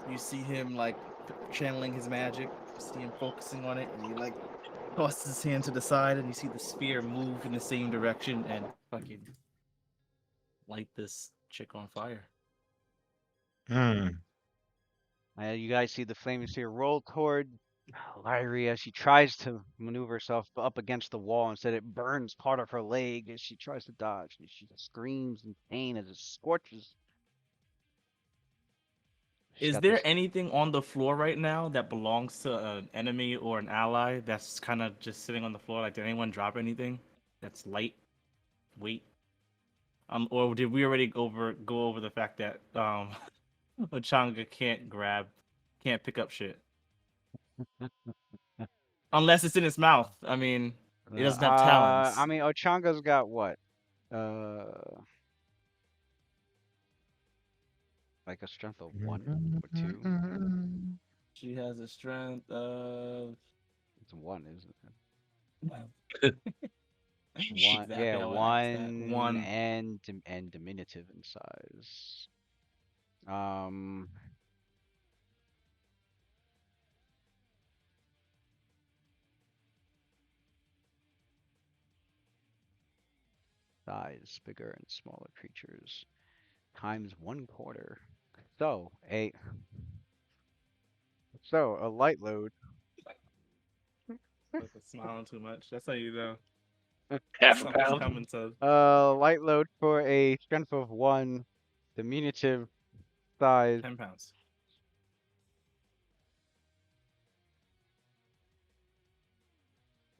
You see him like channeling his magic. You see him focusing on it, and he like tosses his hand to the side, and you see the spear move in the same direction and fucking light this chick on fire. Hmm. You guys see the flaming sphere roll toward Lyria as she tries to maneuver herself up against the wall. Instead, it burns part of her leg as she tries to dodge. And she screams in pain as it scorches. She's Is got there this. anything on the floor right now that belongs to an enemy or an ally that's kind of just sitting on the floor? Like, did anyone drop anything that's light weight? Or did we already go over the fact that Ochanga can't pick up shit unless it's in its mouth. I mean, it doesn't have I talons. mean, Ochanga's got what? Uh, like a strength of 1 or 2. She has a strength of It's 1, isn't it? One, exactly yeah, how I asked that. 1 One. and diminutive in size. Um, Size bigger and smaller creatures times 1/4. So a light load. Like smiling too much. That's how you know Half a something's pound. coming. To Light load for a strength of 1, diminutive size. 10 pounds.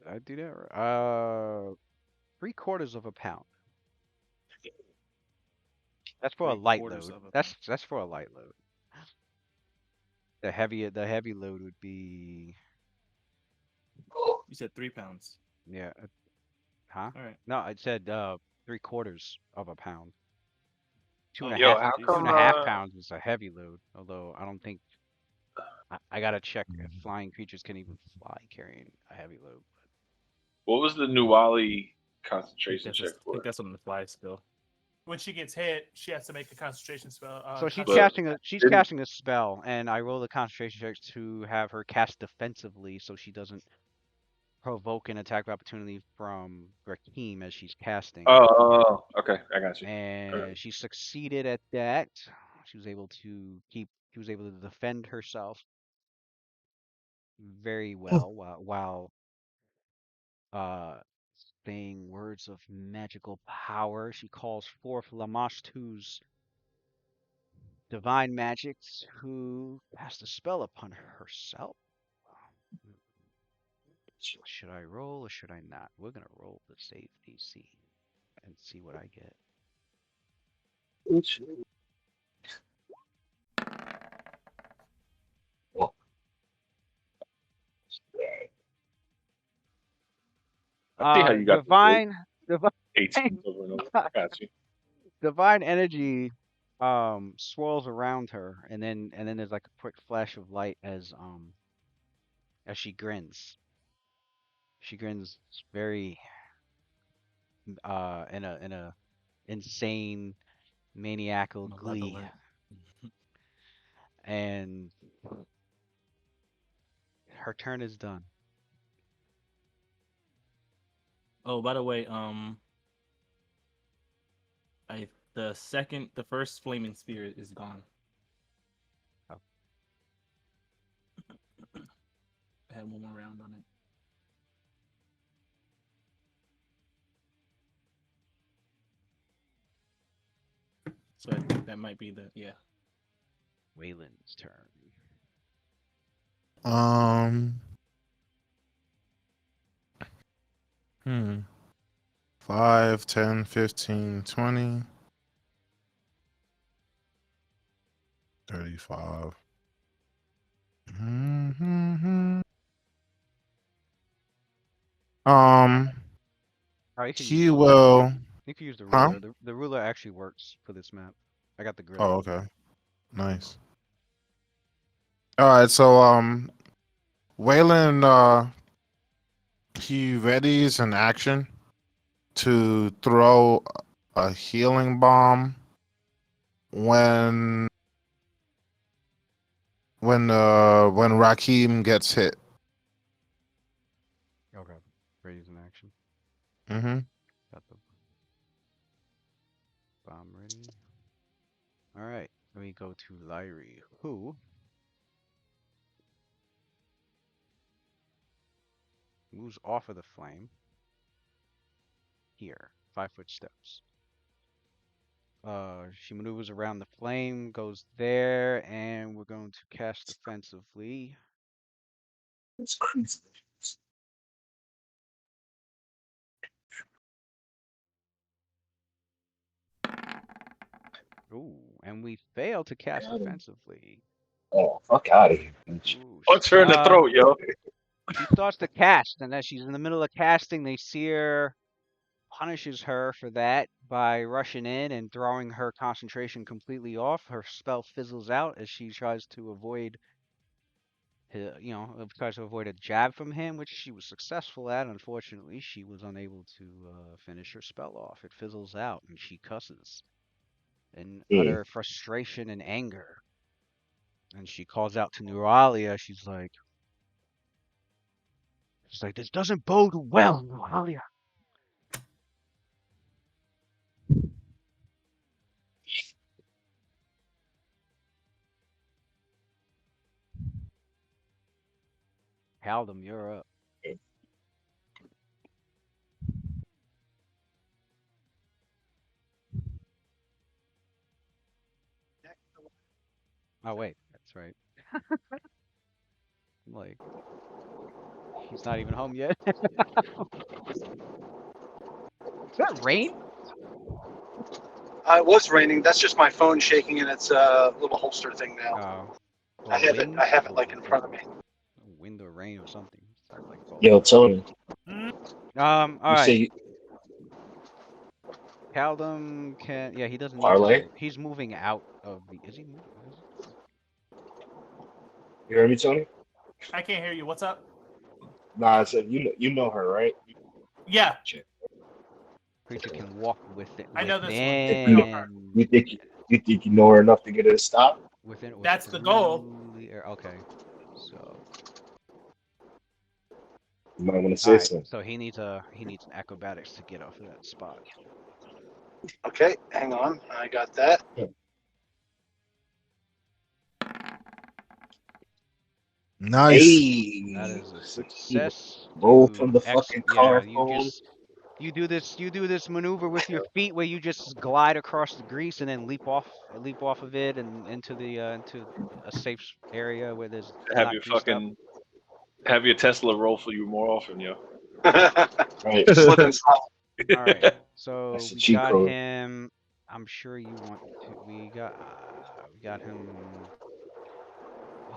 Did I do that? 3/4 of a pound. That's for a Three light quarters load. of a pound. That's for a light load. The heavy load would be You said 3 pounds. yeah. Huh? All right. No, I said 3/4 of a pound. Two and Oh, a Yo, half how jeez. two come and a half pounds is a heavy load. Although I don't think I gotta check if flying creatures can even fly carrying a heavy load. what was the Nuwali I think concentration that's check just, I think for? that's on the fly skill. When she gets hit, she has to make a concentration spell. So But she's didn't casting a spell, and I roll the concentration check to have her cast defensively, so she doesn't provoke an attack of opportunity from Rakim as she's casting. okay, I got you. Alright. And she succeeded at that. She was able to keep. She was able to defend herself very well while uh saying words of magical power. She calls forth Lamashtu's divine magics, who cast a spell upon herself. Should I roll or should I not? We're gonna roll the save DC and see what I get. I see how you got the Divine 18s over and over. I got you. divine energy swirls around her, and then there's like a quick flash of light as she grins. She grins very in a insane maniacal glee, Malevolent. and her turn is done. Oh, by the way, the first flaming spear is gone. Oh. I had one more round on it. So I think that might be the yeah. Waylon's turn. Um. Hmm. 5, 10, 15, 20, 35. Mm-hmm. Um. Oh, you can use He the ruler. will. You can use the Huh? ruler. The ruler actually works for this map. I got the grid Oh, up. okay. Nice. All right. So, Waylon, he readies an action to throw a healing bomb when when Rakim gets hit. Okay. Ready's in action. Mm-hmm. Got the bomb ready. All right. Let me go to Lyrie, who moves off of the flame. Here, 5-foot steps. She maneuvers around the flame, goes there, and we're going to cast defensively. It's crazy. Ooh, and we fail to cast Got him. defensively. Oh, fuck out of here. bitch. Ooh, Punch her in the throat, yo. She starts to cast, and as she's in the middle of casting, they see her, punishes her for that by rushing in and throwing her concentration completely off. Her spell fizzles out as she tries to avoid, tries to avoid a jab from him, which she was successful at. Unfortunately, she was unable to finish her spell off. It fizzles out, and she cusses in utter frustration and anger. And she calls out to Neuralia. She's like, this doesn't bode well, Neuralia. Haldum, you're up. Oh, wait, that's right. I'm like, he's not even home yet. Is that rain? It was raining. That's just my phone shaking in its little holster thing now. I have it. I have it like in front of me. Wind or rain or something. Start like falling. Yo, Tony. All You right. say Haldum can. Yeah, he doesn't need parlay? to. He's moving out of the. Is he moving? You heard me, Tony? I can't hear you. What's up? Nah, I said you know her, right? Yeah. Creature can walk with it. I know this one. Within. I know her. You think you know her enough to get her to stop? Within. That's the goal. Okay. So. You might want to say Alright, something. so he needs an acrobatics to get off of that spot. Okay, hang on. I got that. Nice. Hey, That is a success. roll from the fucking car phone. You do this maneuver with your feet where you just glide across the grease and then leap off of it and into a safe area where there's Have not your greased up. fucking have your Tesla roll for you more often, yo. Right. Slip and slide. All right, so That's the we cheat got code. him. I'm sure you want to. We got him.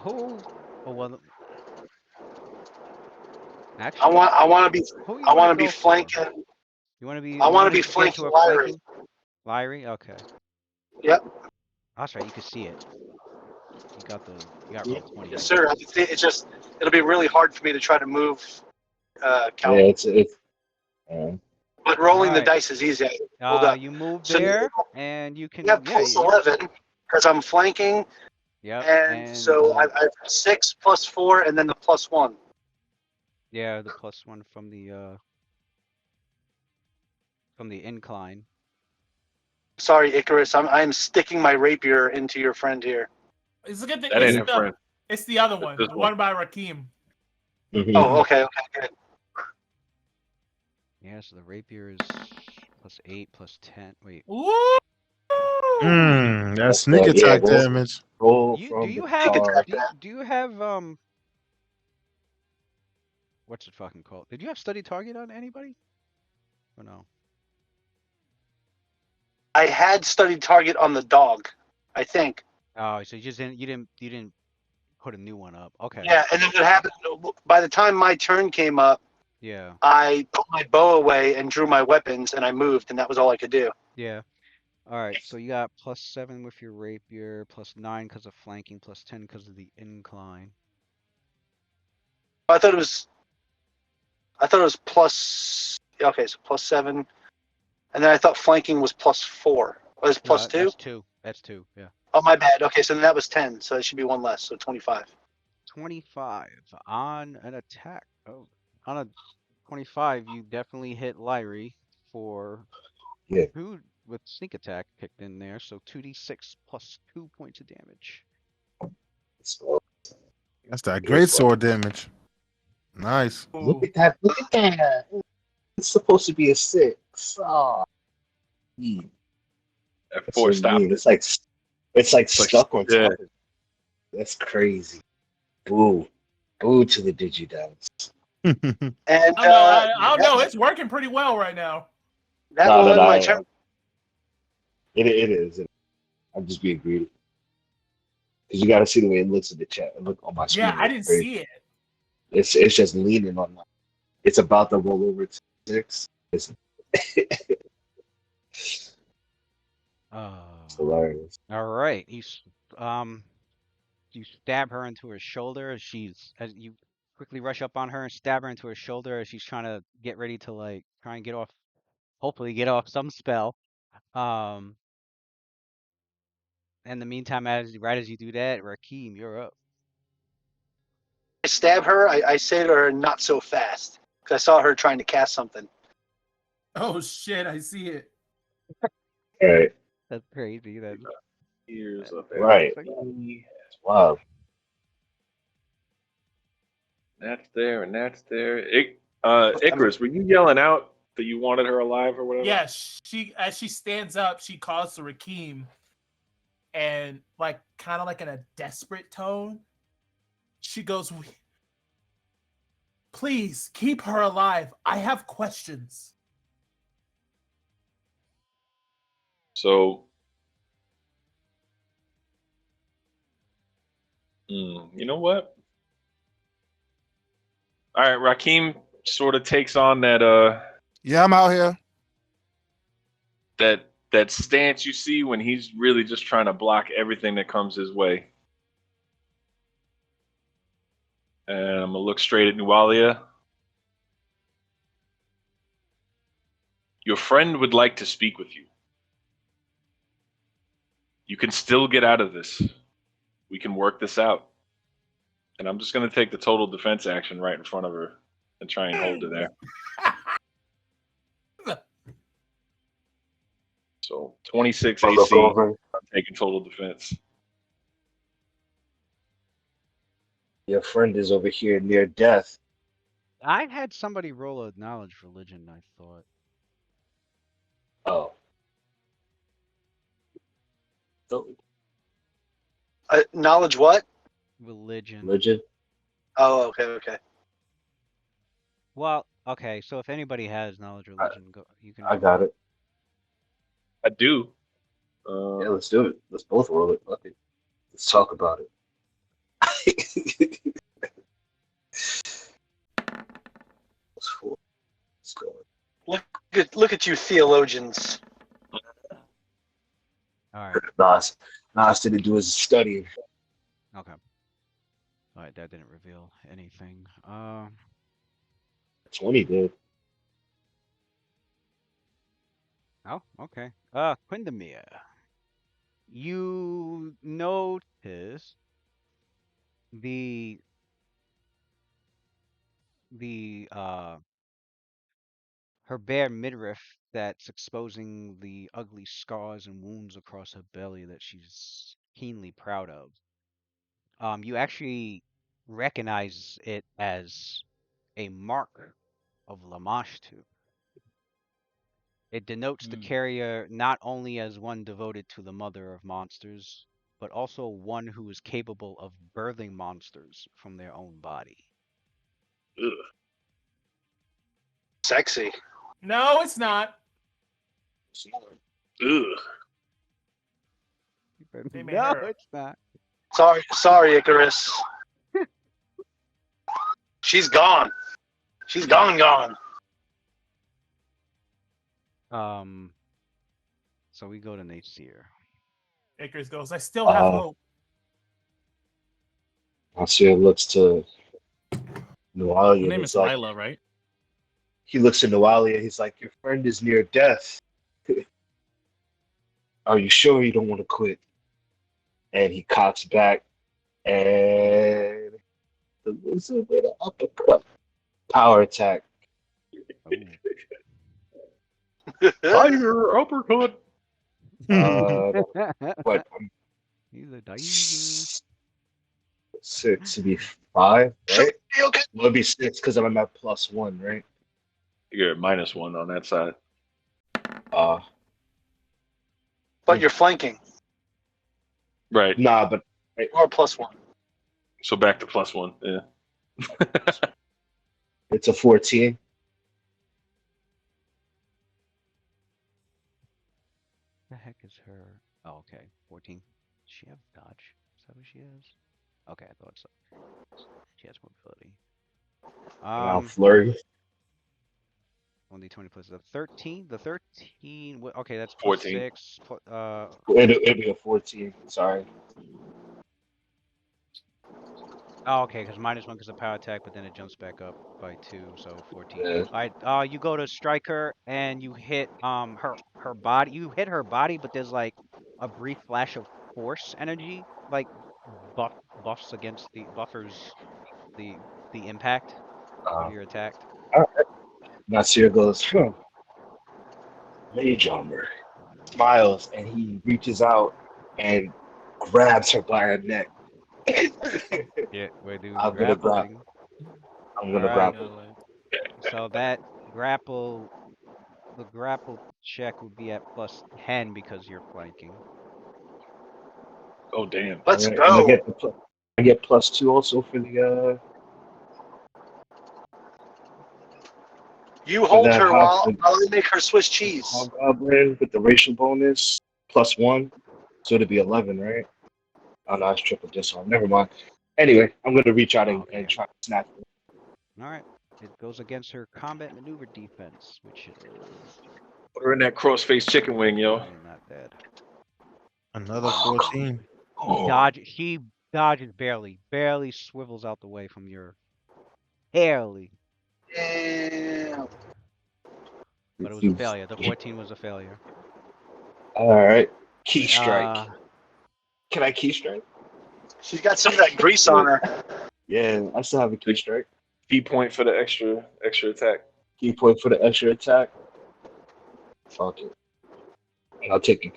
Oh well. Actually, I want to be flanking. You want to be? I You want want to be to get to flanking a Lyrie. flanking? Lyrie? Okay. Yep. That's right. You can see it. You got roll 20. Yes, sir. It's just it'll be really hard for me to try to move. Cal. Yeah, it's But rolling the Alright. dice is easy. Hold up. You move So there, and you can. Yeah, plus 11 because I'm flanking. Yep. And so I have 6 plus 4, and then the plus 1. Yeah, the +1 from the incline. Sorry, Icarus. I'm sticking my rapier into your friend here. It's a good thing. that ain't her friend. It's the other one. This The one. one by Rakim. Oh, okay, good. Yeah, so the rapier is +8 +10. Wait. Ooh! That's sneak attack damage. Do you have what's it fucking called? Did you have study target on anybody? Or no? I had studied target on the dog, I think. Oh, so you didn't put a new one up. Okay. Yeah, and then what happened? By the time my turn came up, Yeah. I put my bow away and drew my weapons, and I moved, and that was all I could do. Yeah. All right. So you got +7 with your rapier, +9 because of flanking, +10 because of the incline. I thought it was plus. Okay, so +7, and then I thought flanking was +4. Was it +2? That's two. Yeah. Oh, my bad. Okay, so then that was 10, so it should be one less, so 25. 25 on an attack. Oh, on a 25, you definitely hit Lyrie for Yeah. who with sneak attack kicked in there, so 2d6 plus 2 points of damage. So, That's that great sword damage. Nice. look at that! Look at that! It's supposed to be a 6. Oh, That that's four so stop. mean. It's like stuck on yeah. top of it. That's crazy. Boo. Boo to the Digidons. And I don't know. It's working pretty well right now. that will end my No, turn. It is. I'm just being greedy. Because you got to see the way it looks in the chat. Look on my screen. Yeah, I didn't see it. It's just leaning on my. It's about to roll over to 6. It's hilarious. All right, you stab her into her shoulder as you quickly rush up on her and stab her into her shoulder as she's trying to get ready to like try and hopefully get off some spell. In the meantime, right as you do that, Rakeem, you're up. I stab her. I say to her, "Not so fast," because I saw her trying to cast something. Oh shit! I see it. All right. That's crazy. That's Ears up Right. Wow. That's there and that's there. Icarus, were you yelling out that you wanted her alive or whatever? Yeah, as she stands up, she calls to Rakeem, and like kind of like in a desperate tone, she goes, "Please keep her alive. I have questions." So, you know what? All right, Rakeem sort of takes on that Yeah, I'm out here. that stance you see when he's really just trying to block everything that comes his way. And I'm gonna look straight at Nualia. Your friend would like to speak with you. You can still get out of this. We can work this out. And I'm just gonna take the total defense action right in front of her and try and hold her there. So 26 Look AC, over. I'm taking total defense. Your friend is over here near death. I had somebody roll a knowledge religion, I thought. Oh. Knowledge what? Religion. Legend? Oh, okay. Well, okay, so if anybody has knowledge religion, you can I roll got it. I do. Yeah, let's do it. Let's both roll it. Fuck it. Let's talk about it. Let's go. Look at you theologians. All right. Nas didn't do his studying. Okay. All right, that didn't reveal anything. 20 did. Oh, okay. Quindamir. You notice the her bare midriff that's exposing the ugly scars and wounds across her belly that she's keenly proud of. You actually recognize it as a mark of Lamashtu. It denotes the carrier not only as one devoted to the mother of monsters, but also one who is capable of birthing monsters from their own body. Ugh. Sexy. No, it's not. Ugh. They made No, her. it's not. Sorry, Icarus. She's gone. She's gone. So we go to Nasir. Icarus goes, "I still have hope." Nasir looks to Nualia. Her name is like, Lila, right? He looks to Nualia. He's like, your friend is near death. Are you sure you don't want to quit? and he cocks back, and the lizard with an uppercut. Power attack. Tiger uppercut. What? He's a dice. 6 to be 5, right? Okay. Well, it'd be 6 because I'm at +1, right? You're at -1 on that side. But you're flanking. Right. Nah, but Or +1. So back to +1. Yeah. it's a 14. The heck is her? Oh, okay. 14. Does she have dodge? Is that what she has? Okay, I thought so. She has mobility. Flurry. 1d20 plus the 13. The 13. Okay, that's 14. 6. It'd be a 14. Sorry. Oh, okay, because -1 because of power attack, but then it jumps back up by 2, so 14. Yeah. Alright, you go to strike her and you hit her body. You hit her body, but there's like a brief flash of force energy, like buffers the impact of your attack. Nasir goes, Mage Armor. Smiles, and he reaches out and grabs her by her neck. Yeah, wait, dude. I'm gonna grab. I'm gonna Alright. grapple. So that grapple, the grapple check would be at +10 because you're flanking. Oh damn. Let's And go. I get +2 also for the. You hold that her while hostage. I make her Swiss cheese. Hobgoblin with the racial bonus +1, so it'd be 11, right? Oh no, it's triple disarm. Never mind. Anyway, I'm gonna reach out and try to snap it. Alright. It goes against her combat maneuver defense, which is Put her in that cross-faced chicken wing, yo. not bad. Another 14. She dodges barely swivels out the way from your barely. Damn. But it was a failure. The 14 was a failure. All right, key strike. Can I key strike? She's got some of that grease on her. Yeah, I still have a key strike. Key point for the extra attack. Key point for the extra attack. Fuck it. I'll take it.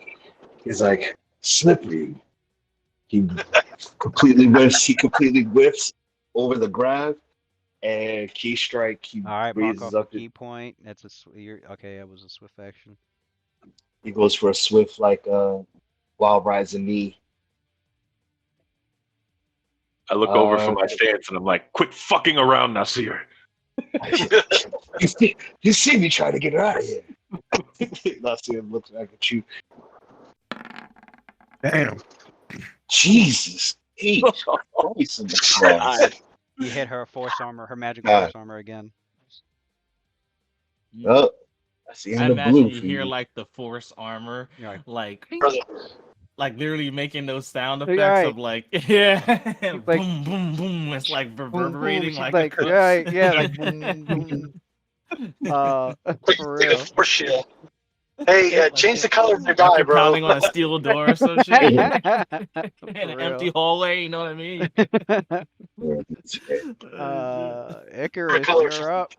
He's like slippery. He completely whiffs over the grab and key strike. He Alright, mark raises off up. a key point. That's okay, that was a swift action. He goes for a swift wild rising knee. I look over from my stance and I'm like, quit fucking around, Nasir. You see me trying to get her out of here. Nasir looks back at you. Damn. Jesus. Christ in the cross. You hit her force armor, her magic force armor again. Oh, I see I in the imagine blue. you hear like the force armor, Right. like Brother. literally making those sound Yeah, effects right. of like yeah, She's like- boom boom boom. It's like Boom, reverberating she's like, like yeah, like boom, boom. For Take a real. force shield. Hey, change the color of your die, you're bro. pounding on a steel door or some shit in an For empty real. hallway. You know what I mean? Icarus, Colors. you're up.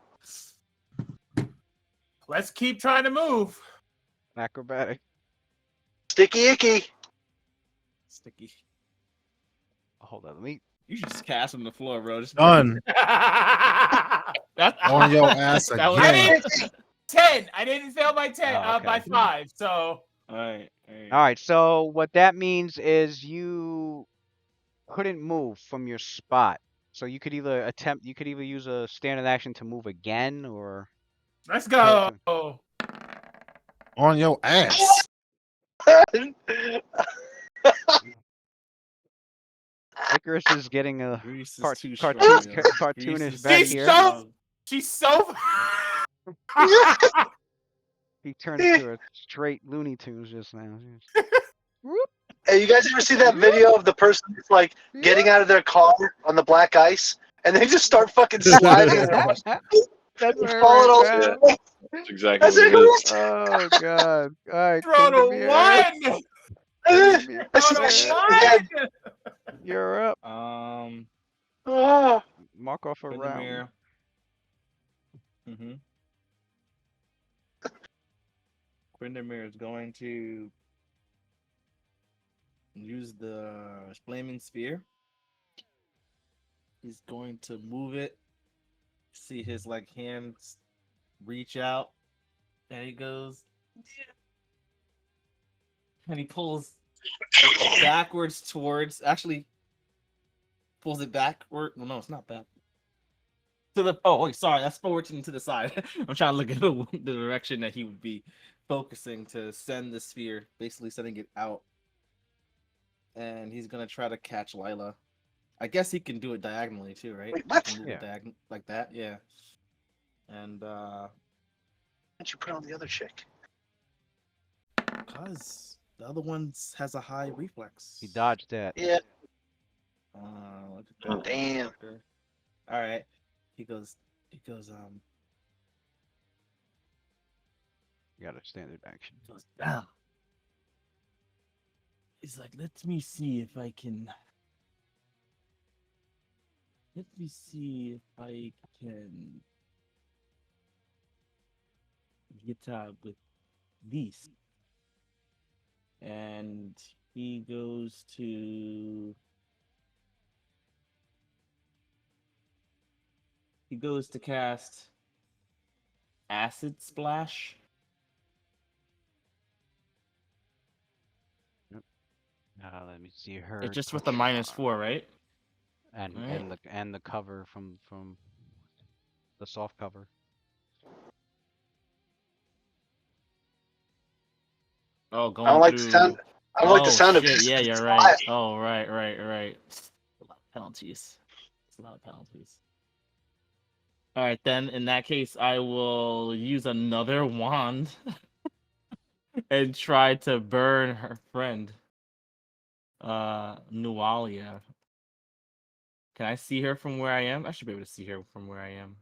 Let's keep trying to move. Acrobatic. Sticky icky. Sticky. Hold on, let me. You should just cast on the floor, bro. Just Done. That's On your ass That was- I again. didn't 10. I didn't fail by 10. Oh, okay. By 5. So all right. All right, so what that means is you couldn't move from your spot. So you could either use a standard action to move again, or let's go. On your ass. Icarus is getting a Grease is Cart- too cartoon- strong, yo. cartoonish Grease is back too here. strong. She's so. he turned into a straight Looney Tunes just now. Hey, you guys ever see that video of the person that's like getting out of their car on the black ice and they just start fucking sliding and they're That's where falling we're off? at. That's exactly That's what it is. Oh god! All right, come to Throttle me, Icarus. 1. Windermere, I Oh, smash no, his head. you're up. Ah. Mark off a round. Windermere. Mm-hmm. Windermere is going to use the flaming sphere. He's going to move it. See his hands reach out. There he goes. And he pulls it backwards towards. Actually, pulls it backward. Well, no, it's not back. To the. Oh, wait, sorry. That's forward and to the side. I'm trying to look at the direction that he would be focusing to send the sphere, basically sending it out. And he's gonna try to catch Lila. I guess he can do it diagonally too, right? Wait, what? He can move it like that, yeah. And Why don't you put on the other chick? because the other one has a high reflex. He dodged that. Yeah. Look at that. Damn. Fucker. All right. He goes. You got a standard action. Goes down. He's like, let me see if I can. Let me see if I can get out with this. And he goes to. He goes to cast Acid Splash. Let me see her. It's just with the -4, right? And Right. and the cover from the soft cover. Oh, going I don't like the through. sound. I don't like the sound of shit. it. Yeah, It's you're live. right. Oh, right. It's a lot of penalties. It's a lot of penalties. All right, then. In that case, I will use another wand and try to burn her friend, Nualia. Can I see her from where I am? I should be able to see her from where I am.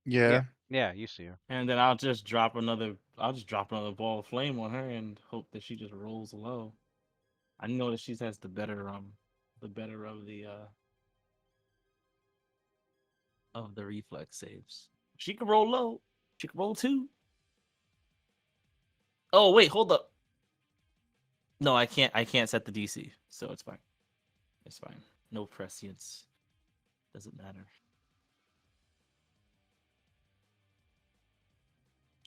Yeah. Yeah, you see her. And then I'll just drop another ball of flame on her and hope that she just rolls low. I know that she has the better of the reflex saves. She can roll low. She can roll 2. Oh wait, hold up. No, I can't set the DC, so it's fine. It's fine. No prescience. Doesn't matter.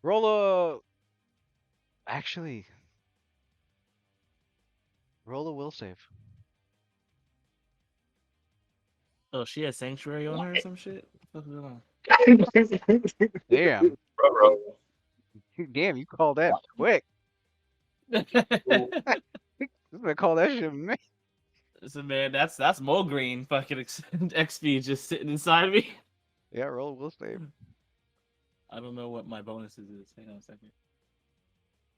Roll a. Actually, roll a will save. Oh, she has sanctuary on her or some shit? What the fuck is going on? Damn. Bro. Damn, you called that quick. I'm gonna call that shit man. So man, that's more green fucking XP just sitting inside me. Yeah, roll a will save. I don't know what my bonuses is. Hang on a second.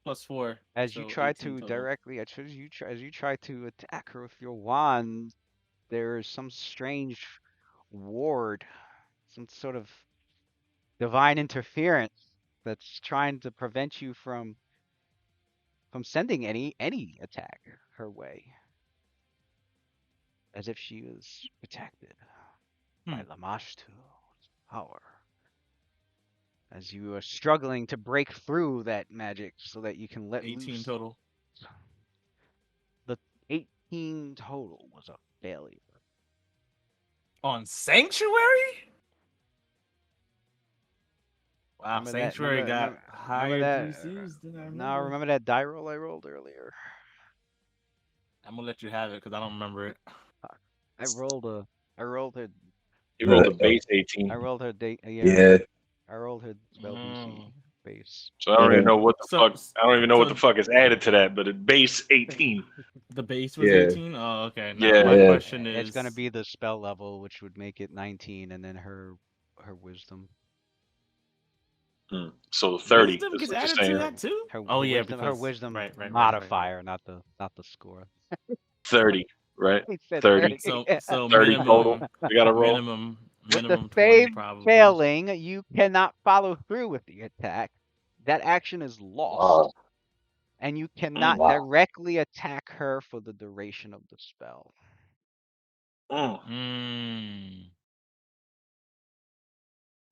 +4. As you so try 18 to total. directly, as you try to attack her with your wand, there is some strange ward, some sort of divine interference that's trying to prevent you from sending any attack her way, as if she was protected by Lamashtu's power. As you are struggling to break through that magic so that you can let 18 loose. total. The 18 total was a failure. On Sanctuary? Wow, Remember that- Sanctuary remember- got remember- higher remember that- DCs than I remember. Now remember that die roll I rolled earlier? I'm gonna let you have it because I don't remember it. I rolled her. He rolled a base 18. I rolled her date. Yeah. I rolled her spell DC Mm. base. So I don't even know what the So- fuck. I don't even know what so- the fuck is added to that, but it base 18. The base was Yeah. 18? Oh, okay. Now Yeah. my Yeah. question is... It's gonna be the spell level, which would make it 19, and then her wisdom. So 30. Wisdom That's gets what you're added to saying. that too? Her Oh, yeah, wisdom, her because- wisdom right. modifier, not the score. 30, right? He said 30. So, yeah. so 30 minimum, total. We gotta roll. minimum With the 20 save probably. failing, you cannot follow through with the attack. That action is lost. And you cannot Wow. directly attack her for the duration of the spell. Mm.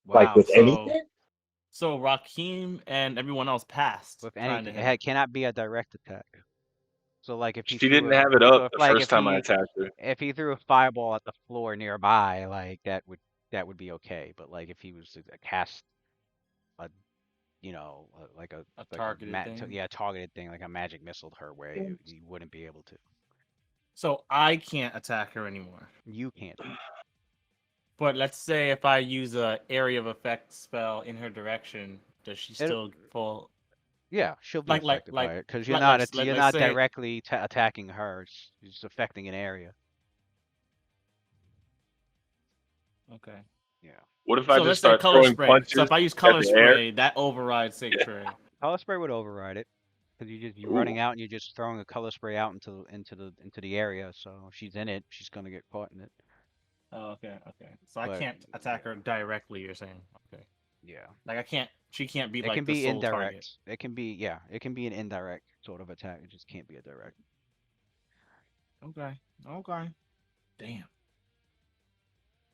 Like Wow. with So anything? Rakim and everyone else passed With trying to anything, hit it cannot be a direct attack. So like if he She threw didn't a, have it so up if the like first time I attacked her. if he threw a fireball at the floor nearby, like that would be okay. But like if he was to cast a, like a targeted thing. yeah, targeted thing like a magic missile her way, you wouldn't be able to. So I can't attack her anymore. You can't. But let's say if I use a area of effect spell in her direction, does she still fall? Yeah, she'll be Like affected by it because you're like- not like- you're let's not say- directly attacking her. It's just affecting an area. Okay. Yeah. What if So I let's just say start color throwing spray. punches? So if I use at color the air? spray, that overrides Sanctuary. Color spray would override it because you're Ooh. running out and you're just throwing a color spray out into the area. So if she's in it, she's gonna get caught in it. Oh, okay. So I But- can't attack her directly. You're saying? Okay. Yeah. Like I can't. She can't be It like can the be sole indirect. target. It can be it can be an indirect sort of attack. It just can't be a direct. Okay. Damn.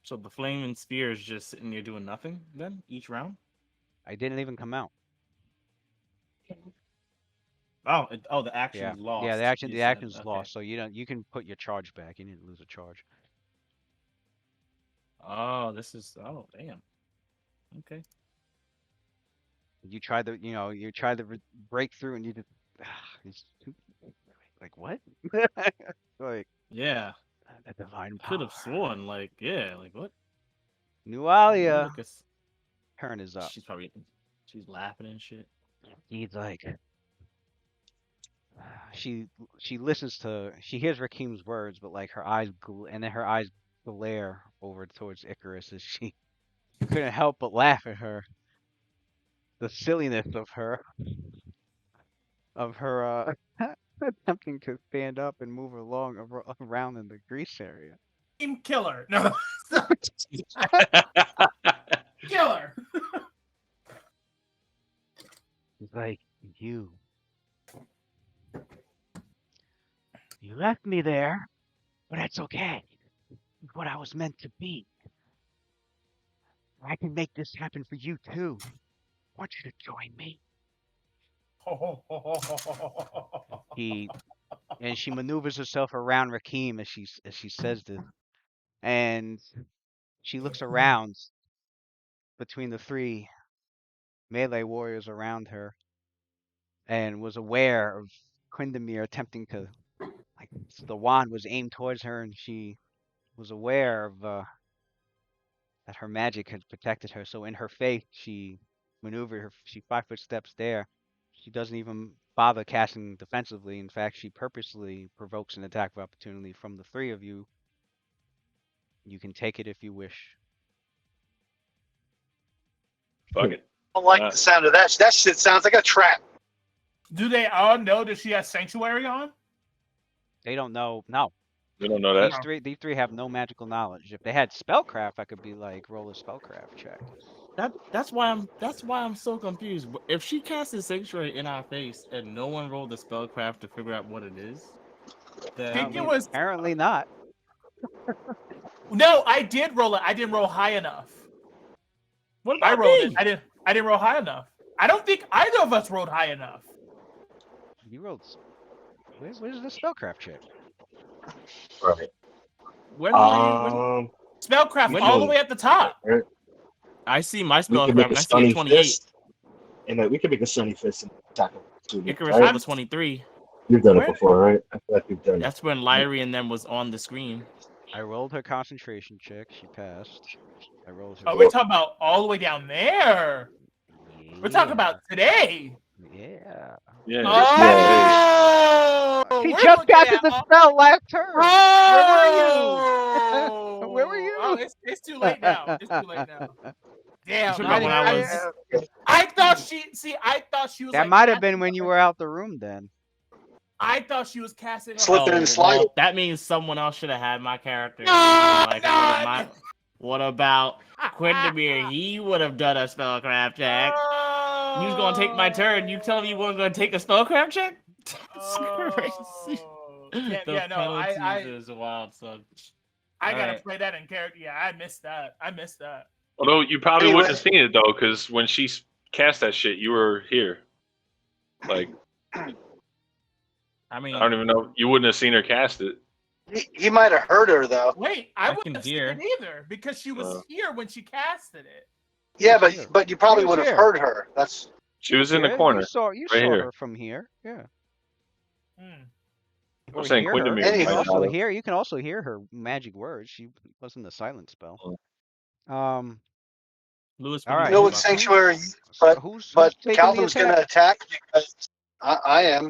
So the flaming spear is just sitting there doing nothing then each round? I didn't even come out. Oh, the Yeah. action's lost. Yeah, the you said. action's Okay. lost. So you can put your charge back. You didn't lose a charge. Oh, this is. Oh, damn. Okay. You tried to break through and you just it's like what? Like Yeah. a divine power. Could have sworn. Like, yeah. Like what? Nualia Look, it's- turn is up. She's laughing and shit. He's like she listens to she hears Rakim's words, but like her eyes and then her eyes glare over towards Icarus as she couldn't help but laugh at her. The silliness of her attempting to stand up and move around in the grease area. Team killer. No. Killer. He's like, you left me there, but that's okay. It's what I was meant to be. I can make this happen for you too. I want you to join me. She maneuvers herself around Rakim as she says this, and she looks around between the three melee warriors around her, and was aware of Quindamir attempting to, like, the wand was aimed towards her, and she was aware of that her magic had protected her. So in her faith, she maneuvered her. She 5-foot steps there. She doesn't even bother casting defensively. In fact, she purposely provokes an attack of opportunity from the three of you. You can take it if you wish. Fuck it. I don't like the sound of that. That shit sounds like a trap. Do they all know that she has sanctuary on? They don't know. No, We don't know that. these three have no magical knowledge. If they had spellcraft, I could be like, roll a spellcraft check. That's why I'm so confused. If she casted Sanctuary in our face and no one rolled the spellcraft to figure out what it is, then think it was Apparently not. no. I did roll it. I didn't roll high enough. what I about rolled me? it. I didn't roll high enough. I don't think either of us rolled high enough. You rolled. Where's the spellcraft check? Right. When Spellcraft We all the can- way at the top. I see my We can make spellcraft a and I see a stunning 28. fist, and we can make a sunny fist and attack him. Icarus Right? rolled a 23. You've done Where- it before, right? I feel like you've done it. That's when Lyrie and them was on the screen. I rolled her concentration check. She passed. I rolled her. Oh, we're talking about all the way down there. We're talking about today. Yeah. Yeah. Oh, She we're just looking got at to the all- spell last turn. Oh, Where were you? Oh, it's too late now. It's too late now. Damn. Talking about when I thought she was. That like, might have been casting when you her- were out the room then. I thought she was casting. her- Slipping and sliding. Well, that means someone else should have had my character. No, Like, no. what about Quindamir? He would have done a spellcraft check. You was gonna take my turn. You telling me you weren't gonna take a spellcraft check? That's crazy. Yeah, The yeah, no, penalties is wild, son. I gotta Alright. play that in character. Yeah, I missed that. Although you probably Anyway. wouldn't have seen it though, because when she cast that shit, you were here. Like, I mean, I don't even know. You wouldn't have seen her cast it. He might have heard her though. Wait, I I wouldn't can have seen hear. it either because she was Uh. here when she casted it. Yeah, was here. but you probably She was would have here. heard her. That's She was in the Yeah, corner. You saw right saw here. her from here. Yeah. Hmm. I'm Or saying hear Quinn to her. me. You Anywho. can Like, also hear. You can also hear her magic words. She wasn't the silent spell. Lewis, All what do right. you no, think it's about that? sanctuary, So but who's taking Calvin's the gonna attack? attack because I am.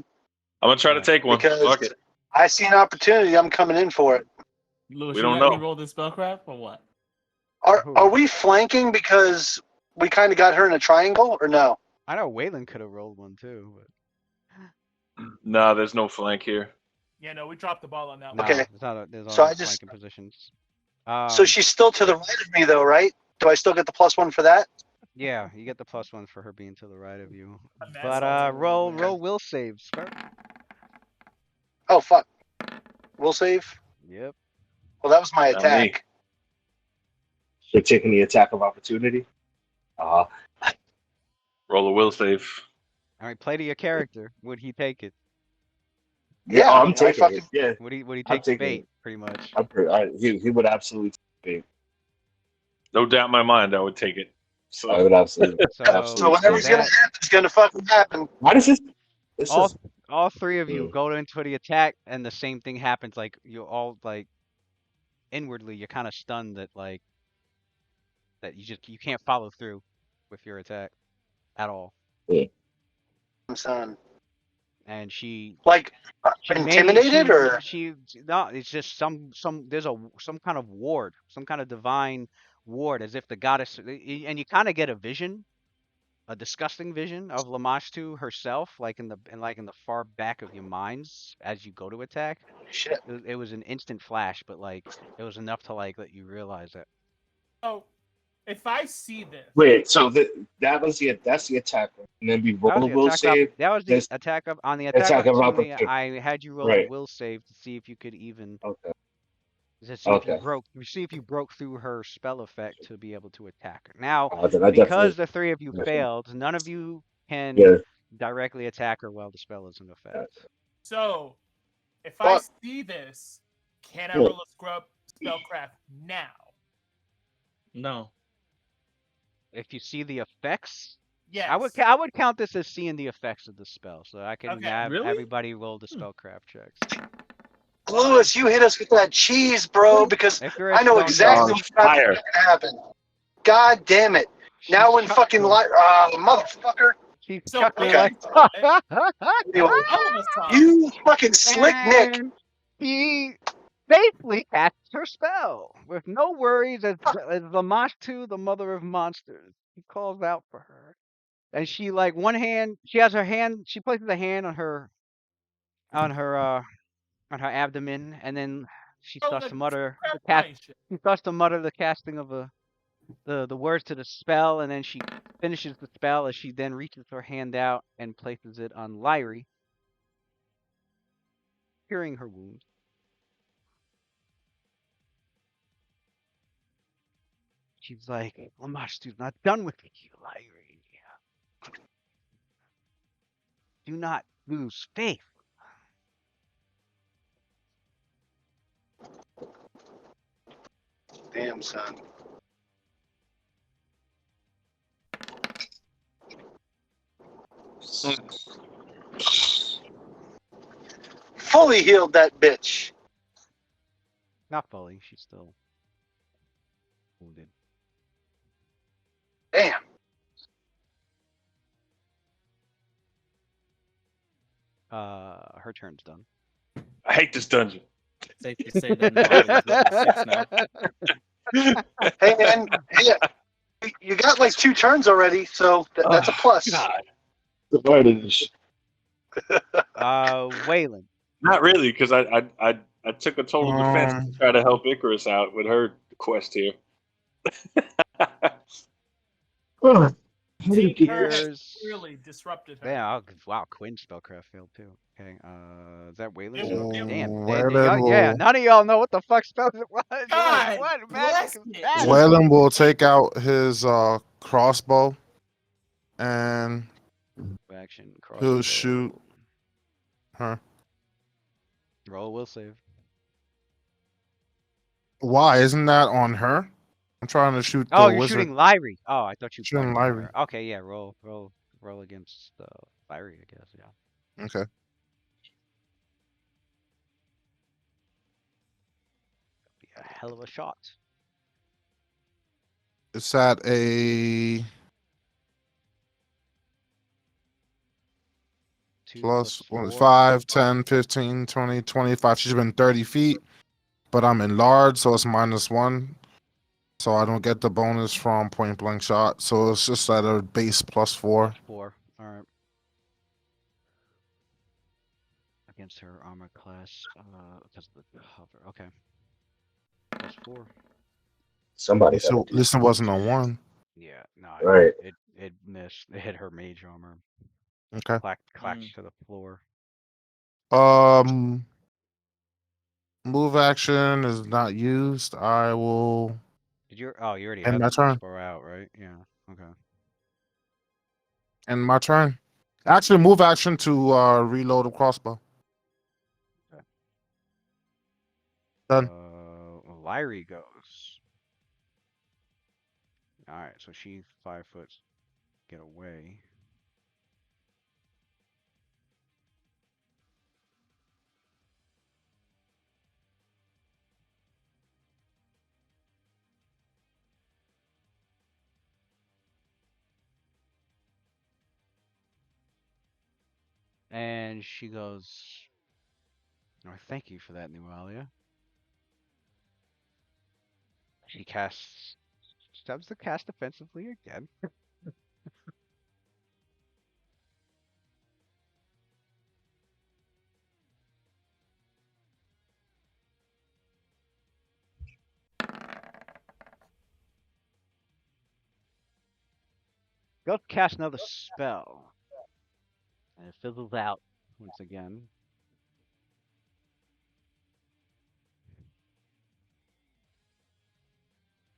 I'm gonna try to take one. Because Fuck it. I see an opportunity. I'm coming in for it. Lewis, We you don't got me know. roll this spellcraft or what? Who? Are we flanking because we kind of got her in a triangle, or no? I know Waylon could have rolled one too, but Nah, there's no flank here. Yeah, no, we dropped the ball on that no, one. Okay. there's So all I just- flanking positions. So she's still to the right of me, though, right? Do I still get the +1 for that? Yeah, you get the +1 for her being to the right of you. I'm mad But salty. roll will save, sir. Oh fuck. We'll save. Yep. Well, that was my Not me. attack. You're taking the attack of opportunity. Roll a will save. All right, play to your character. Would he take it? Yeah, I'm I taking fucking- it. Yeah, Would he I'm take the taking bait? it. Pretty much. He would absolutely take it. No doubt in my mind, I would take it. So I would absolutely. So, So whatever's that- gonna happen is gonna fucking happen. Why does this? This all is all three of you Mm. go into the attack, and the same thing happens. Like you all like inwardly, you're kind of stunned that you can't follow through with your attack at all. Son. And she Like intimidated or no, it's just there's some kind of ward, some kind of divine ward, as if the goddess, and you kind of get a vision, a disgusting vision of Lamashtu herself, like in the far back of your minds as you go to attack. shit. It was an instant flash, but like it was enough to like let you realize that. So, if I see this, wait. So that's the attack, and then we roll a will save. That was the This- attack of on the attack attack of opportunity. opportunity. I had you roll a Right. will save to see if you could even Okay. to see Okay. if you broke through her spell effect to be able to attack her. Now, Then I because definitely. the three of you definitely- failed, none of you can Yeah. directly attack her while the spell is in effect. so if I But- see this, can I Yeah. roll a scrub spellcraft now? No. If you see the effects, Yes. I would count this as seeing the effects of the spell, so I can Okay. have Really? everybody roll the spellcraft checks. Lewis, you hit us with that cheese, bro, because If you're I know don't exactly on what's about fire. to happen. God damn it. Now when fucking motherfucker, she's So, chuckling okay. like Anyway, All of us talk. you fucking slick Nick. And she safely casts her spell with no worries as Lamashtu, the mother of monsters. He calls out for her. And she like she has her hand, she places a hand on her abdomen, and then she Oh, starts the to mutter the crap cast shit. she starts to mutter the casting of the words to the spell, and then she finishes the spell as she then reaches her hand out and places it on Lyrie, curing her wound. She's like, Lamashtu's not done with you, Lyrie. Do not lose faith. Damn, son. Fully healed that bitch. Not fully, she's still wounded. Damn. Her turn's done. I hate this dungeon. Safe to say that nobody's level 6 now. Hey, man. Hey, you got like 2 turns already, so that's a plus. God. Waylon. Not really, because I took a total defense to try to help Icarus out with her quest here. How do you get Her has Here's clearly disrupted her. yeah. Wow, Quinn's spellcraft failed too. Okay. Is that Waylon? It will- Damn. Waylon Yeah. will None of y'all know what the fuck spell it was. You're like, God what? bless Magic is it. magic. Waylon will take out his crossbow and Action. he'll Crossbow. shoot her. Roll will save. Why isn't that on her? I'm trying to shoot the Oh, you're wizard. shooting Lyrie. Oh, I thought you Shooting pointed at Lyrie. her. Okay, yeah. Roll against Lyrie, I guess. Yeah. Okay. Be a hell of a shot. It's at a Two plus plus 5, 10, 15, 20, 25. She's been 30 feet, but I'm enlarged, so it's -1. So I don't get the bonus from point blank shot. So it's just at a base +4. 4. All right. Against her armor class, because of the hover. Okay. +4. Somebody So gotta do this wasn't a 1. Yeah, no, Right. it missed. It hit her mage armor. Okay. Clacked to the floor. Move action is not used. I will Did you? Oh, you already end had my the turn. crossbow out, right? Yeah. Okay. End my turn. Actually, move action to reload a crossbow. Okay. Done. Lyrie goes. All right, so she 5 foot get away. And she goes, oh, thank you for that, Nualia. She attempts to cast defensively again. Go cast another spell. And it fizzles out once again.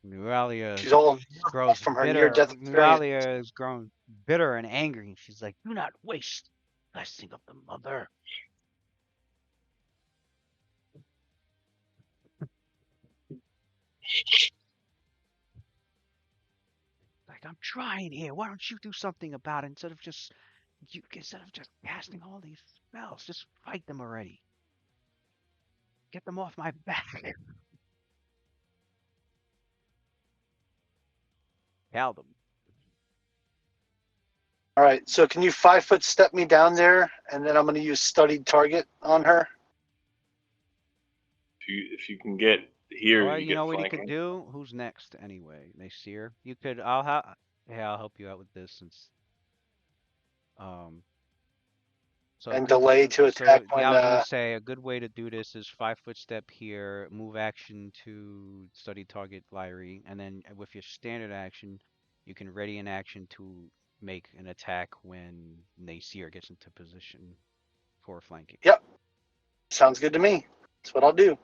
Neuralia She's all grows from her bitter. near-death experience. Neuralia has grown bitter and angry. She's like, do not waste blessing of the mother. Like, I'm trying here. Why don't you do something about it instead of just casting all these spells? Just fight them already. Get them off my back. Cal them. All right, so can you 5 foot step me down there, and then I'm going to use studied target on her. If you can get here, Or you you get know what flanking. you could do? Who's next anyway? They see her. You could. I'll help you out with this since. So And delay to attack when, yeah, I was gonna say a good way to do this is 5 foot step here, move action to study target Lyrie, and then with your standard action, you can ready an action to make an attack when Nasir gets into position for flanking. Yep. Sounds good to me. That's what I'll do.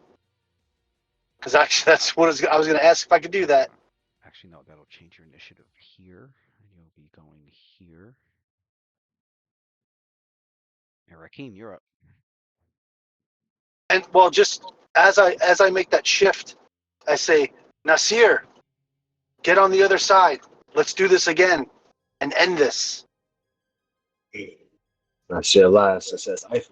Because actually, that's what I was going to ask if I could do that. Actually, no, that'll change your initiative here, and you'll be going here. And Rakeem, you're up. And well, just as I make that shift, I say, Nasir, get on the other side. Let's do this again and end this. I share last. I says, I.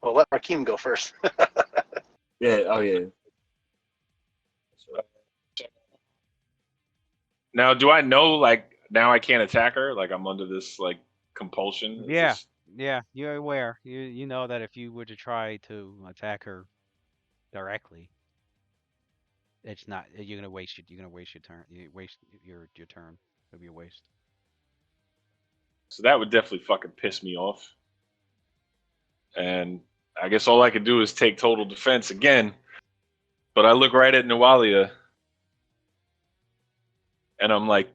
Well, let Rakeem go first. Yeah. Oh yeah. Now, do I know, like, now I can't attack her? Like, I'm under this, like, compulsion? Is Yeah. this- Yeah, you're aware. You know that if you were to try to attack her directly, it's not. You're gonna waste your turn. You waste your turn. It'll be a waste. So that would definitely fucking piss me off. And I guess all I could do is take total defense again. But I look right at Nualia, and I'm like,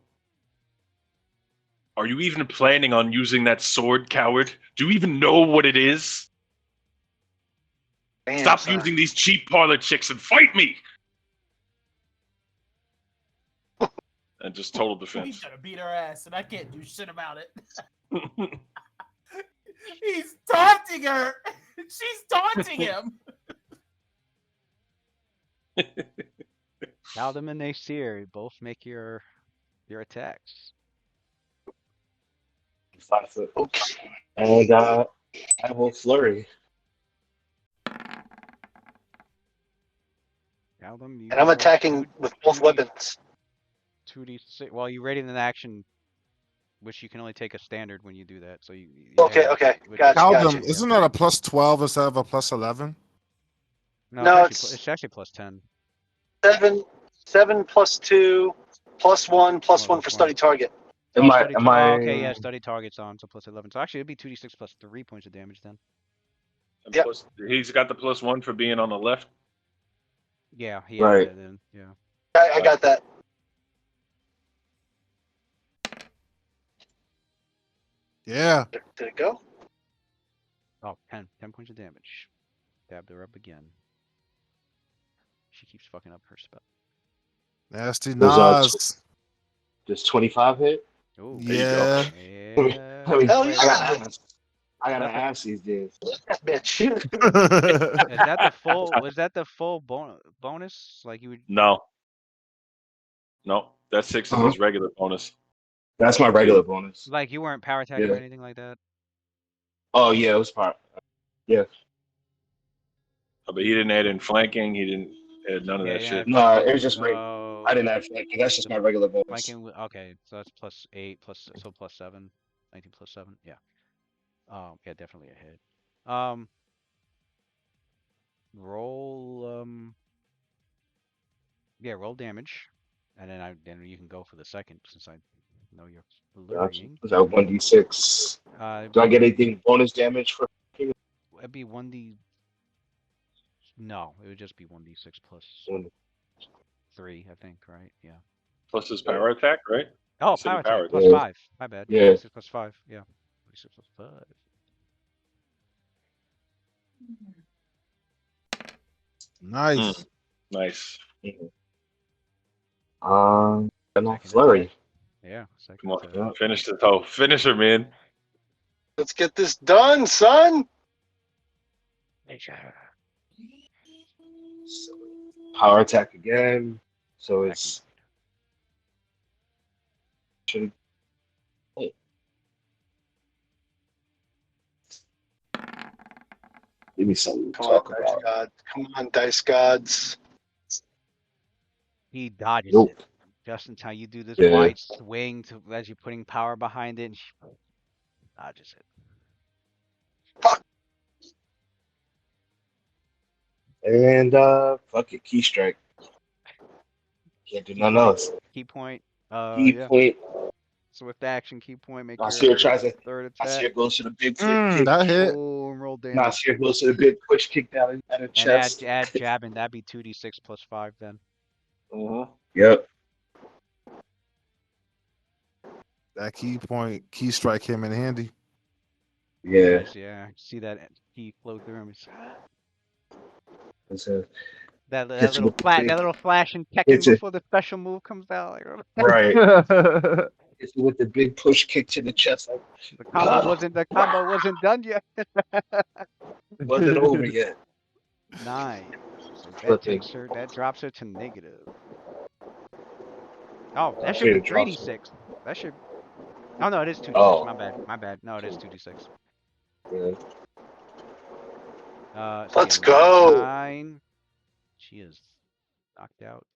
are you even planning on using that sword, coward? Do you even know what it is? Damn, Stop son. using these cheap parlor chicks and fight me! And just total He's defense. gonna beat her ass, and I can't do shit about it. He's taunting her. She's taunting him. Caldum and Naseer both make your attacks. 5 foot. Okay. And I will flurry. Caldum, you And I'm roll attacking with both 2d weapons. 2d6. Well, you ready in an action, which you can only take a standard when you do that. So you Okay, have okay. with Gotcha, the- Caldum, gotcha. isn't that a plus 12 instead of a plus 11? No, it's- it's actually plus 10. 7 plus 2 plus 1 plus Oh, 1 plus for 1. study target. Am I? Study Am tar- I? oh, okay, yeah, study target's on, so plus 11. So actually, it'd be 2d6 plus 3 points of damage then. And Yep. plus, he's got the +1 for being on the left. Yeah, he Right. added that in. Yeah. I got that. Yeah. Did it go? Oh, 10 points of damage. Dabbed her up again. She keeps fucking up her spell. Nasty Those Nas. Does 25 hit? Ooh. There you go. Yeah. Yeah. I mean, Hell I yeah. gotta ask. I gotta ask these days. That bitch. Is that the full? Was that the full bonus? Like you would? No. No, that 6 is his regular bonus. That's my regular bonus. Like you weren't power attacking or Yeah. anything like that? Oh yeah, it was part. Yeah. But he didn't add in flanking. He didn't add none of that yeah, shit. No, it was just regular. So I didn't have flanking. That's just my regular bonus. flanking. Okay, so that's plus 8 plus so plus 7. 19 plus 7. Yeah. Yeah, definitely a hit. Roll. Yeah, roll damage, and then you can go for the second since I know you're Gotcha. flurrying. Was that 1d6? Do I get anything bonus damage for? It'd be 1d. No, it would just be 1d6 plus 3, I think, right? Yeah. Plus his power attack, right? Oh, said power he attack powered. plus Yeah. 5. My bad. Yeah. 26 plus 5. Yeah. 26 plus 5. Nice. Nice. And I Second flurry. Yeah. Second Come on, attack. finish this hoe. Finish her, man. Let's get this done, son. Power attack again. So it's should give me something to Come talk on, dice about. gods. Come on, dice gods. He dodges Nope. it. Just in time. You do this Yeah. wide swing to as you're putting power behind it, and she dodges it. And fuck it, key strike. Can't do nothing else. Key point. Key Yeah. point. Swift action. Key point. Make Nasir your tries to. third Nasir attack. goes to the big foot kick. That hit. Boom. Roll damage. Nasir goes to the big push kick down at her And chest. add jabbing. That'd be 2d6 plus 5 then. Yep. That key strike came in handy. Yeah. Nice, yeah. See that key flow through him. It's a, That Hits little with the flash, big- that little flash and Tekken hits it. before the special move comes out. Like, right. It's with the big push kick to the chest. Like, the combo wasn't done yet. wasn't over yet. 9. So that Flipping. that drops her to negative. Oh, that should Okay, be it drops 3d6. That should. Oh no, it is 2d6. Oh. My bad. No, it is 2d6. Yeah. So Let's yeah, go. 9. She is knocked out.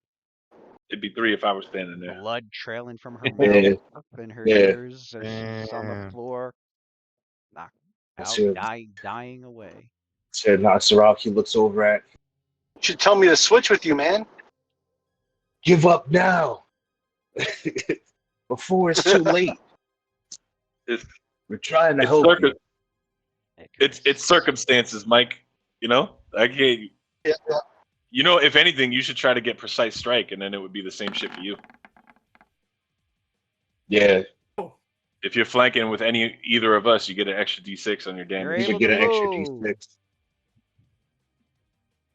It'd be 3 if I was standing there. Blood trailing from her Yeah. mouth up in her Yeah. ears as she's on the Damn. floor. Knocked That's out, it. dying away. Said Nasiraki looks over at. You should tell me to switch with you, man. Give up now. Before it's too late. It's, We're trying to it's, help you. it's circumstances, Mike. You know, I can't. Yeah, yeah. You know, if anything, you should try to get precise strike, and then it would be the same shit for you. Yeah, If you're flanking with either of us, you get an extra D6 on your You're damage. you able should get to an extra move. D6.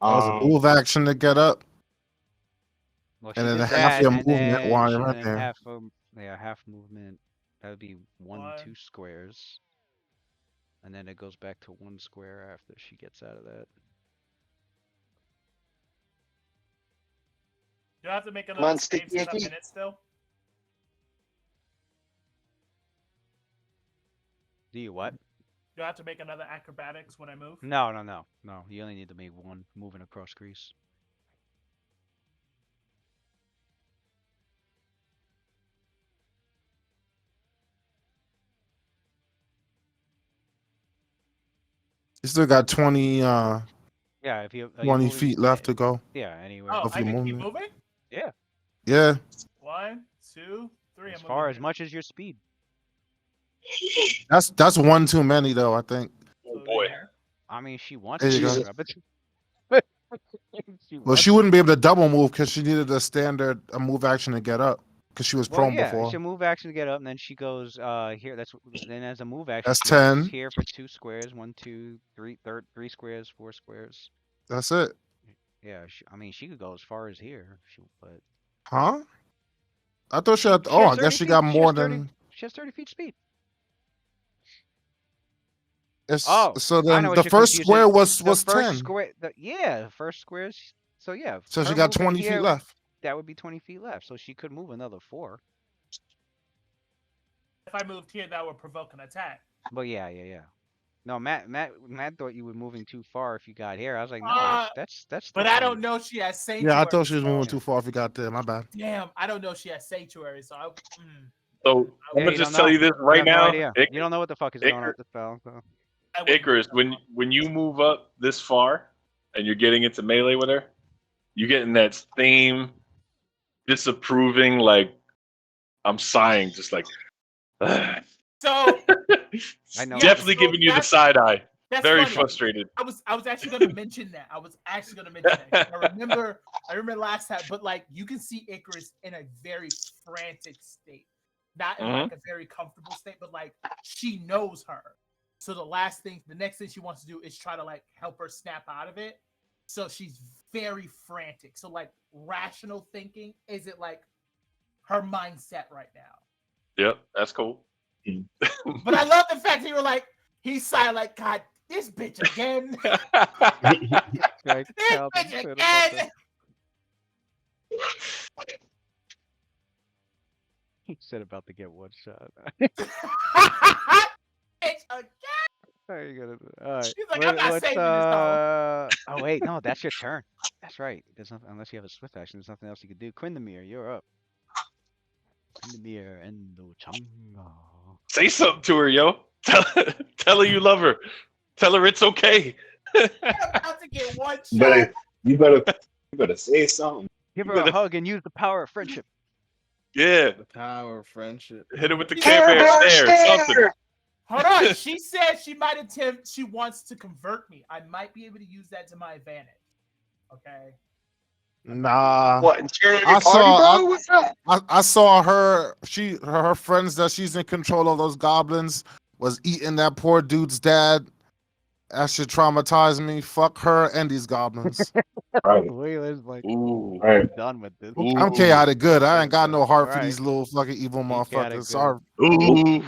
That was a move action to get up, Well, and she then did half that, your and movement while you're right then there. half movement. That would be one, One. 2 squares, and then it goes back to 1 square after she gets out of that. Do I have to make Come another on, save Sticky since I'm Icky. in it still? Do you what? Do I have to make another acrobatics when I move? No. You only need to make 1 moving across crease. You still got 20, Yeah, if you 20 feet left to go Yeah, anywhere. Oh, of I your can keep movement. moving? Yeah, Yeah, 1, 2, 3. as I'm far moving as here. much as your speed. that's one too many though. I think. Oh So, boy. yeah. I mean, she wants There to you go. disrupt it. She Well, wants she to. wouldn't be able to double move because she needed a standard move action to get up because she was Well, prone yeah, before. she'll move action to get up, and then she goes here. Then as a move action, That's she moves 10. here for 2 squares. 1, 2, 3, 3 squares, 4 squares. That's it. Yeah, I mean, she could go as far as here. But Huh? I thought she had. she Oh, has I 30 guess she feet. got She more has 30. than. She has 30 feet speed. It's Oh, so I know then what the you're first confusing. square was The first 10. square. The first square is. So yeah, So she her got movement 20 feet here, left. that would be 20 feet left. So she could move another 4. If I moved here, that would provoke an attack. But yeah. No, Matt thought you were moving too far if you got here. I was like, no, Uh, that's still But I 20. don't know she has sanctuary. Yeah, I thought she was moving so- too far if you got there. My bad. Damn, I don't know she has sanctuary, so I. So I'm Yeah, gonna you just don't tell know. you this You right have no now, idea. You don't know what the fuck is going on with the spell. So. I wouldn't Icarus, know. when you move up this far and you're getting into melee with her, you getting that same disapproving, like I'm sighing, just like So I know. definitely so giving you the that's- side eye. that's Very funny. frustrated. I was actually going to mention that. I remember last time, but like you can see Icarus in a very frantic state, not in like a very comfortable state, but like she knows her. So the next thing she wants to do is try to like help her snap out of it. So she's very frantic. So like rational thinking isn't like her mindset right now. Yep, that's cool. But I love the fact that you were like, he's silent, like, God, this bitch again. Right, This Calvin bitch said about again. that. He said about to get one shot. Bitch again. How are you gonna do? All right. He's like, I'm not saving this hoe. Oh wait, no, that's your turn. That's right. There's nothing unless you have a swift action. There's nothing else you could do. Quindamere, you're up. Quindamere Endo Changa. Say something to her, yo. Tell her you love her. Tell her it's okay. I'm about to get one shot. You better say something. Give her a hug and use the power of friendship. Yeah, The power of friendship. hit her with the Care Care Bear Bear stare. Something. Hold on. She said she might attempt. She wants to convert me. I might be able to use that to my advantage. Okay. Nah. What? Interior I party, saw- bro? What's up? I saw her. Her friends that she's in control of those goblins was eating that poor dude's dad. That shit traumatized me. Fuck her and these goblins. Right. Wayland's like Ooh. Right. done with this. Ooh. I'm chaotic good. I ain't got no heart for Alright. these little fucking evil He chaotic motherfuckers. good. Sorry, Ooh.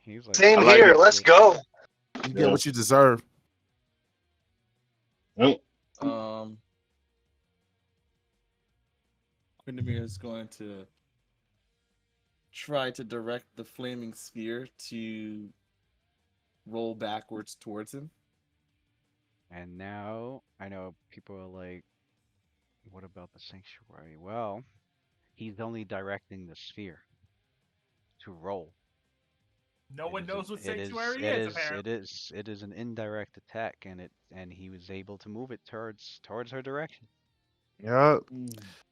He's like, Same I like here. it. Let's go. you get what you deserve. Quindamere is going to try to direct the flaming sphere to roll backwards towards him. And now I know people are like, what about the sanctuary? Well, he's only directing the sphere to roll. No one knows what sanctuary it is, is. apparently. It is an indirect attack, and he was able to move it towards her direction. Yeah.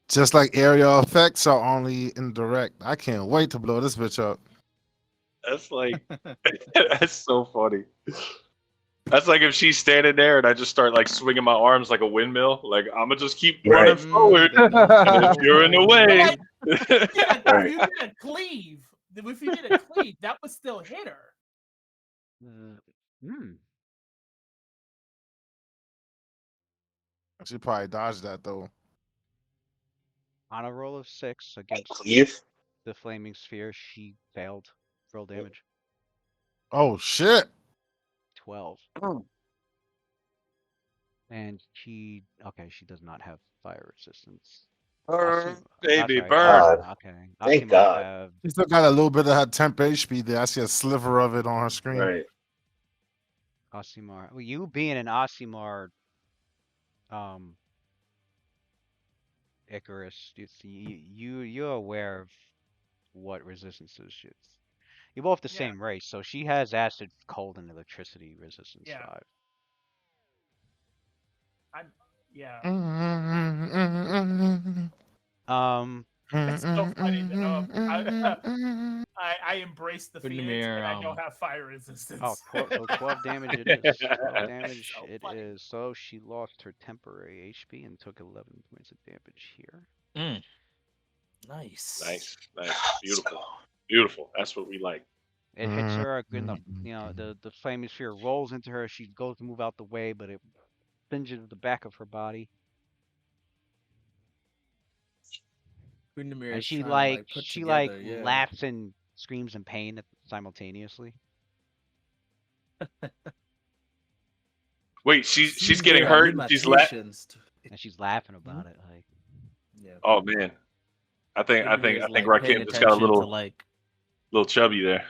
Just like area effects are only indirect. I can't wait to blow this bitch up. That's like that's so funny. That's like if she's standing there and I just start like swinging my arms like a windmill. Like I'm gonna just keep Right. running forward. And if you're in the way, If Right. you did a cleave, that would still hit her. She probably dodged that though. On a roll of 6 against Cleave. the flaming sphere, she failed. Roll damage. Oh shit! 12. Oh. And she does not have fire resistance. burn, That's baby, right. burn. God. Okay. Thank Oxymars God. have She still got a little bit of her temp HP there. I see a sliver of it on her screen. Right. Oxymar. Well, you being an Oxymar, Icarus, you're aware of what resistances she's. You're both the Yeah. same race, so she has acid, cold, and electricity resistance Yeah. 5. Yeah. It's so funny that I embrace the Putting Phoenix, there, and I don't have fire resistance. Oh, so 12 damage it is. 12 damage So it funny. is. So she lost her temporary HP and took 11 points of damage here. Nice. Nice, beautiful, beautiful. That's what we like. It hits her in the flaming sphere rolls into her. She goes to move out the way, but it pinches the back of her body. Windermere And is she trying to, put she together, yeah. laughs and screams in pain simultaneously. Wait, she's Seems getting there are hurt. And she's laughing. limitations to- And she's laughing about it. Like, Yeah. Oh man, I think Windermere is, like, Rakim paying just got a attention to, little chubby there.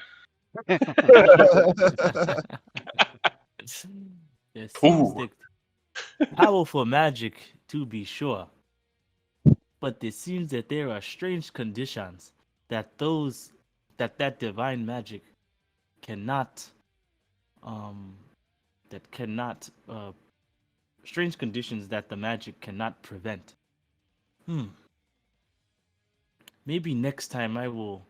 It seems Ooh. like powerful magic, to be sure. But it seems that there are strange conditions that that divine magic cannot strange conditions that the magic cannot prevent. Maybe next time I will.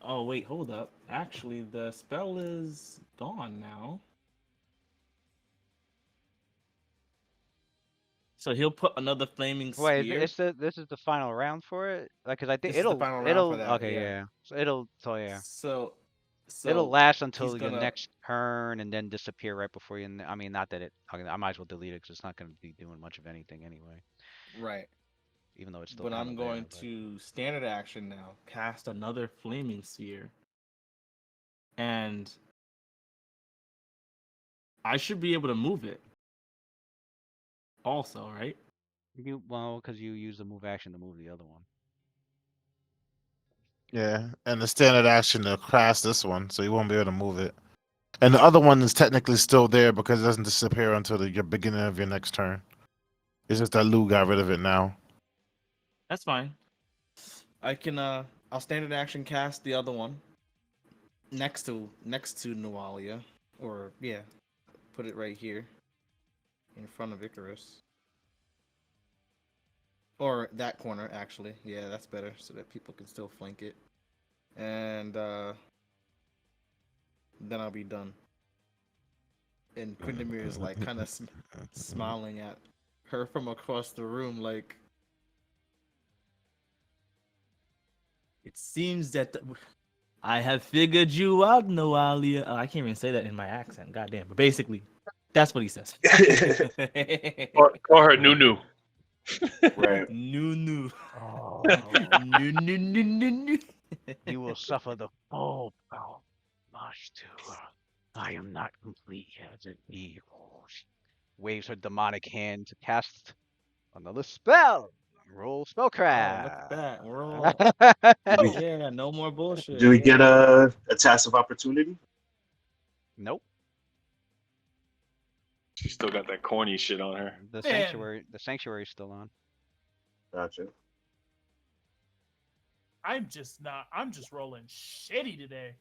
Oh wait, hold up. Actually, the spell is gone now. So he'll put another flaming sphere. wait, this is the final round for it? Like, cause I think This is the final round for that, okay, yeah. yeah. So It'll last until he's your gonna- next turn and then disappear right before you. I mean, not that it. I might as well delete it because it's not going to be doing much of anything anyway. Right. Even though it's still. But kinda I'm going there, to standard action now, cast another flaming sphere. And I should be able to move it. Also, right? because you use the move action to move the other one. Yeah, and the standard action to crash this one, so you won't be able to move it. And the other one is technically still there because it doesn't disappear until the beginning of your next turn. It's just that Lou got rid of it now. That's fine. I can I'll standard action cast the other one. Next to Nualia. Or yeah. Put it right here. In front of Icarus. Or that corner, actually. Yeah, that's better, so that people can still flank it. And then I'll be done. And Quindamir is like kind of smiling at her from across the room, like. It seems that I have figured you out, Noalia. I can't even say that in my accent, goddamn. But basically, that's what he says. Or her Nunu. Right. Nunu. Oh. Nunu. You will suffer the full power. Much too. I am not complete yet. He waves her demonic hand to cast another spell. Roll spellcraft. Oh, look at that. We're all. Yeah, no more bullshit. Do we get a task of opportunity? Nope. She still got that corny shit on her. The Man. sanctuary's still on. Gotcha. I'm just rolling shitty today.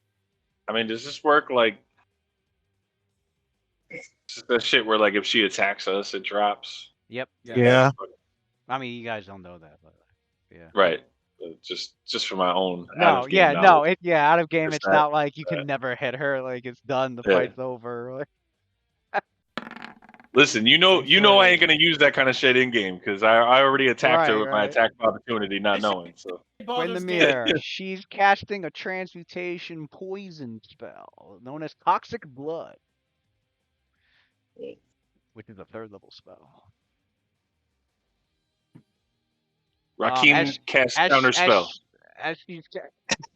I mean, does this work like the shit where like if she attacks us, it drops? Yep. Yeah. I mean, you guys don't know that, but yeah. Right. Just for my own. No, out-of-game yeah, knowledge. out of game, It's it's that- not like you can never hit her. Like, it's done. The Yeah. fight's over. Like, Listen, you know I ain't gonna use that kind of shit in game because I already attacked her Right, with my right. attack of opportunity, not knowing. So Baldur's Gate. Quindamir, she's casting a transmutation poison spell known as Toxic Blood, which is a 3rd level spell. Rakim cast as counter as spell. as she's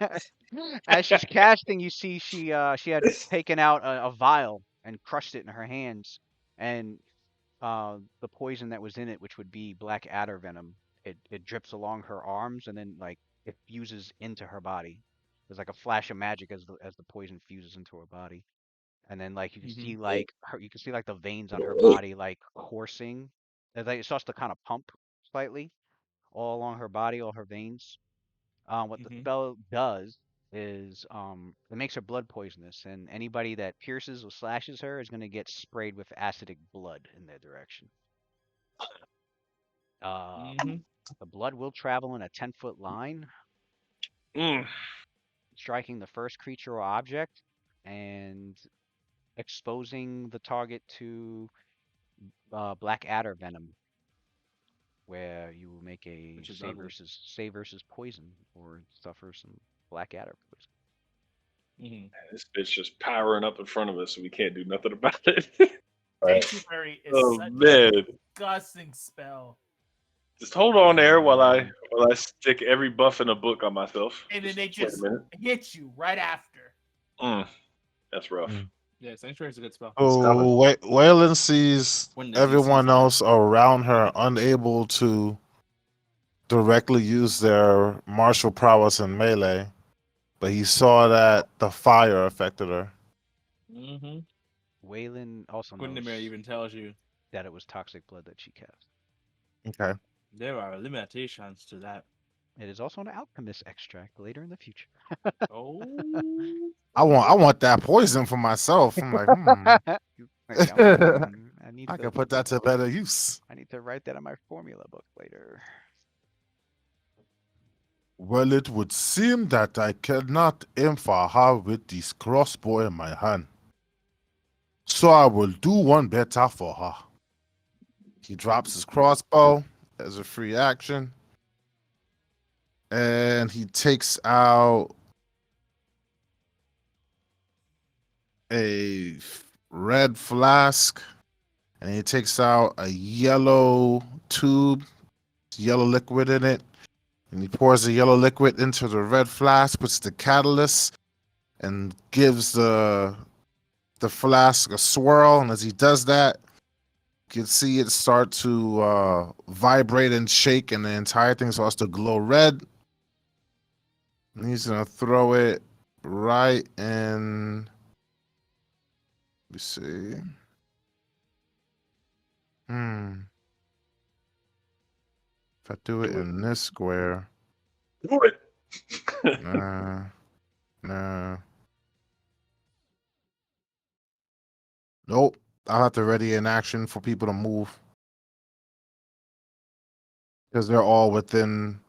as she's casting, you see she had taken out a vial and crushed it in her hands, and the poison that was in it, which would be black adder venom, it drips along her arms and then like it fuses into her body. There's like a flash of magic as the poison fuses into her body, and then like you can see like you can see like the veins on her body like coursing. And like, it starts to kind of pump slightly all along her body, all her veins. What the spell does is it makes her blood poisonous, and anybody that pierces or slashes her is going to get sprayed with acidic blood in their direction. The blood will travel in a 10-foot line, striking the first creature or object, and exposing the target to black adder venom, where you will make a save versus poison or suffer some black adder poison. This bitch just powering up in front of us, so we can't do nothing about it. Sanctuary is such a disgusting spell. Just hold on there while I stick every buff in a book on myself. And then they just hit you right after. That's rough. Yeah, Sanctuary is a good spell. So Waylon sees everyone else around her unable to directly use their martial prowess in melee, but he saw that the fire affected her. Waylon also knows even tells you that it was toxic blood that she cast. Okay. There are limitations to that. It is also an alchemist extract later in the future. I want that poison for myself. I'm like, I can put that to better use. I need to write that in my formula book later. Well, it would seem that I cannot aim for her with this crossbow in my hand. So I will do one better for her. He drops his crossbow as a free action. And he takes out a red flask. And he takes out a yellow tube, yellow liquid in it. And he pours the yellow liquid into the red flask, puts the catalyst, and gives the flask a swirl. And as he does that, you can see it start to vibrate and shake, and the entire thing starts to glow red. And he's gonna throw it right in. Let me see. If I do it in this square. Do it. Nah. Nope. I'll have to ready an action for people to move. Because they're all within.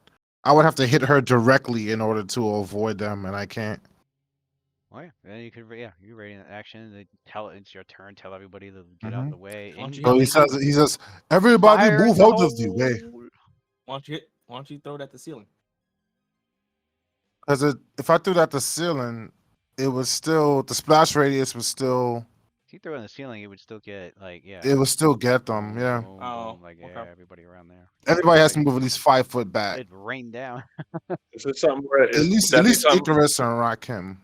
I would have to hit her directly in order to avoid them, and I can't. Oh yeah, then you could you ready an action. They tell it's your turn. Tell everybody to get out of the way. So he says, everybody move out of the way. Why don't you throw it at the ceiling? Because if I threw that at the ceiling, it was still the splash radius was still. If you throw it in the ceiling, it would still get It would still get them, yeah. Everybody around there. Everybody has to move at least 5 foot back. It rained down. Is it something where at least Icarus and Rakim.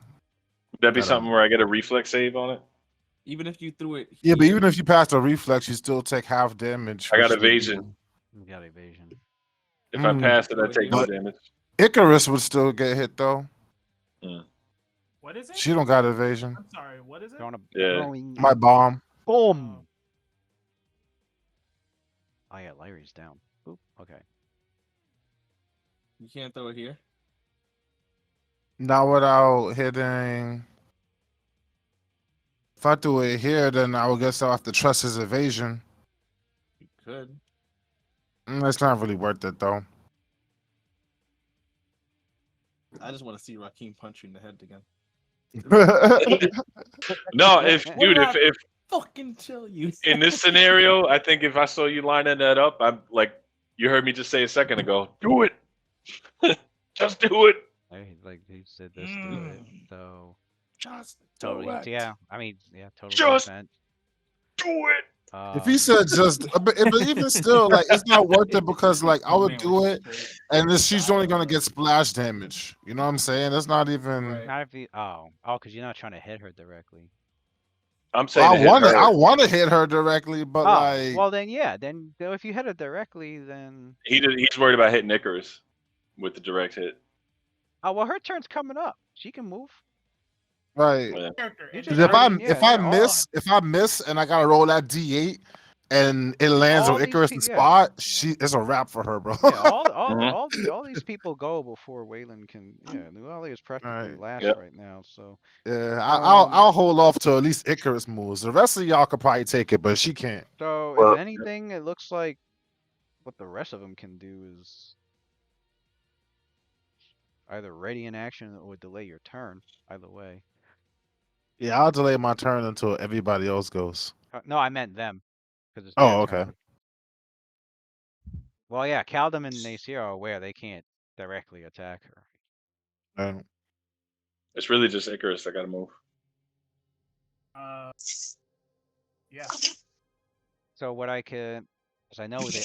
Would that be something where I get a reflex save on it? Even if you threw it. Yeah, but even if you pass a reflex, you still take half damage. I got evasion. You got evasion. If I pass it, I take no damage. Icarus would still get hit though. What is it? She don't got evasion. I'm sorry, what is it? My bomb. Boom. Oh yeah, Larry's down. Oop, okay. You can't throw it here? Not without hitting. If I do it here, then I would guess I'll have to trust his evasion. You could. It's not really worth it though. I just want to see Rakim punch you in the head again. No, if fucking kill you. In this scenario, I think if I saw you lining that up, I'm like, you heard me just say a second ago, do it. Just do it. Like he said, let's do it. So Just totally, do it. yeah. I mean, yeah, total Just defense. do it. If he said just, but even still, like it's not worth it because like I would do it, and then she's only gonna get splash damage. You know what I'm saying? That's not even. Right. not if you, because you're not trying to hit her directly. I'm saying to hit I her. want to hit her directly, but Oh, like, well then, yeah, then if you hit her directly, then He's worried about hitting Icarus with the direct hit. oh well, her turn's coming up. She can move. right. Yeah. Character. You and just- Because then- I mean, yeah, yeah, if I miss and I gotta roll that D8 and it lands all on these Icarus' yeah. spot, it's a wrap for her, bro. Yeah, Mhm. all these people go before Waylon can. Yeah, New Orleans is practically Right. last Yep. right now. So Yeah, Um, I'll hold off to at least Icarus moves. The rest of y'all could probably take it, but she can't. so Well- if anything, it looks like what the rest of them can do is either ready in action or delay your turn. Either way. Yeah, I'll delay my turn until everybody else goes. No, I meant them because it's their Oh, okay. turn. Well, yeah, Kaldum and Nasir are aware they can't directly attack her. And It's really just Icarus that got to move. Yeah. So what I could, because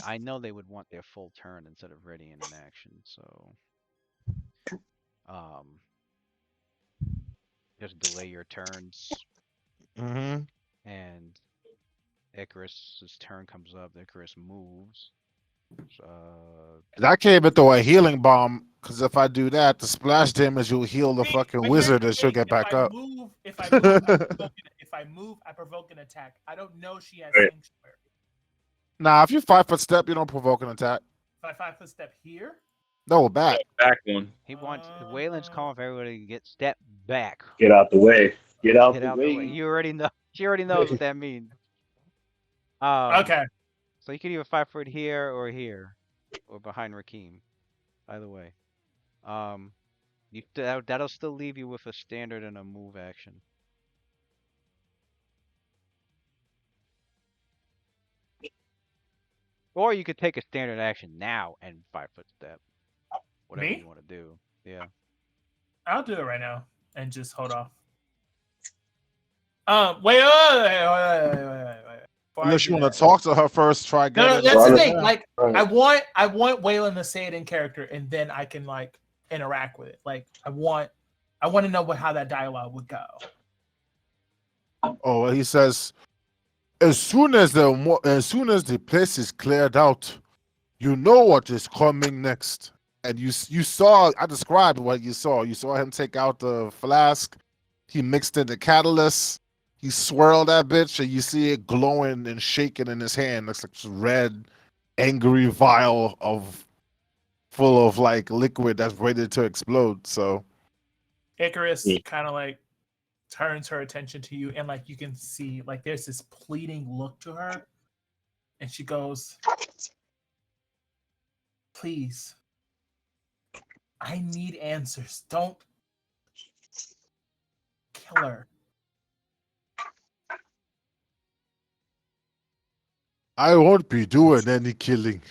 I know they would want their full turn instead of ready in an action. So, just delay your turns, mm-hmm. and Icarus's turn comes up. Icarus moves. I can't even throw a healing bomb because if I do that, the splash damage will heal the See, fucking but here's wizard the and she'll thing, get back up. If I move, I provoke an attack. I don't know she has Right. sanctuary. Nah, if you 5-foot step, you don't provoke an attack. If I 5-foot step here, No, back. Back one. He wants Waylon's calling for everybody to get step back. Get out the way. Get out Get the out way. the way. You already know. She already knows what that means. okay. So you could either 5-foot here, or behind Rakeem. Either way. That'll still leave you with a standard and a move action. Or you could take a standard action now and 5-foot step. Whatever Me? you want to do. Yeah. I'll do it right now and just hold off. Wait. Before I Unless do you want that- to talk to her first, try No, getting. that's the Right. thing. Like, Right. I want Waylon to say it in character, and then I can like interact with it. Like, I want to know how that dialogue would go. Oh, he says, as soon as the place is cleared out, you know what is coming next. And you saw. I described what you saw. You saw him take out the flask. He mixed in the catalyst. He swirled that bitch, and you see it glowing and shaking in his hand. Looks like this red, angry vial full of like liquid that's ready to explode. So Icarus Yeah. kind of like turns her attention to you, and like you can see, like there's this pleading look to her, and she goes, "Please, I need answers. Don't kill her." I won't be doing any killing.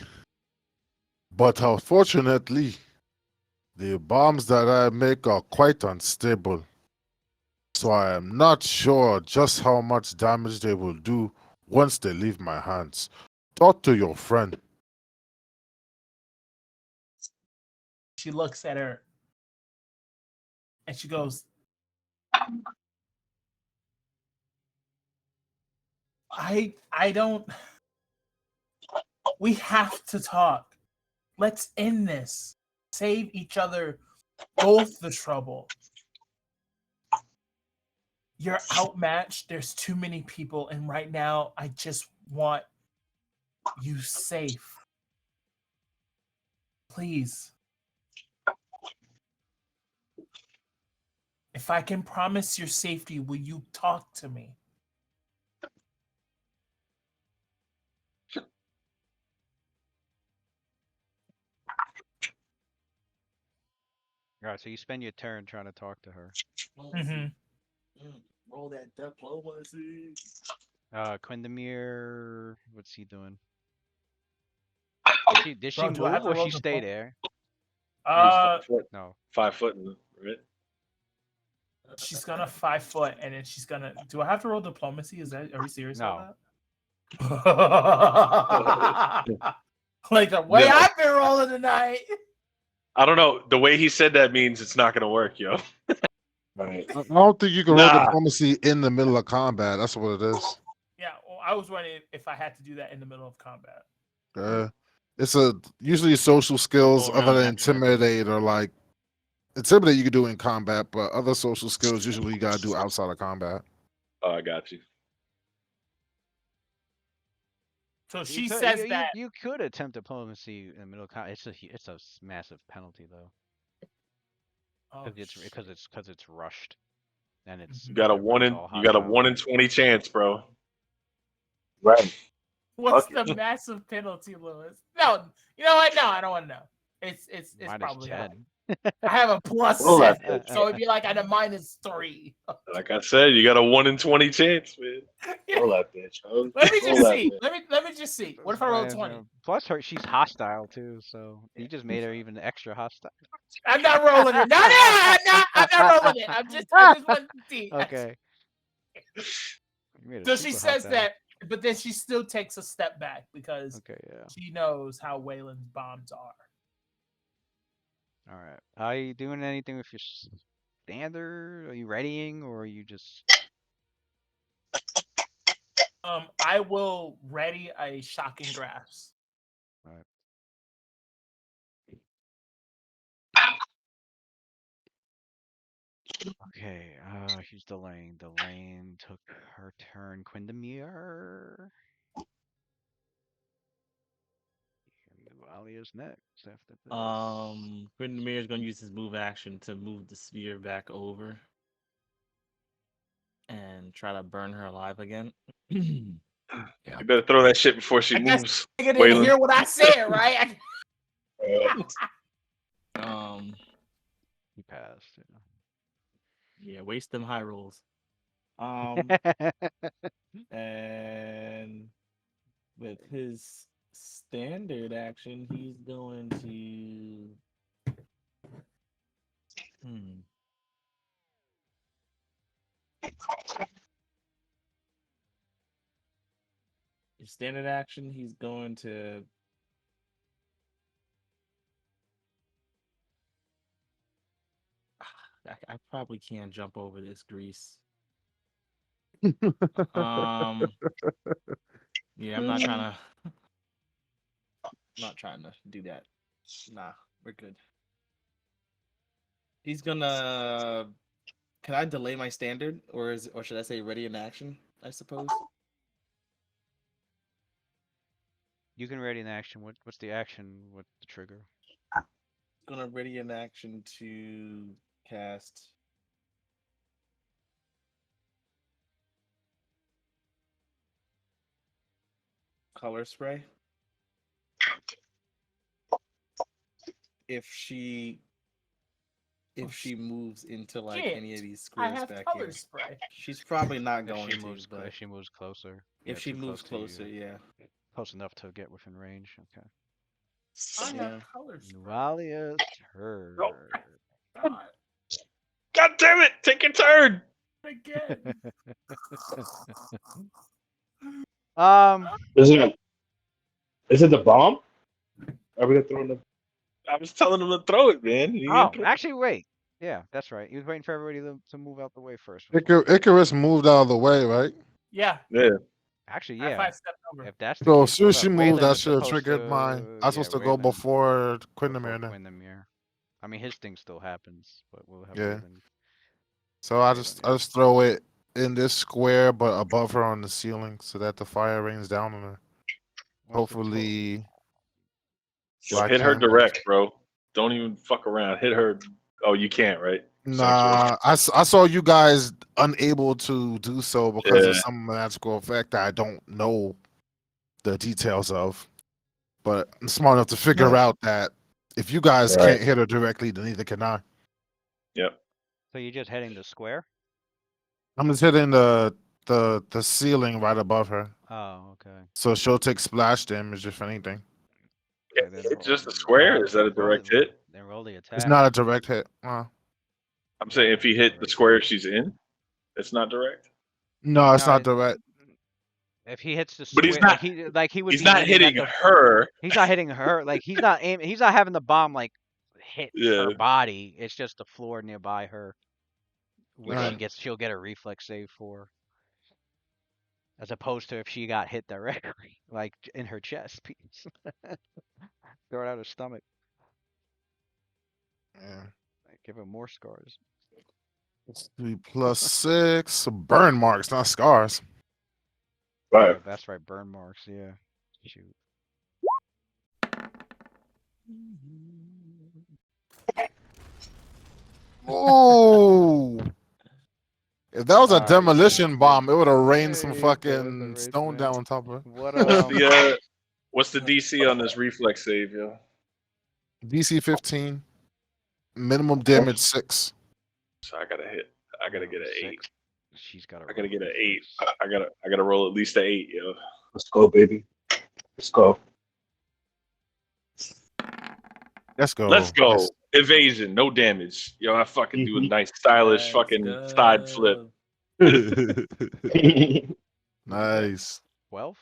But unfortunately, the bombs that I make are quite unstable. So I am not sure just how much damage they will do once they leave my hands. Talk to your friend. She looks at her, and she goes, I don't. We have to talk. Let's end this. Save each other both the trouble. You're outmatched. There's too many people, and right now I just want you safe. Please. If I can promise your safety, will you talk to me? Alright, so you spend your turn trying to talk to her. Mm-hmm. Roll that diplomacy. Quindamir, what's he doing? Did she Bro, do I have move to or roll she the stay ball? there? He's 5 foot. No. 5 foot, right? She's gonna 5 foot, and then she's gonna. Do I have to roll diplomacy? Are we serious No. about that? Like the way No. I've been rolling tonight. I don't know. The way he said that means it's not gonna work, yo. Right. I don't think you can roll Nah. diplomacy in the middle of combat. That's what it is. Yeah, well, I was wondering if I had to do that in the middle of combat. It's usually social skills Go other around than natural. intimidate or like intimidate you can do in combat, but other social skills usually you gotta do outside of combat. Oh, I got you. So You she could- says you, that. you could attempt diplomacy in the middle of combat. It's a massive penalty though, Oh, because it's rushed, and it's You got a everyone's all you got a hostile. 1 in 20 chance, bro. Right. What's Fuck the massive penalty, Lewis? No, you know what? No, I don't want to know. It's Minus probably high. 10. I have a plus Roll that 7, bitch. so it'd be like at a -3. Like I said, you got a 1 in 20 chance, man. Roll that bitch. Huh? Let me Roll just that see. bitch. Let me just see. What if I roll 20? Plus she's hostile too, so you just made her even extra hostile. I'm not rolling it. No, I'm not rolling it. I just want to see. Okay. You made her So she super says hostile. that, but then she still takes a step back because Okay, yeah. she knows how Waylon's bombs are. All right. Are you doing anything with your standard? Are you readying, or are you just? I will ready a shocking grasp. Right. Okay. She's delaying. Delaying took her turn. Quindamir. Valia's next after this. Quindamir is going to use his move action to move the sphere back over and try to burn her alive again. You better throw that shit before she I guess moves. you didn't Waylon. hear what I said, right? He passed. Yeah, waste them high rolls. And with his standard action, he's going to. His standard action, he's going to. I probably can't jump over this grease. Yeah, I'm not trying to. I'm not trying to do that. Nah, we're good. He's gonna. Can I delay my standard, or should I say ready in action? I suppose. You can ready an action. What's the action? What's the trigger? Gonna ready in action to cast. Color spray. If she moves into like Shit, any of these I squares have back color here, spray. she's probably not If going she to. moves, But if she moves closer. if Yeah, she too moves close to closer, you. yeah. Close enough to get within range. Okay. I Yeah. have color spray. Valia's turn. God, God damn it! Take your turn. again. Is it the bomb? Are we gonna throw in the? I was telling him to throw it, man. He Oh, didn't throw it. actually, wait. Yeah, that's right. He was waiting for everybody to move out the way first. Icarus moved out of the way, right? Yeah, Yeah. Actually, I yeah. 5 stepped over. If that's the So case, as soon hold as up. she moved, Waylon that was should have supposed triggered mine. I was supposed to go Waylon before before Quindamir. Quindamir. I mean, his thing still happens, but we'll have Yeah. Waylon. So I just throw it in this square, but above her on the ceiling, so that the fire rains down on her. What's the Hopefully, Yo, I hit her can. direct, bro. Don't even fuck around. Hit her. Oh, you can't, right? Nah, I saw you guys unable to do so because of Yeah. some magical effect that I don't know the details of. But I'm smart enough to figure out that if you guys Right. can't hit her directly, then neither can I. Yep. So you're just heading the square? I'm just hitting the the ceiling right above her. Oh, okay. So she'll take splash damage if anything. Okay, then It's just a roll- square. Is that a roll it- direct hit? Then roll the attack. It's not a direct hit. I'm saying if he hit the square she's in, it's not direct. No, it's No, not direct. If he hits the But he's square, not- he would He's be not aiming at hitting the. her. He's not hitting her. Like he's not aiming. He's not having the bomb like hit Yeah. her body. It's just the floor nearby her, which Right. she'll get a reflex save for. As opposed to if she got hit directly, like in her chest piece, throw it out her stomach, Yeah. like, give her more scars. 3 plus 6. Burn marks, not scars. Right. Oh, that's right, burn marks. Yeah. Shoot. Oh. If that was a Alright, demolition yeah. bomb, it would have rained some Yeah, that was fucking a race, stone man. down on top of it. What What's the DC on this reflex save, yo? DC 15. Minimum damage 6. So I gotta get an 8. Six. She's got. I gotta get an 8. I gotta roll at least an 8, yo. Let's go, baby. Let's go. Let's go. Let's go. Nice. Evasion, no damage. Yo, I fucking do a Mhm. nice stylish Let's fucking side flip. Nice. 12.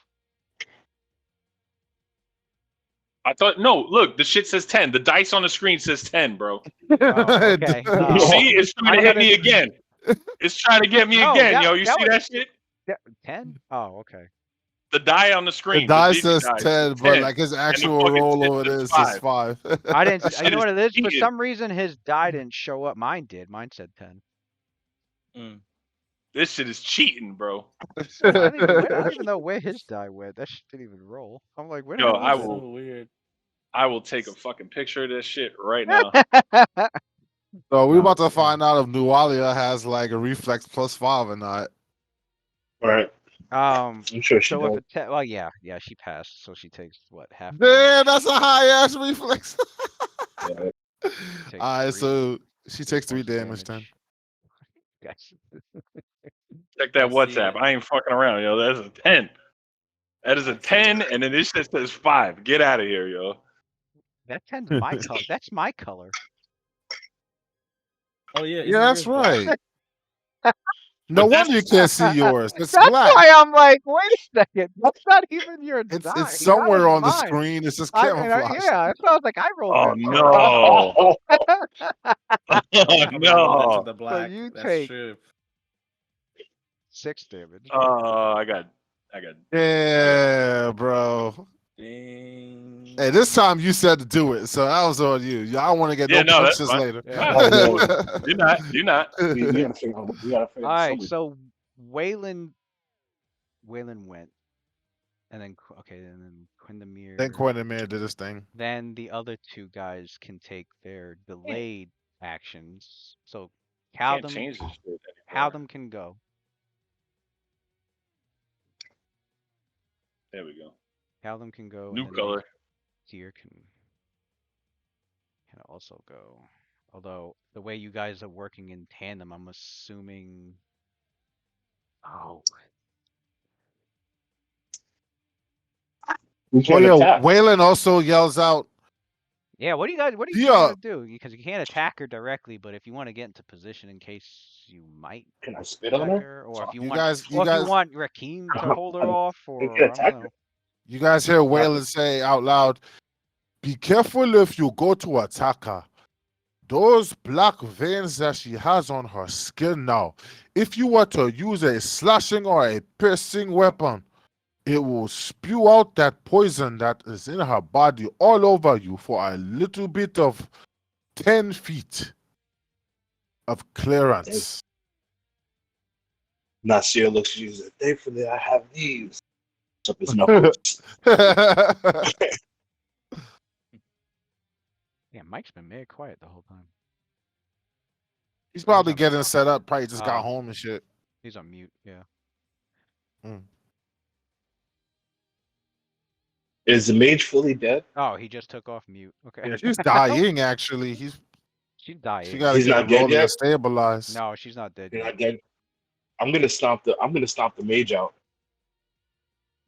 I thought no, look, the shit says 10. The dice on the screen says 10, bro. Oh, okay. You Oh. see, it's trying to I hit gotta- me again. It's trying to get me No, again, that- yo. You that see was- that shit? 10. Oh, okay. The die on the The screen. die digit says die 10, says but like his actual fucking roll shit over says this is 5. I didn't. That You know shit what it is? For cheated. some reason, his die didn't show up. Mine did. Mine said 10. This shit is cheating, bro. I don't even know where his die went. That shit didn't even roll. I'm like, where the Yo, hell I is it? will- So weird. I will take a fucking picture of this shit right now. So we're No, about to yeah. find out if Nualia has like a reflex +5 or not. Right. I'm sure she so if does. it well, yeah, she passed. So she takes what half. Damn, that's a high ass reflex. Yeah. Takes Alright, 3 so she takes 3 points of damage then. Guys, Check that Let's see WhatsApp. it. I ain't fucking around, yo. That's a 10. That is a 10, and then this shit says 5. Get out of here, yo. that 10's my color. That's my color. Oh yeah. isn't Yeah, that's yours black? right. No But wonder you can't see yours. It's That's black. why I'm like, wait a second. That's not even your die. It's somewhere That is on the mine. screen. It's just Yeah, camouflage. that's why I was like, I rolled Oh, that. no. Oh, Probably rolled into no. the black. you That's take- true. 6 damage. Oh, I got. Yeah, bro. Dang. Hey, this time you said to do it, so that was on you. Y'all want to get Yeah, no no, that's punches fine. later. Yeah. Oh, You're not. You're not. we gotta figure out. All right, so Waylon went, and then and then Quindamir. Then Quentin did his thing. Then the other 2 guys can take their delayed actions. So Can't Caldum, change this shit anymore. Caldum can go. There we go. Caldum can go. New and then color. Seer can also go. Although the way you guys are working in tandem, I'm assuming. Oh, We Oh can't yeah, attack. Waylon also yells out. yeah. What are you trying Yeah. to do? Because you can't attack her directly, but if you want to get into position in case you might Can I spit on attack her? her, or if you You want, guys, if you want Rakeem to hold her off, or can I attack don't know. you guys hear Waylon say out loud, "Be careful if you go to attack her. Those black veins that she has on her skin now, if you were to use a slashing or a piercing weapon, it will spew out that poison that is in her body all over you for a little bit of 10 feet of clearance." Nasir looks at you and says, thankfully I have these. Up his knuckles. Yeah, Mike's been mad quiet the whole time. He's probably getting set up. Probably just got Oh. home and shit. He's on mute. Yeah. Is the mage fully dead? Oh, he just took off mute. Okay. Yeah, she's dying actually. She's dying. She got to He's get not dead rolling yet? and stabilized. No, she's not dead You're yet. not dead? I'm gonna stomp the mage out.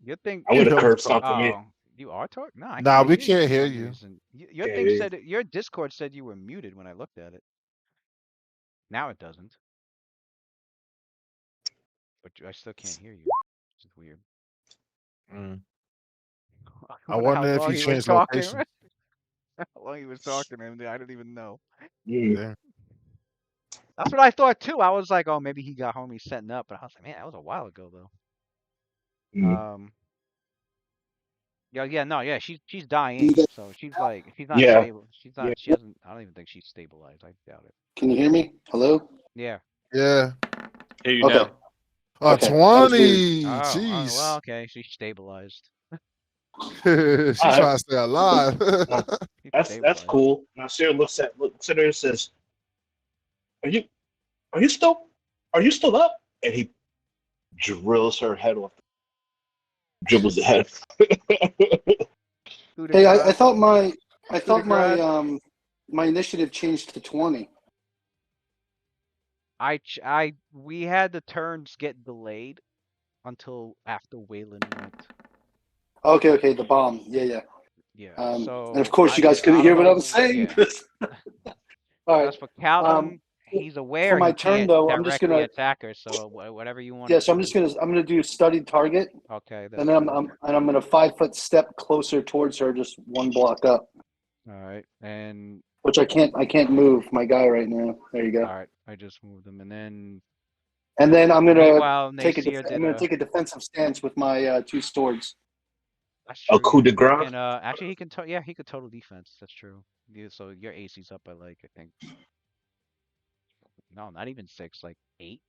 Your thing. I'm gonna Yo, curve stomp the mage. Oh, you are talking? No, I nah, can't we hear you can't for hear some you. reason. Your Yeah, thing yeah, said your Discord said you were muted when I looked at it. Now it doesn't. But I still can't hear you. Which is weird. Mm. I I wonder how wonder if long he he was changed talking. location. How long he was talking, and I didn't even know. yeah. Yeah. That's what I thought too. I was like, oh, maybe he got homies setting up, but I was like, man, that was a while ago though. Mm. Yeah, no, yeah, she's dying, You guys, so she's not Yeah. stable. She's Yeah. not. She hasn't. I don't even think she's stabilized. I doubt it. can you hear me? Hello? Yeah. Yeah. Hear you Okay. now. Okay. That was weird. 20. Oh, well, Jeez. okay. She's stabilized. She's All right. trying to stay alive. Now, She's that's stabilized. cool. Now Sarah looks at her and says, "Are you are you still up?" And he drills her head off, dribbles the head. Coup de Hey, grace. I Coup de thought grace. my initiative changed to 20. We had the turns get delayed until after Waylon went. Okay, the bomb. Yeah. Yeah. And of So course you guys couldn't I don't hear what I know. was saying. Yeah. All right. Because for Calvin, he's For aware my he turn can't though, I'm just directly gonna attack her. So whatever you want yeah. to So do. I'm gonna do studied target, Okay, and that's then good. I'm gonna 5 foot step closer towards her, just one block up, All right, and which I can't move my guy right now. There you go. all right, I just moved him, and then And then meanwhile, Nasir I'm did gonna a. take a defensive stance with my 2 swords. That's A true. coup Yeah, de he grace. can. Actually, he can. Yeah, he could total defense. That's true. Yeah, so your AC's up by like I think. No, not even 6, like 8.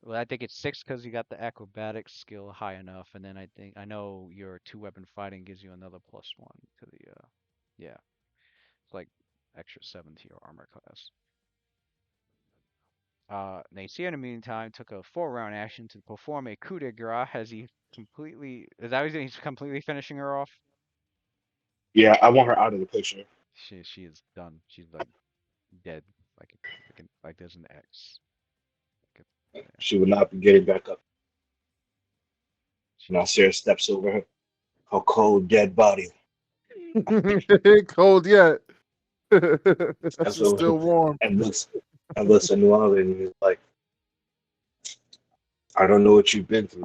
Well, I think it's 6 because you got the acrobatics skill high enough, and then I know your 2-weapon fighting gives you another +1 to the. Yeah, it's like extra 7 to your armor class. Nasir, in the meantime, took a 4-round action to perform a coup de grace as he completely. Is that he's completely finishing her off? Yeah, I want her out of the picture. She is done. She's like dead. Like there's an X. Yeah, She would not be getting back up. Now she's Sarah steps over her cold, dead body. Cold yet. Steps She's over her still warm. and listen to her, and he's like, I don't know what you've been through,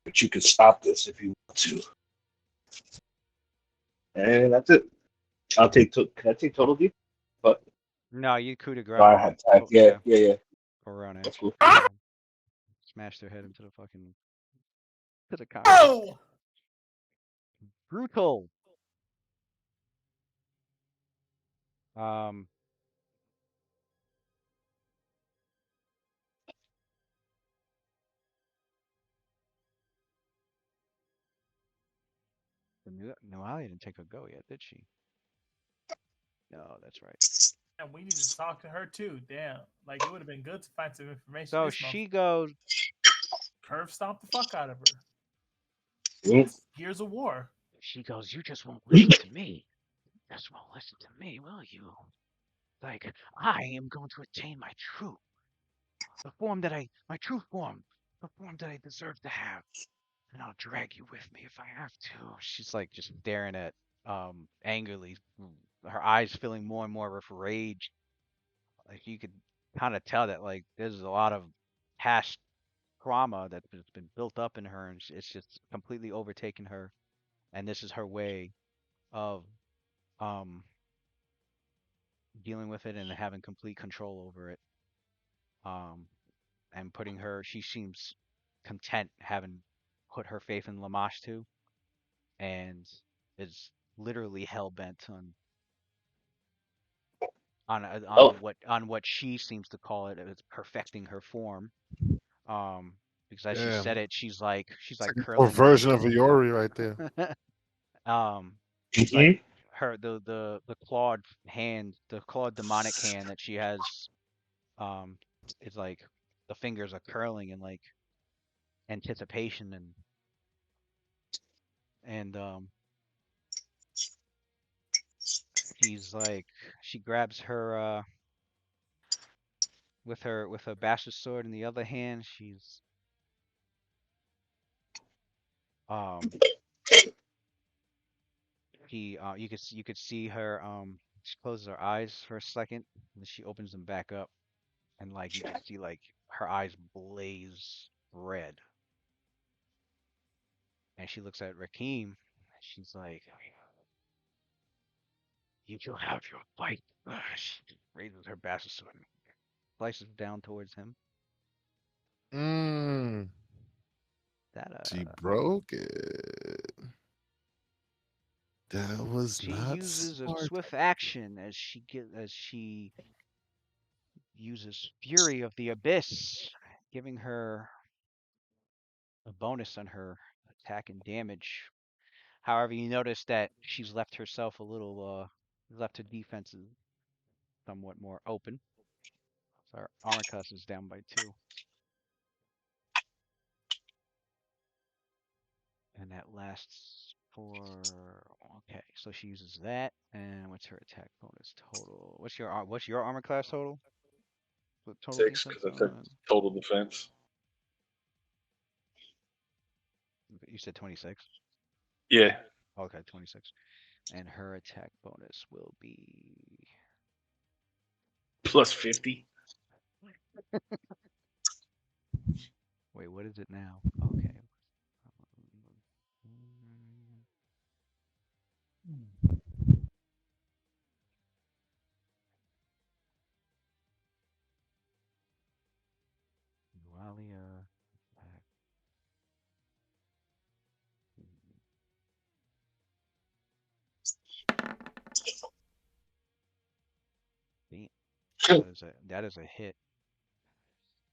but you can stop this if you want to. And that's it. Can I take total D? But no, you coup de grace. I had attack. Oh, Yeah, yeah, yeah, yeah. 4-round That's action. cool. Smash their head into the fucking to the concrete. Oh! Brutal. Um, the new Noalia didn't take a go yet, did she? No, that's right. And we need to talk to her too. Damn. Like it would have been good to find some information. So This month. she goes. Curve stomp the fuck out of her. Mm. This is Gears of War. She goes. You just won't listen to me. You just won't listen to me, will you? Like I am going to attain my my true form, the form that I deserve to have, and I'll drag you with me if I have to. She's like just staring at angrily, her eyes filling more and more with rage. Like you could kind of tell that like there's a lot of past trauma that's been built up in her, and it's just completely overtaken her. And this is her way of um dealing with it and having complete control over it. Um, and putting her, she seems content having put her faith in Lamash too, and is literally hell bent Oh, on what she seems to call it as perfecting her form. Um, because as she Damn. said it, she's like It's like a curling up. perversion of Iori right there. Like mhm. her the clawed hand, the clawed demonic hand that she has, um, is like the fingers are curling in like anticipation and she's like she grabs her with her bastard sword in the other hand. She's um you could see her she closes her eyes for a second, and then she opens them back up, and like you can see like her eyes blaze red, and she looks at Rakim. She's like, "You shall have your fight." She raises her bastard sword and slices down towards him. Mm, That she broke it. That was she not uses a smart. swift action as she uses Fury of the Abyss, giving her a bonus on her attack and damage. However, you notice that she's left herself a little left her defenses somewhat more open. So our armor class is down by 2. And that lasts for okay, so she uses that, and what's her attack bonus total? What's your armor class total? What total 6 defense because I took on? total defense. You said 26. Yeah, Okay, 26. And her attack bonus will be plus 50. wait, what is it now? Okay. Walia attack. Damn. That is a hit.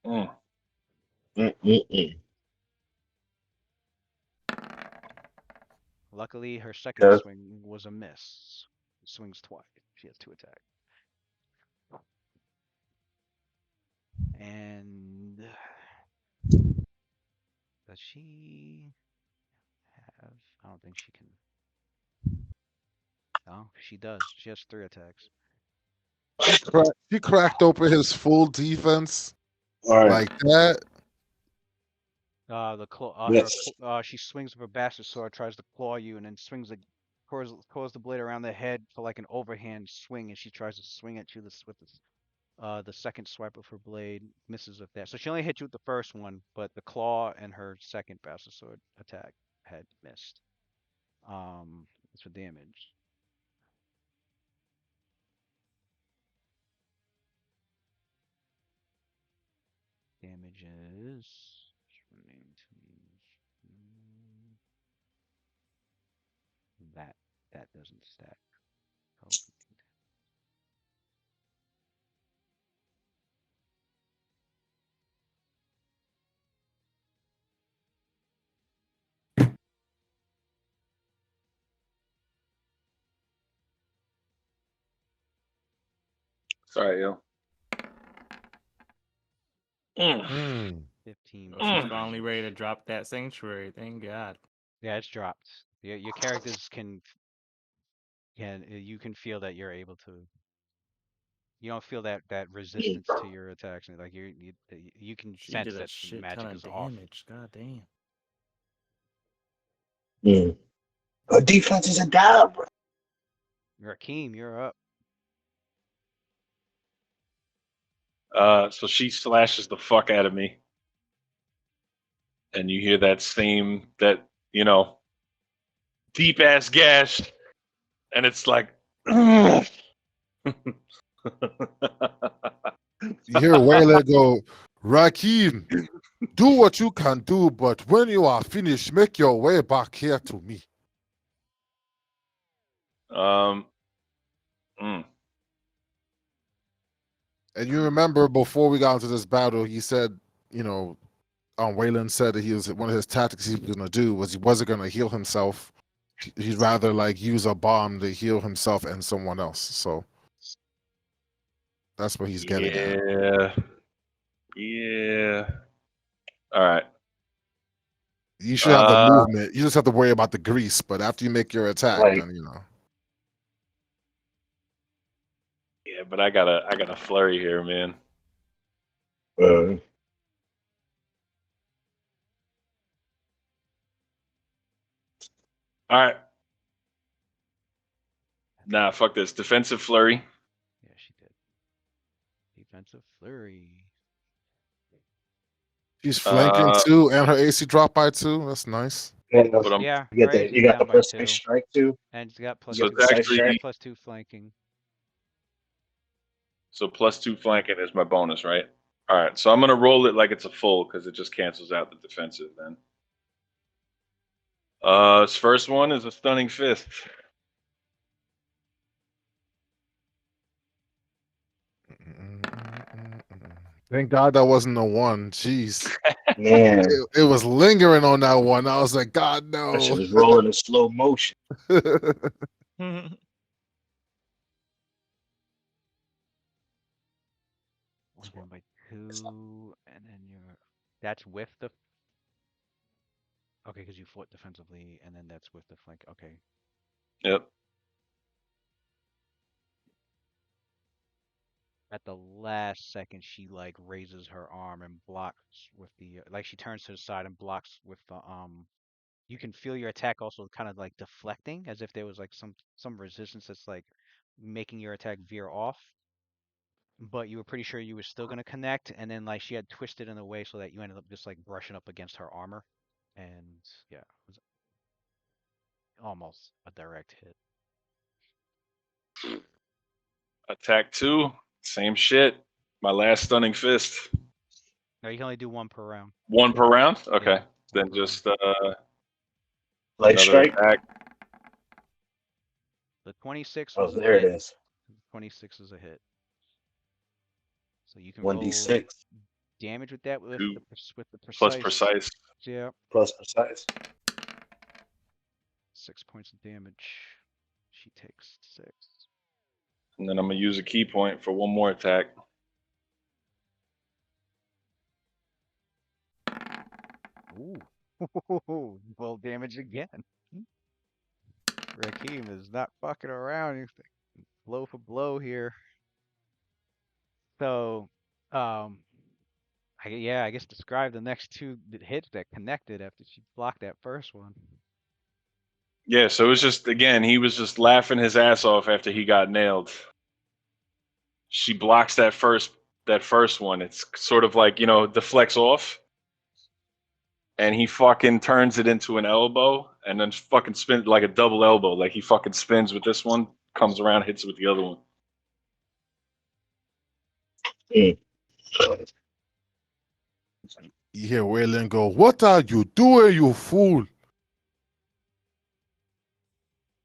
Mm. Mm-mm-mm. Luckily, her second Yeah. swing was a miss. Swings twice. She has 2 attacks. And does she have? I don't think she can. No, she does. She has 3 attacks. She cracked open his full defense All right. like that. Yes. She swings with her bastard sword, tries to claw you, and then swings the curls the blade around the head for like an overhand swing, and she tries to swing at you with the second swipe of her blade, misses with that. So she only hit you with the first one, but the claw and her second bastard sword attack had missed. It's for damage. Damage is that that doesn't stack. Oh, Sorry, yo. Mm. Mm. 15 So she's plus. Mm. finally ready to drop that sanctuary. Thank God. Yeah, it's dropped. Your characters you can feel that you're able to. You don't feel that resistance to your attacks. Like you can She sense did a that the shit ton magic of is off. damage. God damn. Mm. Her defense is a down, bro. Rakeem, you're up. So she slashes the fuck out of me, and you hear that same deep ass gash, and it's like. You hear Wayla go, Rakim, do what you can do, but when you are finished, make your way back here to me. Mm. And you remember before we got into this battle, he said, Wayland said that one of his tactics he was gonna do was he wasn't gonna heal himself. He'd rather like use a bomb to heal himself and someone else. So that's what he's getting at. Yeah. Yeah. All right. You should have the movement. You just have to worry about the grease. But after you make your attack, Like, then Yeah, but I got a flurry here, man. Uh, All right. Nah, fuck this. Defensive flurry. Yeah, she did. Defensive flurry. She's flanking Uh, too, and her AC dropped by 2. That's nice. and but I'm Yeah, you got right. the you got Down the by precise 2. strike too. And it's got plus You so got two. it's precise It's got strike. plus 2 flanking. so +2 flanking is my bonus, right? All right. So I'm gonna roll it like it's a full because it just cancels out the defensive then. His first one is a stunning fist. Thank God that wasn't a 1. Jeez. Man, It was lingering on that one. I was like, God, that shit no. was rolling in slow motion. We're down by 2, and then you're. That's with the. Okay, because you fought defensively, and then that's with the flank. Okay. Yep. At the last second, she like raises her arm and blocks with the like she turns to the side and blocks with the You can feel your attack also kind of like deflecting, as if there was like some resistance that's like making your attack veer off. But you were pretty sure you were still gonna connect, and then like she had twisted in a way so that you ended up just like brushing up against her armor, and yeah, it was almost a direct hit. Attack 2. Same shit. My last stunning fist. No, you can only do 1 per round. 1 per round. Okay. Yeah, Then 1 per round. just Light another strike. attack. The 26 Oh, was a there it hit. is. 26 is a hit. So you can 1d6 roll damage with that with 2 the plus precise. precise. Yeah, plus precise. 6 points of damage. She takes 6. And then I'm gonna use a key point for 1 more attack. Ooh. Well, damage again. Rakim is not fucking around. He's blow for blow here. So, I guess describe the next 2 hits that connected after she blocked that first one. Yeah, so it was just again, he was just laughing his ass off after he got nailed. She blocks that first one. It's sort of like, deflects off. And he fucking turns it into an elbow and then fucking spins like a double elbow. Like he fucking spins with this one, comes around, hits it with the other one. Mm. You hear Waylon go, "What are you doing, you fool?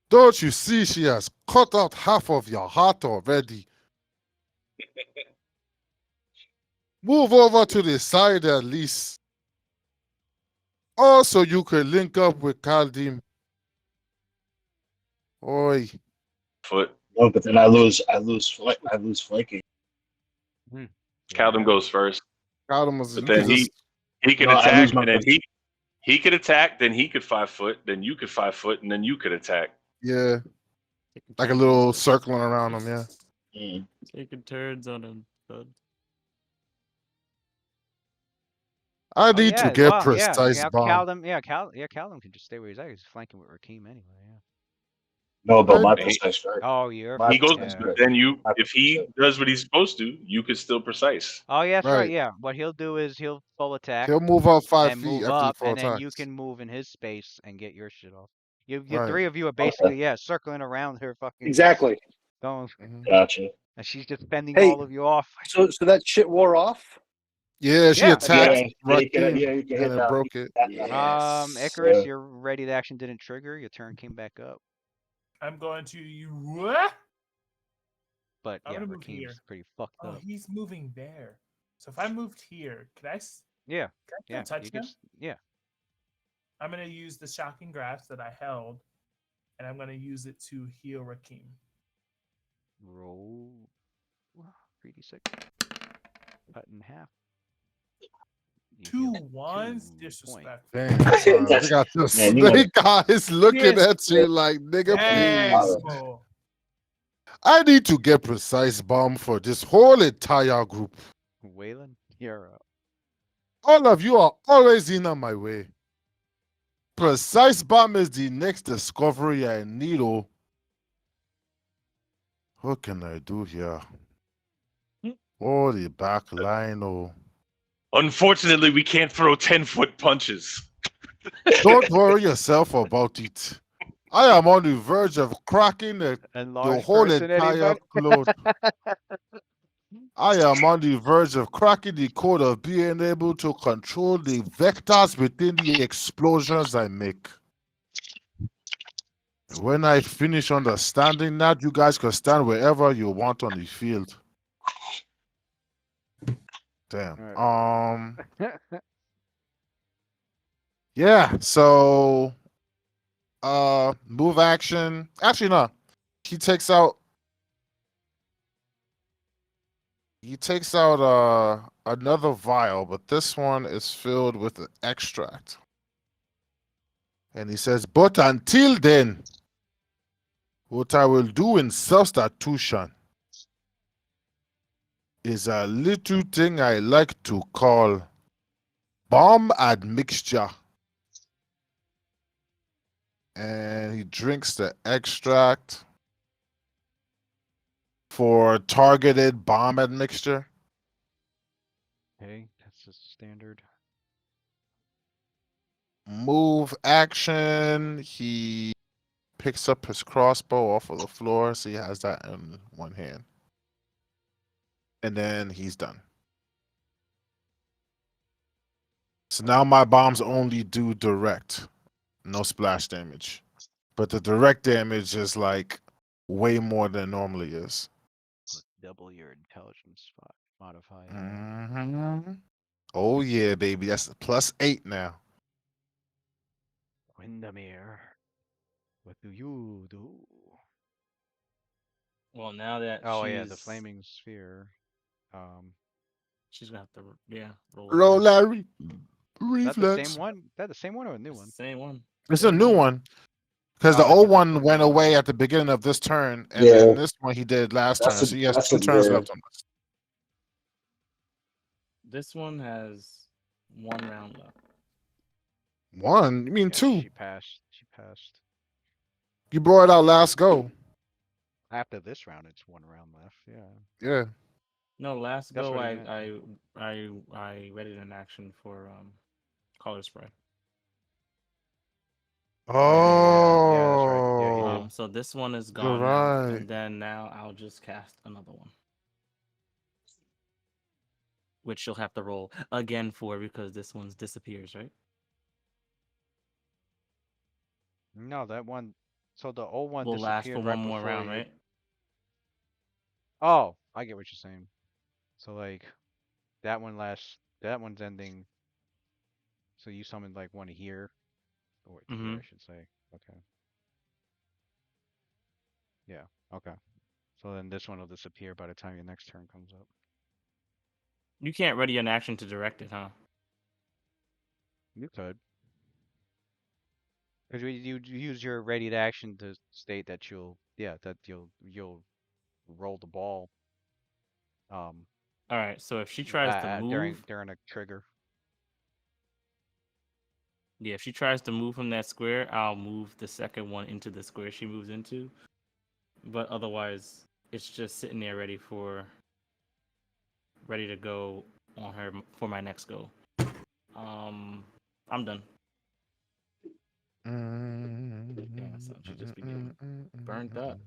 Don't you see she has cut out half of your heart already? Move over to the side at least. Also, you could link up with Kaldim. Oi. Foot. No, but then I lose flanking. Caldum goes first. Kaldim was, But you then could just, he could No, I attack, lose my and then he could attack, then he could 5 foot, then you could 5 foot, and then you could attack. yeah, like a little circling around him, yeah. Mm. Taking turns on him. Bud. I need to get precise bomb. Caldum can just stay where he's at. He's flanking with Rakim anyway. Yeah. No, but my Hey, precise strike. Oh, you're. My He goes, precise Yeah. strike. then My if he precise- does what he's supposed to, you could still precise. Oh, yeah, that's right. Right. Yeah. What he'll do is he'll full attack He'll move up 5 and feet move after the up, full and then you attacks. can move in his space and get your shit off. You Right. 3 of you are basically circling around her fucking. Exactly. Going, Mhm. Gotcha. and she's just fending Hey, all of you off. So that shit wore off. Yeah, she Yeah. attacked Yeah, you can Rakim, hit and it that. broke it. Yes. Icarus, your ready to action didn't trigger. Your turn came back up. I'm going to But I'm yeah, gonna move here. Rakim's pretty fucked Oh, up. he's moving there. So if I moved here, could I? Yeah. Can I still Yeah. touch You can. him? Yeah. I'm gonna use the shocking grasp that I held, and I'm gonna use it to heal Rakim. Roll 3d6. Cut in half. You 2 heal 1s, 2 points. disrespectful. Damn, son. That's- They got the man, you snake eyes looking Yes. at you like, nigga, please. Despicable. I need to get precise bomb for this whole entire group. Waylon. You're up. All of you are always in on my way. Precise bomb is the next discovery I need. Oh, what can I do here? Oh, the back line. Oh, Unfortunately, we can't throw 10-foot punches. don't worry yourself about it. I am on the verge of cracking the Enlarged whole person, entire anybody? code. I am on the verge of cracking the code of being able to control the vectors within the explosions I make. When I finish understanding that, you guys can stand wherever you want on the field. Damn. Yeah, so move action. Actually no. He takes out another vial, but this one is filled with an extract. And he says, but until then, what I will do in substitution is a little thing I like to call bomb admixture. And he drinks the extract for targeted bomb admixture. Okay, that's a standard. Move action. He picks up his crossbow off of the floor, so he has that in one hand. And then he's done. So now my bombs only do direct, no splash damage. But the direct damage is like way more than it normally is. Double your intelligence modifier. Mm-hmm. Oh yeah, baby. That's +8 now. Windermere, what do you do? Well, now that Oh she's yeah, the flaming sphere. she's gonna have to roll. Roll again. Larry. Is that the same Reflex. one? Is that the same one or a new It's one? the same one. It's a Same new one. Because Oh, the like old it just one goes went down. away at the beginning of this turn, and Yeah. then this one he did last turn. So he has 2 turns left on this. This one has 1 round left. 1? You mean Yeah, 2? She passed. She passed. You brought it out last go. After this round, it's 1 round left. Yeah. Yeah. No, last That's go what he I readied an action for color spray. Oh, yeah, that's right. Yeah, he did. So this one is You're gone now, right. and then now I'll just cast another one, which you'll have to roll again for because this one's disappears, right? No, that one. So the old one Will last disappeared for right one more before round, you. right? Oh, I get what you're saying. So like, that one lasts. That one's ending. So you summoned like one here, or here, I should say. Okay. Yeah. Okay. So then this one will disappear by the time your next turn comes up. You can't ready an action to direct it, huh? You could. Because you use your ready to action to state that you'll roll the ball. All right. So if she tries to move during a trigger. Yeah, if she tries to move from that square, I'll move the second one into the square she moves into. But otherwise, it's just sitting there ready to go on her for my next go. I'm done. Yeah, so she just be getting burnt up.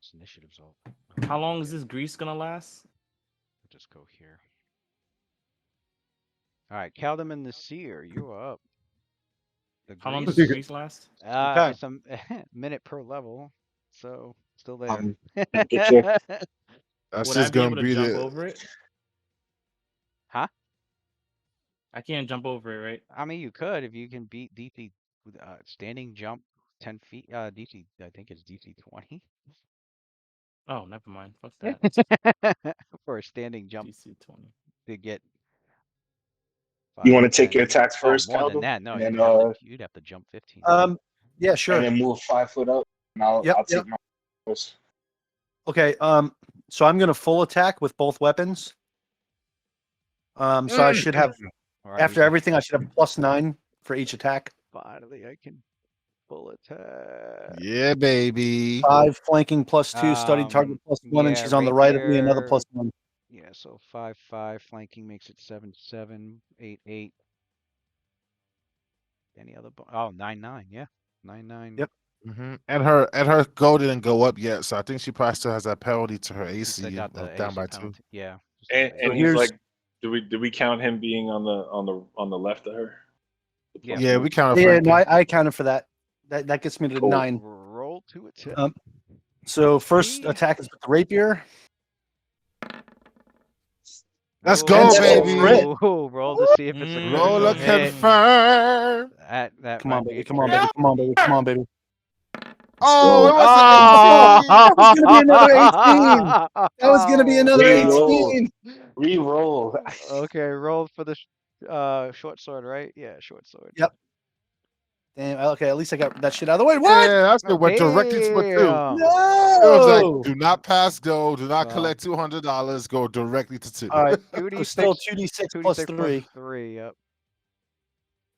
This initiative's all. How long is this grease gonna last? We'll just go here. All right, Caldem and the Seer, you are up. The How long grease. does the grease last? It's a minute per level, so still there. Get your That's Would I just be gonna able to be jump the. over it? Huh? I can't jump over it, right? I mean, you could if you can beat DC standing jump 10 feet. DC, I think it's DC 20. Oh, never mind. Fuck that. For a standing jump DC 20. to get. You 5, want to take 10. your attacks Oh, first, more than Calvin? that. No, And then you'd have to jump 15. Yeah, sure. and then move 5 foot up. And I'll Yep, take yep. my Okay. So I'm gonna full attack with both weapons. So I should have Alright, after everything, I should have +9 for each attack. finally I can full attack. Yeah, baby. 5 flanking +2, studied target +1, and Yeah, she's on the right of me. Another rapier. +1. Yeah, so 5/5 flanking makes it 7/7, 8/8. Any other? 9/9. Yeah, 9/9. Yep. And her go didn't go up yet, so I think she probably still has that penalty to her Since they AC got the down AC by penalty. 2. Yeah. just And, the and AC. he's here's- like, do we count him being on the left of her? The Yeah. Yeah, we count. Yeah, no, I accounted for that. That gets me to Cool. 9. Roll to attack. So first See? attack is with the rapier. Let's Ooh, go, baby. Roll to see if it's a Roll a critical hit. confirm. That Come on, might be baby. a Come on, crit. baby. Come on, baby. Come on, baby. Oh, it was Oh! That was gonna be another 18. That was gonna be another Reroll. 18. Reroll. Okay, roll for the short sword, right? Yeah, short sword. Yep. Damn. Okay, at least I got that shit out of the way. What? Yeah, that's it. Went directly to a 2. Damn. It was like, No. do not pass go, do not Wow. collect $200, go directly to 2. All right. 2d6 So still 2d6 plus 3. 3. Yep.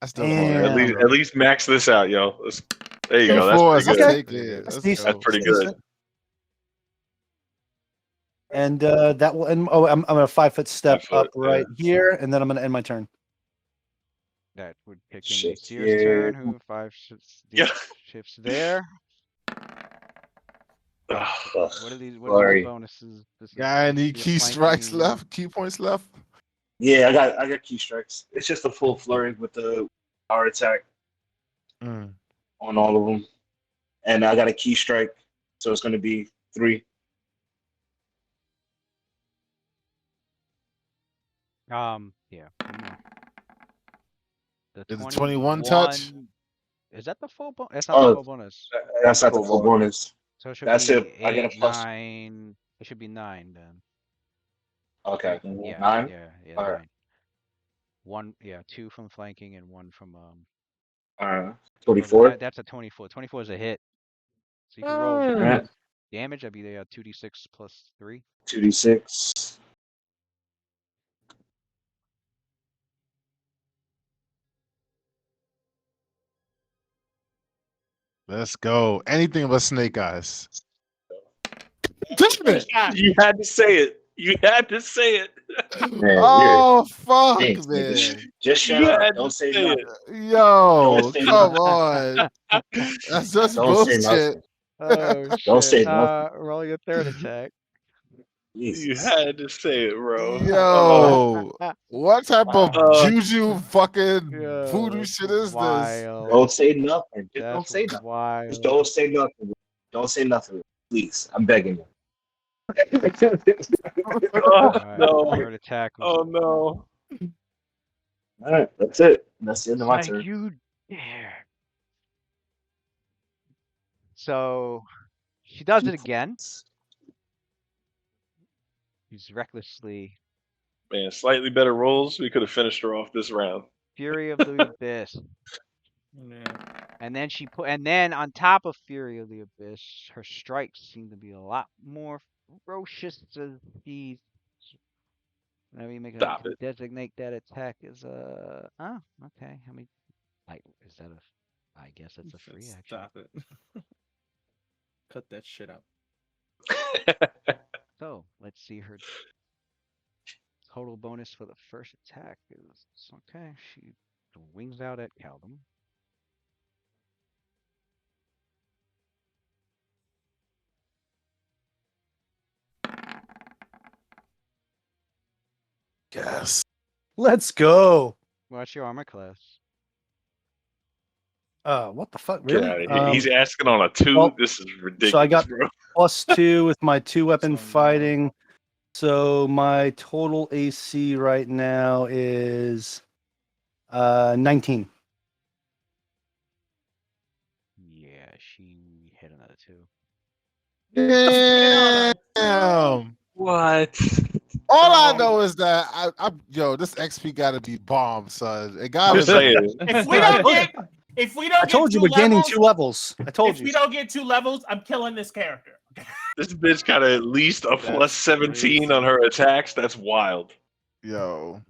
That's the Damn. At least max this out, yo. There you go. That's 4s, pretty let's good. take it. That's Let's decent. go. That's pretty That's good. decent. And that will end. Oh, I'm gonna 5-foot step 5 foot, up right here, and then I'm gonna end my turn. That would pick in Shit, Nasir's turn, yeah. who 5 shifts, Yeah. shifts there. Ugh. What are these Sorry. bonuses? This is Got any your key strikes flanking. left? Key points left? Yeah, I got key strikes. It's just a full flurry with the power attack Mm. on all of them, and I got a key strike, so it's going to be 3. Yeah. One more. The Is it 21 touch? Is that the full bonus? That's not the full bonus. That's not the full bonus. So it should That's be it. I get a 8, plus. 9. It should be 9 then. Okay, Yeah. 9. Yeah. All right. 9. 1. Yeah. 2 from flanking and 1 from All right, so 24. that's a 24. 24 is a hit. So you can Mm. roll All right, damage. That'd be the 2d6 plus 3. 2d6. Let's go. Anything but snake eyes. Damn it. You had to say it. You had to say it. Man, Oh, fuck, Thanks, man. nigga. Just shut You up. had Don't to say say nothing. Yo, Don't say come nothing. on. That's just Don't say bullshit. nothing. Oh Don't shit. say nothing. Roll your third attack. You Jesus. had to say it, bro. Yo, what type of Uh, juju fucking Yo, voodoo that's shit is this? wild. Don't say nothing. Just That's don't say nothing. wild. Just don't say nothing. Don't say nothing. Please. I'm begging you. Alright, no. third attack was Oh no. All right, that's it. That's the end of my like turn. you dare. So she does it again. She's recklessly Man, slightly better rolls. We could have finished her off this round. Fury of the Abyss. Yeah. And then on top of Fury of the Abyss, her strikes seem to be a lot more ferocious as she whenever you Stop it. designate that attack as okay. I mean is that I guess it's a free action. Stop it. Cut that shit out. So let's see her total bonus for the first attack is okay. She wings out at Caldum. Yes. Let's go. What's your armor class? What the fuck? Get Really? out of here. He's asking on a 2. well, This is ridiculous, so I got bro. +2 with my 2 weapon So, fighting. So my total AC right now is 19. Yeah, she hit another 2. Damn. What? All I know is that yo, this XP gotta be bomb, son. It gotta Just be. saying. If we don't get, I told you we're gaining 2 levels. I if told you. we don't get 2 levels, I'm killing this character. This bitch got at least a plus That's 17 on crazy. her attacks. That's wild. Yo.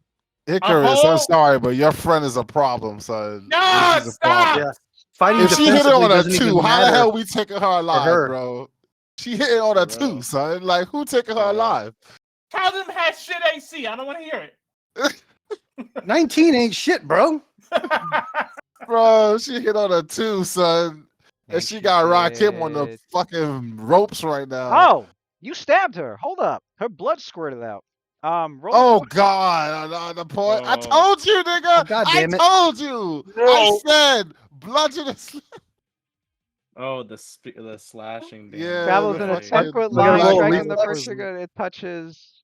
Icarus, I'm sorry, but your friend is a problem, son. No, She's a stop! problem. Yeah. Fighting If she hit it defensively on a doesn't even 2, how the matter hell we taking her alive, her. bro? She hit it on For a 2, real. son. Like, who taking her For real. alive? Callum has shit AC. I don't want to hear it. 19 ain't shit, bro. Bro, she hit on a 2, son. And And she got Rakim on the did- fucking ropes right now. Oh, you stabbed her. Hold up. Her blood squirted out. Roll Oh fortitude. God! On the point, I Oh. told you, nigga. Oh, God I damn it. told you. I No. said bludgeonous. Oh, the slashing damage. Yeah, Travels the in a Right. fucking- separate Do I gotta line, roll a striking the reflex? first trigger it touches.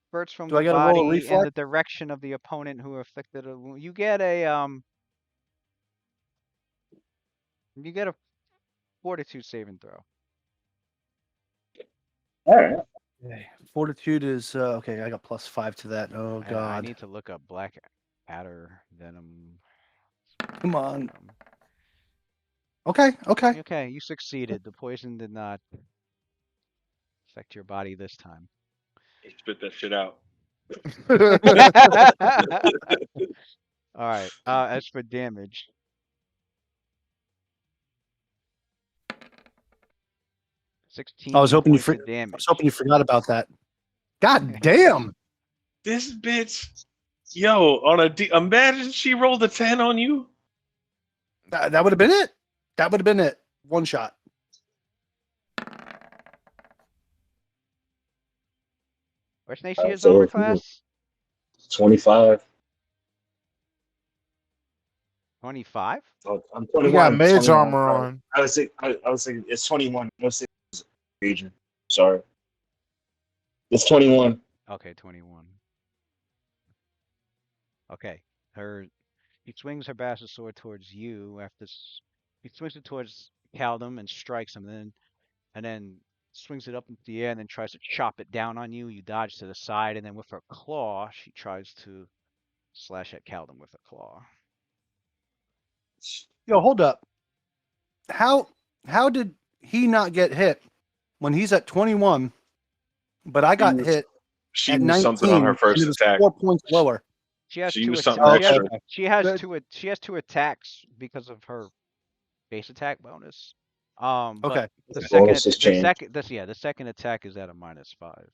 Spurts from Do I the gotta roll a body in reflex? the direction of the opponent who afflicted a wound. You get a fortitude saving throw. All right. Okay. Fortitude is okay. I got +5 to that. Oh I God. need to look up black adder venom. Come on. Okay. Okay. Okay, you succeeded. The poison did not affect your body this time. He spit that shit out. All right. As for damage, 16 I was hoping points of I damage. was hoping you forgot about that. God damn. This bitch, yo, on imagine she rolled a 10 on you. That would have been it. That would have been it. One shot. Where's Nacia's so armor if you- class? 25. 25? Oh, I'm You 21. got mage 21, armor sorry. on. I was thinking it's 21. I was thinking region. Sorry. It's 21. Okay, 21. Okay, he swings her bastard sword towards you he swings it towards Caldum and strikes him, and then swings it up into the air and then tries to chop it down on you. You dodge to the side, and then with her claw, she tries to slash at Caldum with a claw. Yo, hold up. How did he not get hit when he's at 21, but I got hit She at used 19 something on her and first it was attack. 4 points lower? She has She two used atta- something she has- extra. She has Good. she has two attacks because of her base attack bonus. But Okay. the The second bonus has the changed. second the second attack is at a -5.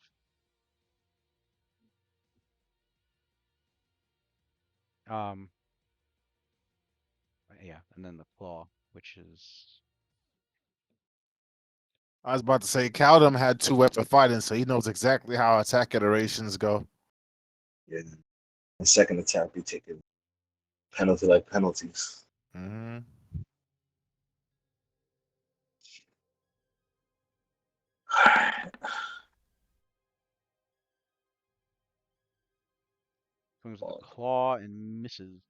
Yeah, and then the claw, which is I was about to say, Caldum had 2 weapon fighting, so he knows exactly how attack iterations go. Yeah. The second attack be taking penalties. Mm-hmm. swings with the claw and misses.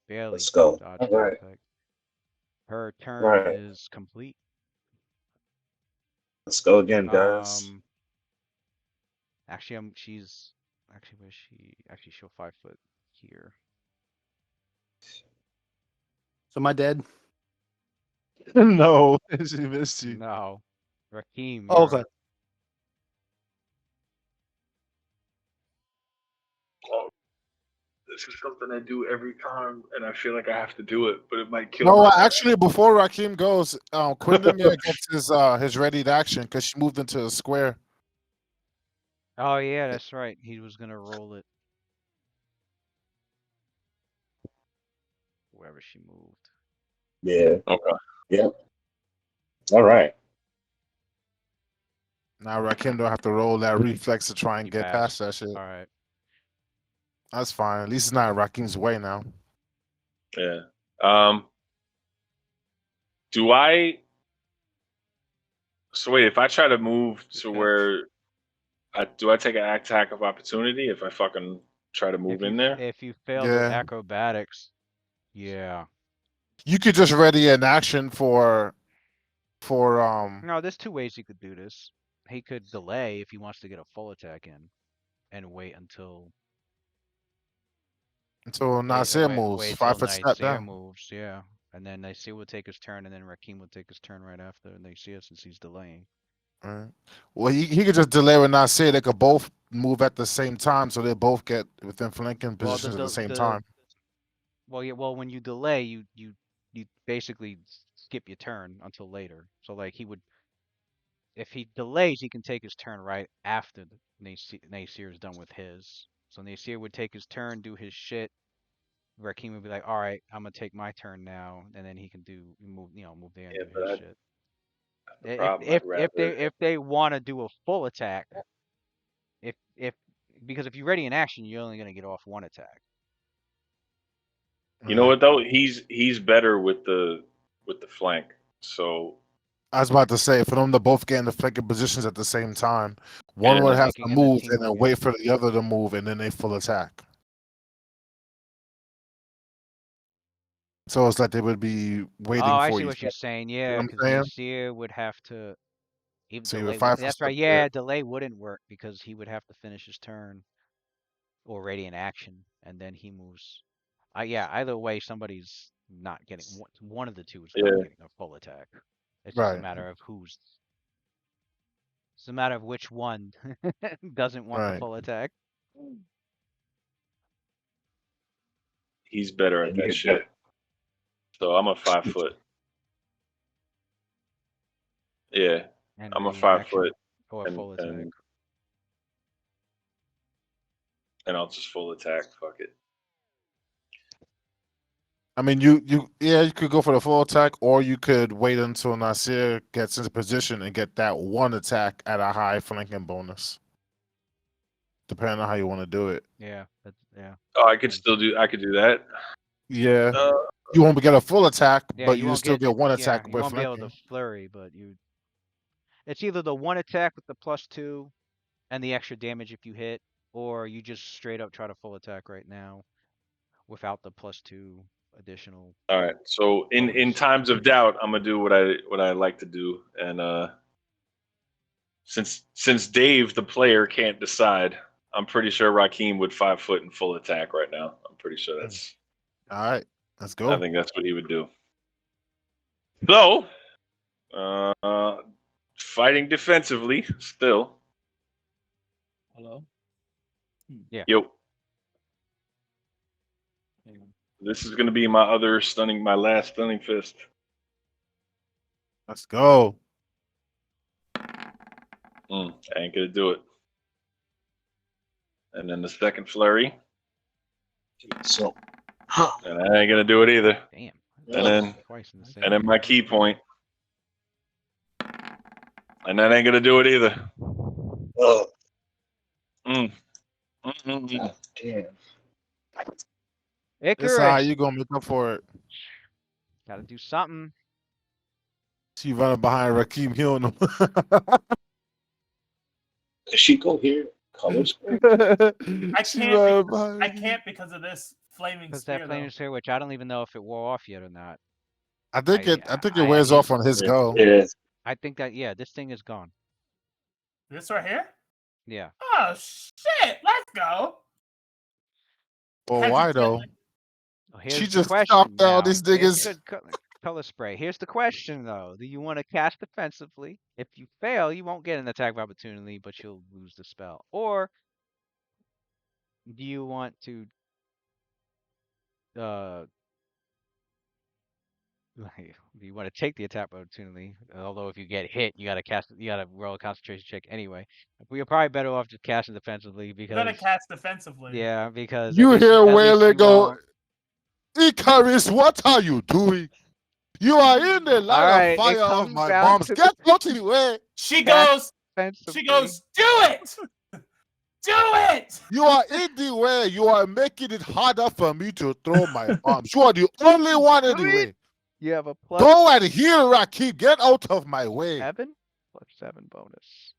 Barely. Let's go. Dodges All right. the attack. Her turn Right. is complete. Let's go again, guys. Actually, where's she? Actually, she'll 5 foot here. So am I dead? No, she missed you. No, Raheem. Oh, you're okay. up. This is something I do every time, and I feel like I have to do it, but it might kill No, me. actually, before Rakim goes, Quindamere gets his ready to action because she moved into a square. Oh yeah, that's right. He was gonna roll it wherever she moved. Yeah. Okay. Yep. All right. Now Rakim don't have to roll that reflex to try and He get past passed. that shit. All right. That's fine. At least it's not Rakim's way now. Yeah. Do I? So wait, if I try to move to where, do I take an attack of opportunity if I fucking try to move in there? If you failed Yeah. acrobatics, yeah. You could just ready an action for No, there's 2 ways he could do this. He could delay if he wants to get a full attack in, and wait until Nasir moves. wait 5 till foot step Nasir down. moves, yeah. And then Nasir will take his turn, and then Rakim will take his turn right after Nasir since he's delaying. Alright. Well, he could just delay and not say they could both move at the same time, so they both get within flanking Well, positions at the same time. Well, yeah. Well, when you delay, you basically skip your turn until later. So like he would, if he delays, he can take his turn right after the Nasir is done with his. So Nasir would take his turn, do his shit. Rakim would be like, "All right, I'm gonna take my turn now," and then he can move there and Yeah, do but his shit. the problem, I'd rather. If they want to do a full attack, if because if you're ready in action, you're only gonna get off one attack. You know what though? He's better with the flank. So I was about to say, for them to both get in the flanking positions at the same time, one Yeah. would have Making to in the move team and then move, wait yeah. for the other to move, and then they full attack. So it's like they would be waiting Oh, I for see each what other. you're saying. You know Yeah, what because I'm saying? Nasir would have to even So you would delay. fight for That's stuff right. there. Yeah, delay wouldn't work because he would have to finish his turn already in action, and then he moves. Yeah. Either way, somebody's not getting one of the two is not Yeah. getting a full attack. It's just a Right. matter of who's. It's a matter of which one doesn't want the Right. full attack. he's better at And you that get shit. So I'm a 5 foot. Yeah, And I'm a ready in 5 action foot, or and full attack. and I'll just full attack. Fuck it. I mean, you could go for the full attack, or you could wait until Nasir gets into position and get that one attack at a high flanking bonus, depending on how you want to do it. Yeah, yeah. Oh, I could do that. Yeah, Uh, you won't get a full attack, Yeah, but you you won't still get get one yeah, attack you with won't be able flanking. to flurry, but you. It's either the one attack with the +2 and the extra damage if you hit, or you just straight up try to full attack right now without the +2 additional. all right. So in bonus. times of doubt, I'm gonna do what I like to do, and since Dave the player can't decide, I'm pretty sure Raheem would 5 foot and full attack right now. I'm pretty sure that's. All right, let's I go. think that's what he would do. So, fighting defensively still. Hello. Yo, this is gonna be my last stunning fist. Let's go. I ain't gonna do it. And then the second flurry, So, and I ain't gonna do it either. Damn. And then Twice in the same. and then my key point, and that ain't gonna do it either. oh, Mm. damn. This how Icarus, you gonna make up for it. gotta do something. She running behind Raheem healing him. Does she go here? Colors? I She can't. running Because, behind I Raheem. can't because of this flaming Because spear. that flaming Though. sphere, which I don't even know if it wore off yet or not. I think it I wears mean, off on his go. Yeah. I think that this thing is gone. This right here. Yeah. Oh shit! Let's go. Well, why though? Oh, She here's the just question chopped now. out these Here's niggas. good color spray. Here's the question though: do you want to cast defensively? If you fail, you won't get an attack of opportunity, but you'll lose the spell. Or do you want to do you want to take the attack of opportunity? Although if you get hit, you gotta roll a concentration check anyway. We're probably better off just casting defensively I'm because gonna cast defensively. yeah, because You hear at least Whaley you go, won't. Icarus, what are you doing? You are in the line of Alright, it fire of comes my down bombs. to Get out of the way. She Cast goes. defensively. She goes. Do it. Do it. You are in the way. You are making it harder for me to throw my bombs. You are the only one in the way. You have a Go and heal, Raheem. Get out of my way. +7 bonus.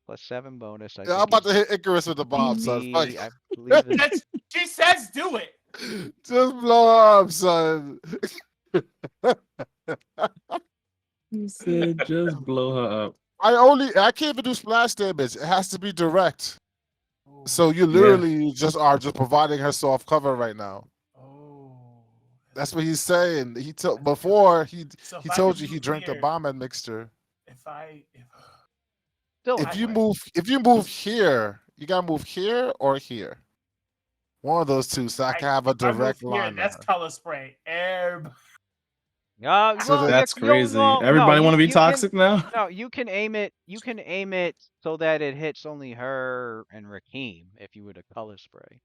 +7 bonus. I Yeah, I'm think about to hit Icarus with the bomb, son. Fuck. I believe it's That's, she says, "Do it." Just blow up, son. He said, "Just blow her up." I can't even do splash damage. It has to be direct. So you literally just are providing her soft cover right now. Oh, That's what he's saying. He told before So he if I could told you he move drank the here, bomb mixture. Still, If you move here, you gotta move here or here. One of those two, so I can have a if I move direct here, line to that's her. color spray. Everybody. So well, the- That's crazy. no, Everybody want to be you can toxic now? no, you can aim it. You can aim it so that it hits only her and Raheem if you were to color spray.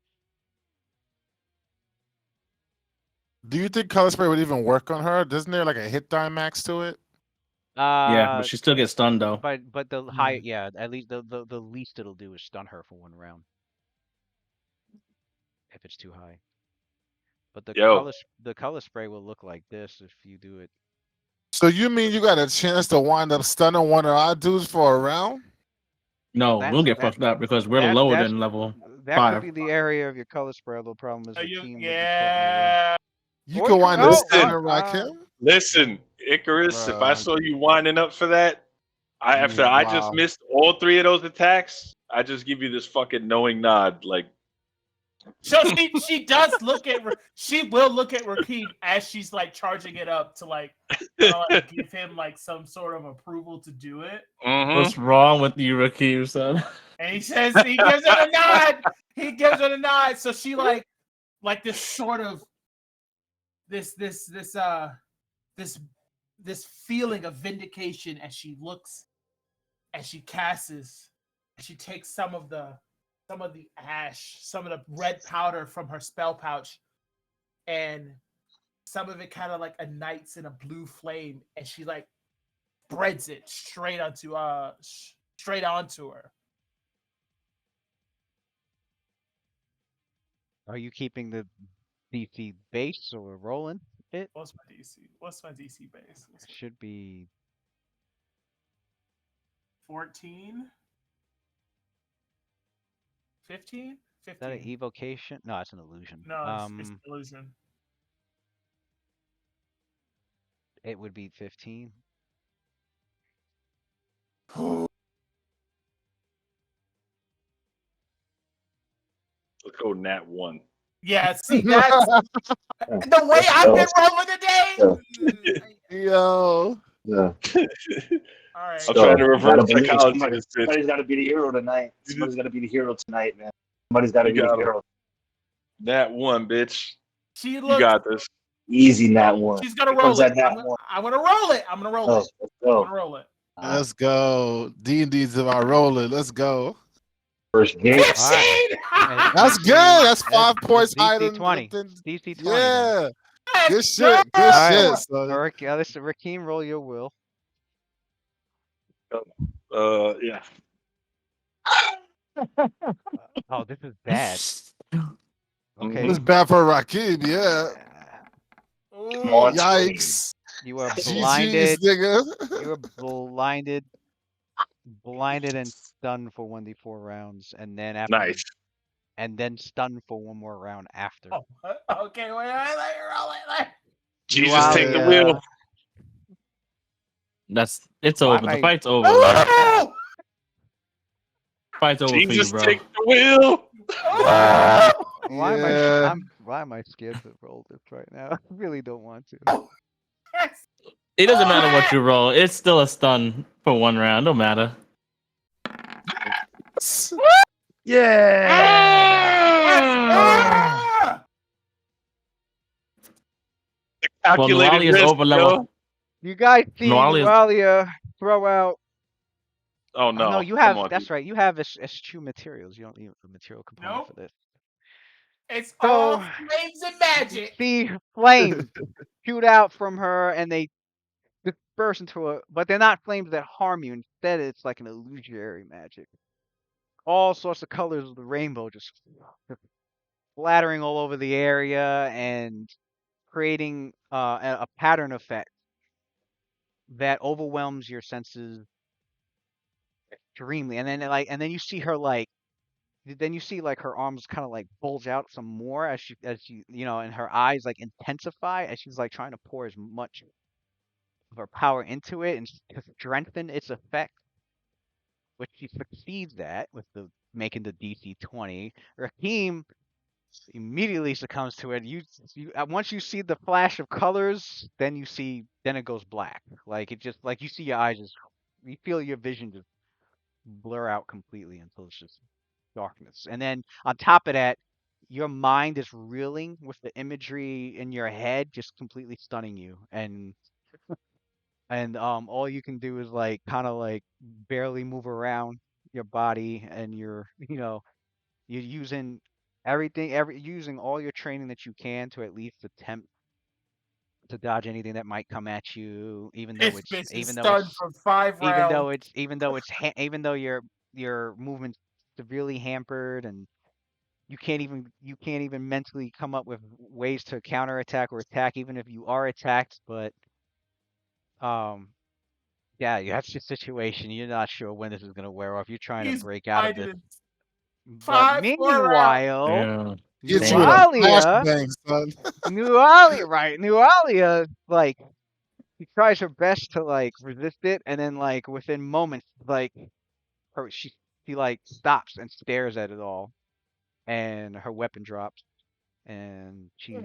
Do you think color spray would even work on her? Doesn't there like a hit die max to it? Yeah, but Uh, she still gets stunned though. but the high, yeah, at least the least it'll do is stun her for 1 round if it's too high. But Yo, the color spray will look like this if you do it. So you mean you got a chance to wind up stunning one of our dudes for a round? No, That we'll get that fucked up because we're that lower that's than level that could 5. be the area of your color spray. The problem is Are the you? team would be caught in the way. Yeah. You Or could it could, wind up Listen. stunning Rakim. listen, Icarus. If I Bruh, saw you winding up for that, after I just wow. missed all 3 of those attacks, I just give you this fucking knowing nod, like. So she does look at she will look at Rakeem as she's like charging it up to like give him like some sort of approval to do it. What's wrong with you, Rakim, son? And he says he gives her the nod. He gives her the nod. So she like this sort of this feeling of vindication as she looks, as she casts, as she takes some of the ash, some of the red powder from her spell pouch, and some of it kind of like ignites in a blue flame, and she like spreads it straight onto her. Are you keeping the DC base or rolling it? What's my DC? What's my DC base? It should be 14? 15? is that an 15. evocation? No, it's an illusion. No, it's illusion. It would be 15. Let's go Nat 1. Yeah, see, that's the way I've been rolling today. Yo. Yeah. All right. I'm trying to gotta reverse believe psychology this bitch. somebody's got to be the hero tonight. Somebody's got to be the hero tonight, man. Somebody's got to You be the got it. hero. Nat 1, bitch. She You looks. got this. Easy Nat 1. She's gonna Here roll comes it. that Nat I'm 1. gonna roll it. I'm gonna roll Oh, it. let's I'm go. gonna roll it. Let's go. D&D's about rolling. Let's go. First game. 15. That's good. That's 5 points higher DC than 20. than- DC 20. Yeah. Good Let's shit. go! Good All shit. right. son. Listen, Rakeem, roll your will. Yeah. Oh, this is bad. Okay. It's bad for Rakim, yeah. Come on, Yikes. You are GG's, blinded. nigga. You are blinded and stunned for 1d4 rounds, and then after Nice. and then stunned for one more round after. Oh, okay, wait, let me roll it. Jesus, take the Yeah. wheel. It's Why over. am The I- fight's over. Oh! Fight's over for you, Jesus, bro. take the wheel. Oh! Yeah. Why am I scared to roll this right now? I really don't want to. It doesn't matter what you roll. It's still a stun for 1 round. No matter. Ah! Well, Calculated Nuali is risk, over level. yo. You guys see Nuali is- Nualia throw out. Oh no! Oh no, you Come have. on, That's dude. right. You have eschew materials. You don't need a material component Nope. for this. It's So- all flames and magic. See flames shoot out from her, and they disperse into a. But they're not flames that harm you. Instead, it's like an illusionary magic. All sorts of colors of the rainbow just splattering all over the area and creating a pattern effect that overwhelms your senses extremely. And then you see her then you see like her arms kind of like bulge out some more as she and her eyes like intensify as she's like trying to pour as much of her power into it and to strengthen its effect, which she succeeds at with the making the DC 20. Raheem immediately succumbs to it. Once you see the flash of colors, then it goes black. Like it just like you see your eyes just you feel your vision just blur out completely until it's just darkness. And then on top of that, your mind is reeling with the imagery in your head, just completely stunning you. And all you can do is like kind of like barely move around your body, and you're using using all your training that you can to at least attempt to dodge anything that might come at you, This bitch is stunned for 5 rounds. even though your movement's severely hampered, and you can't even mentally come up with ways to counterattack or attack even if you are attacked. But um yeah, that's your situation. You're not sure when this is gonna wear off. You're trying to He's break out of this. fighting But 4 rounds. meanwhile, Yeah. Hits you with a Damn. Nualia, flashbang, son. Nualia, like she tries her best to like resist it, and then like within moments, like her she like stops and stares at it all, and her weapon drops, and she's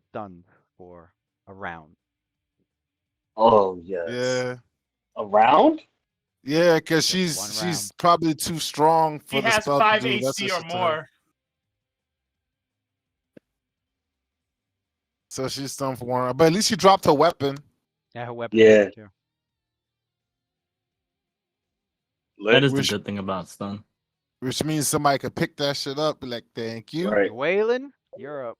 stunned for a round. Oh yes. Yeah. Around? Yeah, because Just one she's round. probably too strong He for the has spell to 5 do. That's AC what or she said. more. So she's stunned for one round. But at least she dropped her weapon, Yeah, her weapon Yeah. dropped too. That is the Which- good thing about stun. which means somebody could pick that shit up. Be like, thank you. Right. Waylon, you're up.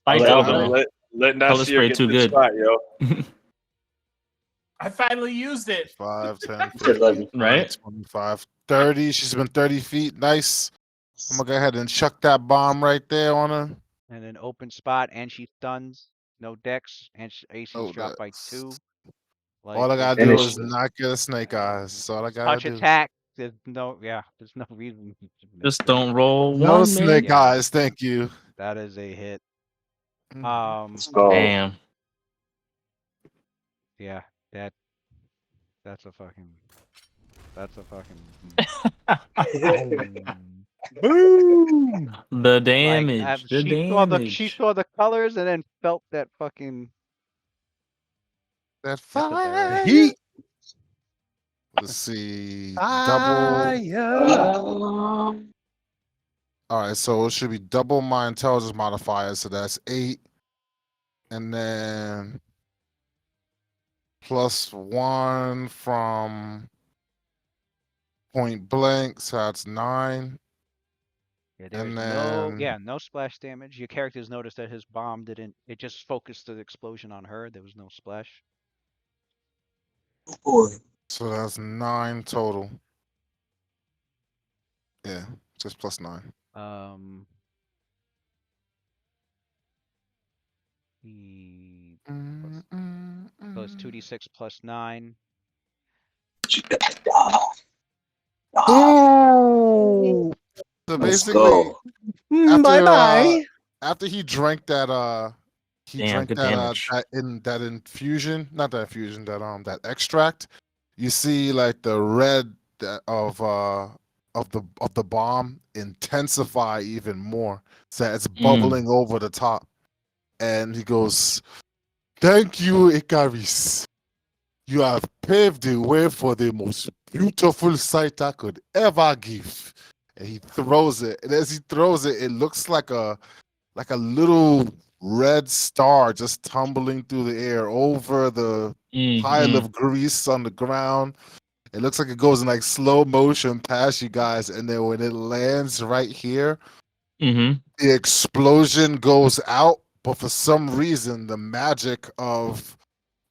Fight Let- over. Let Color Nasir spray get too this good. shot, yo. I finally used it. 5, 10, Said 15, 20, Right? 25, 30. She's been 30 feet. Nice. I'm going to go ahead and chuck that bomb right there on her. And an open spot, and she stuns. No dex, and AC's Oh, dropped by that's- 2. Like all I got to do Finish is it. not get a snake eyes. That's all I got touch to do. attack. There's no reason. to make Just that. don't roll No one, snake man. eyes. Thank you. That is a hit. Mm. Let's go. Damn. Yeah, that's a fucking. Boom. The Like damage. The she damage. saw the colors and then felt that fucking. That That's a fire. bird. Heat. Let's see. Double. Um, All right, so it should be double my intelligence modifier, so that's 8. And then +1 from point blank, so that's 9. Yeah, there is And no splash damage. Your characters noticed that his bomb didn't. It just focused the explosion on her. There was no splash. so that's 9 total. Yeah, just +9. So it's 2d6 plus 9. Oh! So Let's basically, go. after Bye. after he drank that Damn, good damage. that infusion, not that infusion, that extract, you see like the red of the bomb intensify even more. So it's bubbling over the top. And he goes, "Thank you, Icarus. You have paved the way for the most beautiful sight I could ever give." And he throws it. And as he throws it, it looks like a little red star just tumbling through the air over the pile of grease on the ground. It looks like it goes in like slow motion past you guys, and then when it lands right here, Mm-hmm. the explosion goes out. But for some reason, the magic of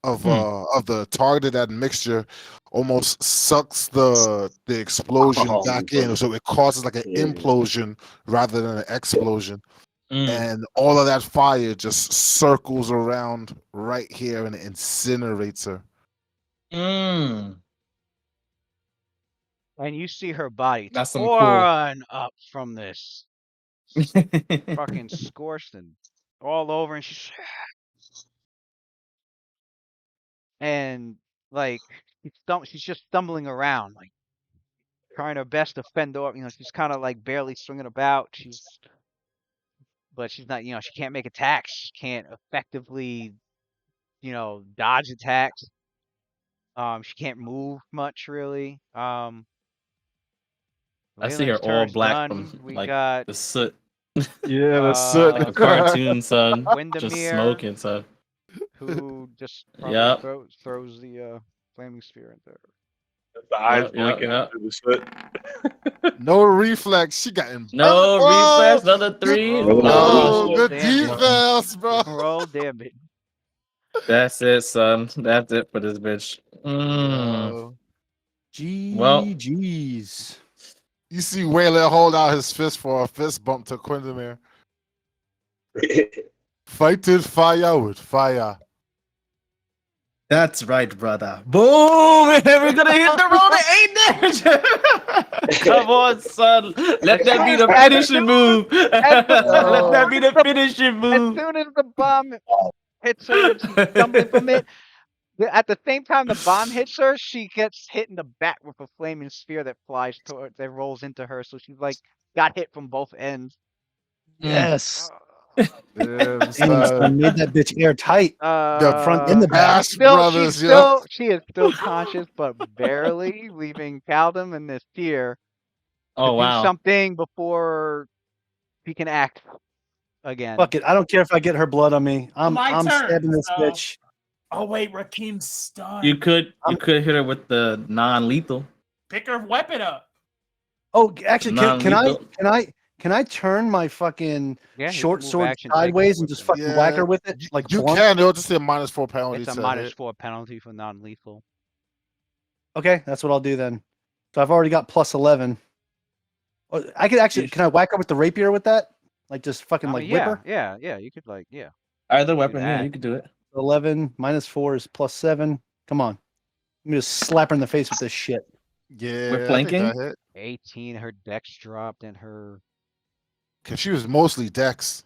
the targeted that mixture almost sucks the explosion Oh, back in, so it causes like an yeah. implosion rather than an explosion. Mm. And all of that fire just circles around right here and incinerates her. Mm. And you see her body That's some cool. torn up from this. Fucking scorched and all over, and and like she's just stumbling around, like trying her best to fend off. She's kind of like barely swinging about. But she's not. She can't make attacks. She can't effectively, dodge attacks. She can't move much really. I see her Wayland's all turn's black done. from We like got the soot, Yeah, that's like a it. cartoon, son. Just Windermere, smoking, son. who just probably Yep. throws the flaming sphere in there. The eyes Yep, blinking yep. through the soot. No reflex. She got embarrassed. No reflex, another Good, 3. Oh, oh, Oh, good damn it. defense, bro. Roll damage. that's it, son. That's it for this bitch. Yo. Well. GG's. You see Wayland hold out his fist for a fist bump to Quindamere. Fighting fire with fire. That's right, brother. Boom! And we're gonna hit the roll to 8 damage. Come on, son. Let that be the finishing move. Let that be the finishing As move. soon as the bomb hits her and she's stumbling from it, at the same time the bomb hits her, she gets hit in the back with a flaming sphere that rolls into her. So she's like got hit from both ends. Yes. Damn, Damn, son, made that bitch airtight. The front and the back. She's Bash brothers, she is still conscious, but barely, leaving Caldum in this fear Oh to do wow. something before he can act again. Fuck it. I don't care if I get her blood on me. I'm My turn, stabbing this so- bitch. Oh wait, Rakeem's stunned. You could hit her with the non-lethal. Pick her weapon up. Oh, actually, Non-lethal. can I turn my fucking Yeah, you short can move sword action, take her sideways and just weapon. fucking whack her with it? Like you blunt? can. It'll just say -4 penalty. It's a to hit. -4 penalty for non-lethal. Okay, that's what I'll do then. So I've already got +11. I could actually. Can I whack her with the rapier with that? Like just fucking like whip her? Yeah. You could Either do weapon, yeah, that. you could do it. 11 -4 is +7. Come on. Let me just slap her in the face with this shit. Yeah, With I think flanking? that hit. 18. Her dex dropped and her Cause she was mostly Dex.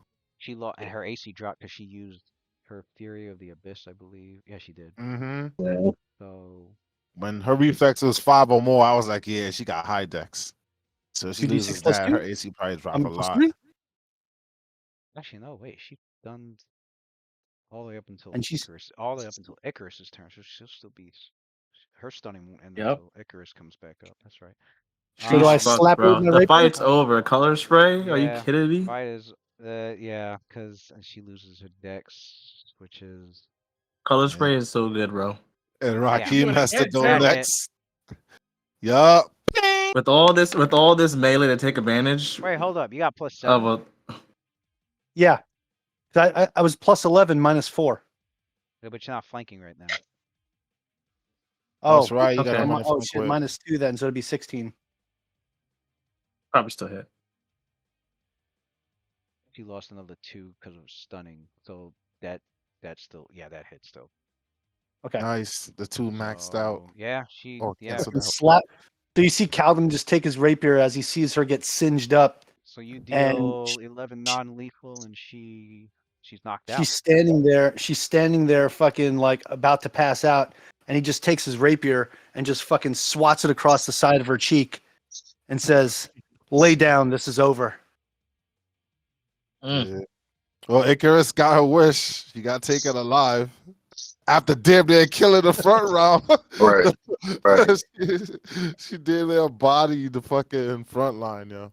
and her AC dropped because she used her Fury of the Abyss, I believe. Yeah, she did. Mm-hmm. So When her reflex was 5 or more, I was like, yeah, she got high Dex. So if she 2d6 loses plus that, 2? her AC probably drop a lot. +3? actually, no, wait. She done all the way up until And she's- Icarus. All the way up until Icarus's turn. So she'll still be. Her stunning won't end Yep. until Icarus comes back up. That's right. So do I Fuck, slap her bro. with my The rapier? fight's over. Color spray? Are you Yeah, kidding me? Fight is yeah, because she loses her dex, which is Color spray is so good, bro. And You Raheem would has to hit go too. next. Yup. With all this melee to take advantage wait. Hold up, you got +7. of a Yeah. 'Cause I was +11 -4. Yeah, but you're not flanking right now. Oh, That's right. You got okay. a oh, minus oh one shit, quick. -2 then, so it'd be 16. probably still hit. She lost another 2 because of stunning. So that still that hits still. Okay. Nice. The 2 maxed out. So, yeah, she Oh, yeah. cancel Fucking that. slap. So you see Calvin just take his rapier as he sees her get singed up. So you And deal 11 non-lethal, and she's knocked out. She's standing there. She's standing there, fucking like about to pass out. And he just takes his rapier and just fucking swats it across the side of her cheek, and says, "Lay down. This is over." Mm. Yeah. Well, Icarus got her wish. She got taken alive. After damn near killing the front round. Right. Right. she damn near bodied the fucking front line, yo.